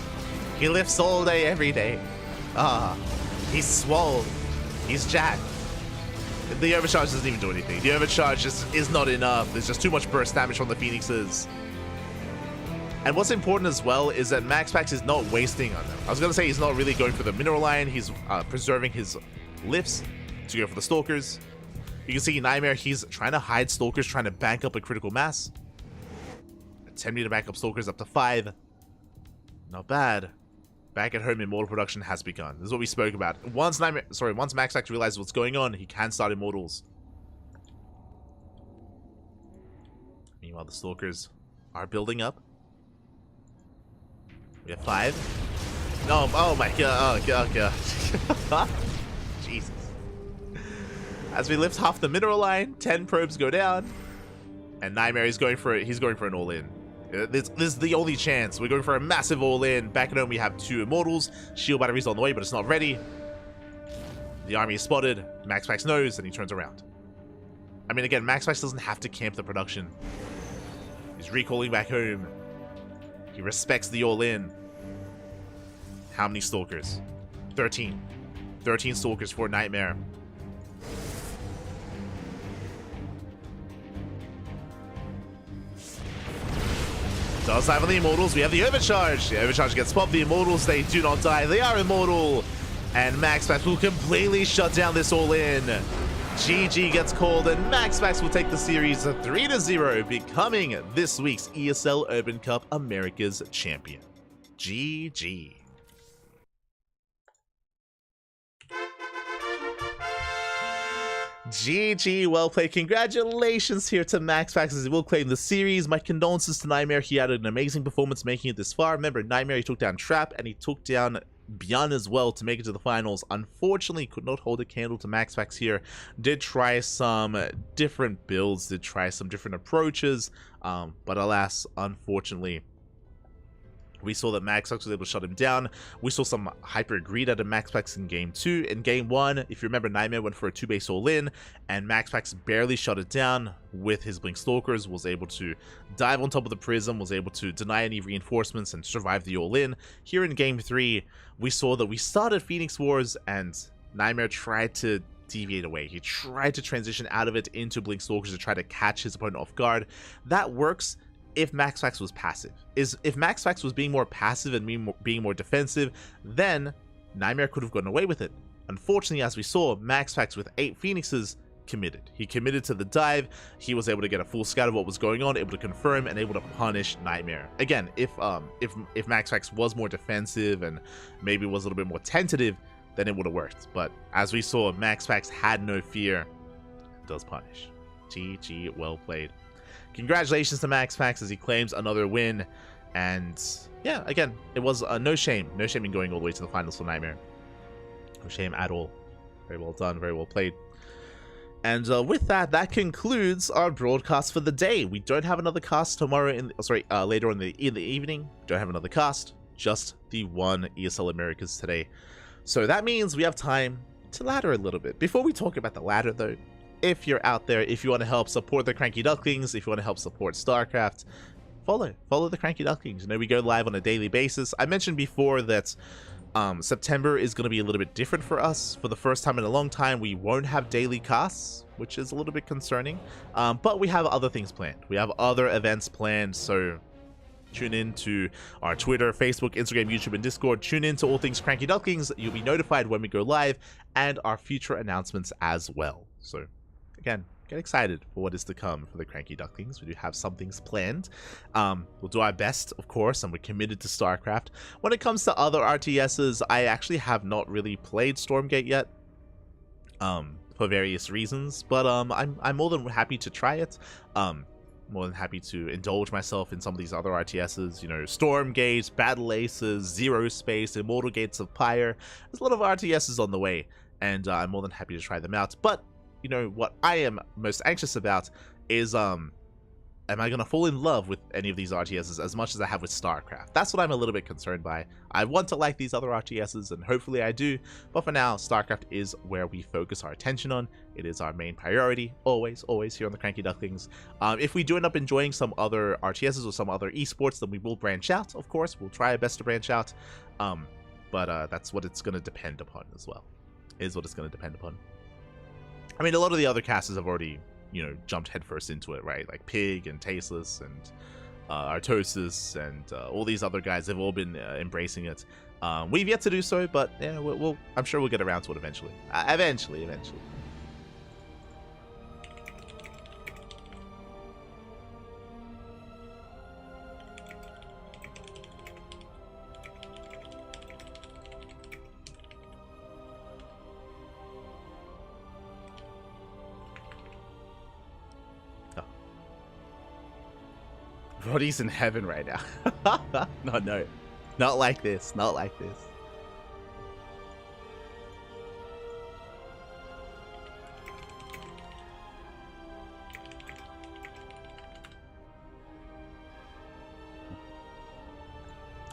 He lifts all day, every day. He's swole. He's jacked. The overcharge doesn't even do anything. The overcharge is not enough. There's just too much burst damage from the Phoenixes. And what's important as well is that MaxPax is not wasting on them. I was going to say he's not really going for the mineral line. He's preserving his lifts to go for the Stalkers. You can see Nightmare, he's trying to hide Stalkers, trying to bank up a critical mass. Attempting to bank up Stalkers up to 5. Not bad. Back at home, Immortal production has begun. This is what we spoke about. Once MaxPax realizes what's going on, he can start Immortals. Meanwhile, the Stalkers are building up. We have 5. No, oh my god, oh god. Jesus. As we lift half the mineral line, 10 probes go down. And Nightmare is going for it. He's going for an all-in. This is the only chance. We're going for a massive all-in. Back at home, we have 2 Immortals. Shield battery's on the way, but it's not ready. The army is spotted. MaxPax knows, and he turns around. I mean, again, MaxPax doesn't have to camp the production. He's recalling back home. He respects the all-in. How many Stalkers? 13. 13 Stalkers for Nightmare. Does have the Immortals. We have the Overcharge. The Overcharge gets popped. The Immortals, they do not die. They are immortal. And MaxPax will completely shut down this all-in. GG gets called, and MaxPax will take the series 3-0, becoming this week's ESL Open Cup Americas champion. GG. GG, well played. Congratulations here to MaxPax as he will claim the series. My condolences to Nightmare. He had an amazing performance making it this far. Remember, Nightmare, he took down Trap and he took down Beyond as well to make it to the finals. Unfortunately, could not hold a candle to MaxPax here. Did try some different builds, did try some different approaches, but alas, unfortunately, we saw that MaxPax was able to shut him down. We saw some hyper greed out of MaxPax in game 2. In game 1, if you remember, Nightmare went for a 2-base all-in, and MaxPax barely shut it down with his Blink Stalkers, was able to dive on top of the Prism, was able to deny any reinforcements and survive the all-in. Here in game 3, we saw that we started Phoenix Wars, and Nightmare tried to deviate away. He tried to transition out of it into Blink Stalkers to try to catch his opponent off guard. That works if MaxPax was passive. If MaxPax was being more passive and being more defensive, then Nightmare could have gotten away with it. Unfortunately, as we saw, MaxPax with 8 Phoenixes committed. He committed to the dive. He was able to get a full scout of what was going on, able to confirm, and able to punish Nightmare. Again, if MaxPax was more defensive and maybe was a little bit more tentative, then it would have worked. But as we saw, MaxPax had no fear. Does punish. GG, well played. Congratulations to MaxPax as he claims another win, and yeah, again, it was no shame in going all the way to the finals for Nightmare. No shame at all. Very well done, very well played. And with that, that concludes our broadcast for the day. We don't have another cast tomorrow. Later in the evening. Don't have another cast. Just the one ESL Americas today. So that means we have time to ladder a little bit. Before we talk about the ladder, though, if you're out there, if you want to help support the CranKy Ducklings, if you want to help support StarCraft, follow the CranKy Ducklings. You know, we go live on a daily basis. I mentioned before that September is going to be a little bit different for us. For the first time in a long time, we won't have daily casts, which is a little bit concerning. But we have other things planned. We have other events planned, so tune in to our Twitter, Facebook, Instagram, YouTube, and Discord. Tune in to all things CranKy Ducklings. You'll be notified when we go live, and our future announcements as well. So again, get excited for what is to come for the CranKy Ducklings. We do have some things planned. We'll do our best, of course, and we're committed to StarCraft. When it comes to other RTSs, I actually have not really played Stormgate yet, for various reasons, but I'm more than happy to try it. More than happy to indulge myself in some of these other RTSs, you know, Stormgate, Battle Aces, Zero Space, Immortal Gates of Pyre. There's a lot of RTSs on the way, and I'm more than happy to try them out. But you know what I am most anxious about is am I going to fall in love with any of these RTSs as much as I have with StarCraft? That's what I'm a little bit concerned by. I want to like these other RTSs, and hopefully I do, but for now, StarCraft is where we focus our attention on. It is our main priority, always here on the CranKy Ducklings. If we do end up enjoying some other RTSs or some other esports, then we will branch out, of course. We'll try our best to branch out, but that's what it's going to depend upon as well, is what it's going to depend upon. I mean, a lot of the other casters have already, you know, jumped headfirst into it, right? Like Pig and Tasteless and Artosis and all these other guys have all been embracing it. We've yet to do so, but yeah, I'm sure we'll get around to it eventually. Eventually. Roddy's in heaven right now. No. Not like this. Not like this.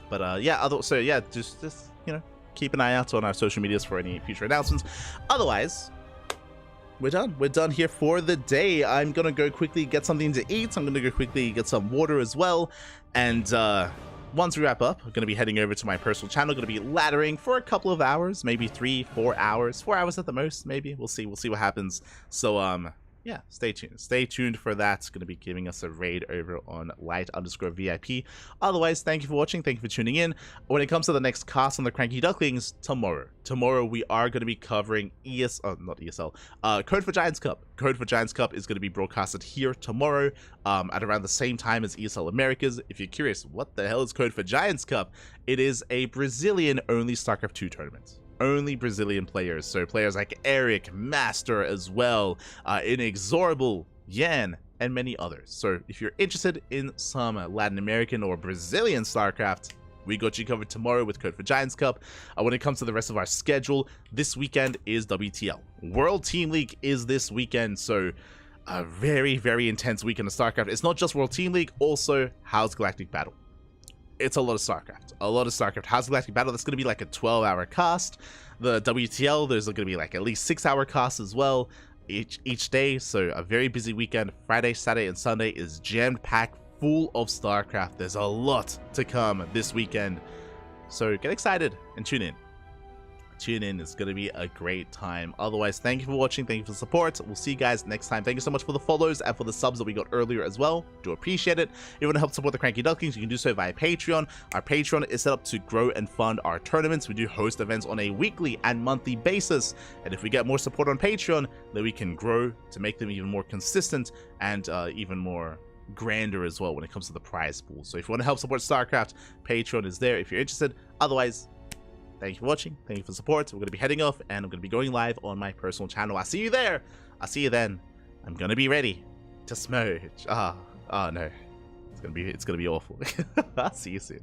But yeah, just you know, keep an eye out on our social medias for any future announcements. Otherwise, we're done. We're done here for the day. I'm gonna go quickly get something to eat. I'm gonna go quickly get some water as well. And once we wrap up, I'm gonna be heading over to my personal channel. Gonna be laddering for a couple of hours, maybe 3-4 hours, 4 hours at the most, maybe. We'll see what happens. So yeah, stay tuned. Stay tuned for that. It's going to be giving us a raid over on light_VIP. Otherwise, thank you for watching. Thank you for tuning in. When it comes to the next cast on the CranKy Ducklings, tomorrow we are going to be covering Code for Giants Cup. Code for Giants Cup is going to be broadcasted here tomorrow at around the same time as ESL Americas. If you're curious, what the hell is Code for Giants Cup? It is a Brazilian-only StarCraft 2 tournament. Only Brazilian players, so players like Eric, Master as well, Inexorable, Yan, and many others. So if you're interested in some Latin American or Brazilian StarCraft, we got you covered tomorrow with Code for Giants Cup. When it comes to the rest of our schedule, this weekend is WTL. World Team League is this weekend, so a very, very intense weekend of StarCraft. It's not just World Team League, also House Galactic Battle. It's a lot of StarCraft. A lot of StarCraft. House Galactic Battle, that's going to be like a 12-hour cast. The WTL, there's going to be like at least 6-hour casts as well each day. So a very busy weekend. Friday, Saturday, and Sunday is jammed-packed, full of StarCraft. There's a lot to come this weekend. So get excited and tune in. Tune in. It's going to be a great time. Otherwise, thank you for watching. Thank you for the support. We'll see you guys next time. Thank you so much for the follows and for the subs that we got earlier as well. Do appreciate it. If you want to help support the CranKy Ducklings, you can do so via Patreon. Our Patreon is set up to grow and fund our tournaments. We do host events on a weekly and monthly basis. And if we get more support on Patreon, then we can grow to make them even more consistent and even more grander as well when it comes to the prize pool. So if you want to help support StarCraft, Patreon is there if you're interested. Otherwise, thank you for watching. Thank you for the support. We're going to be heading off, and I'm going to be going live on my personal channel. I'll see you there. I'll see you then. I'm going to be ready to smudge. Oh no. It's going to be awful. I'll see you soon.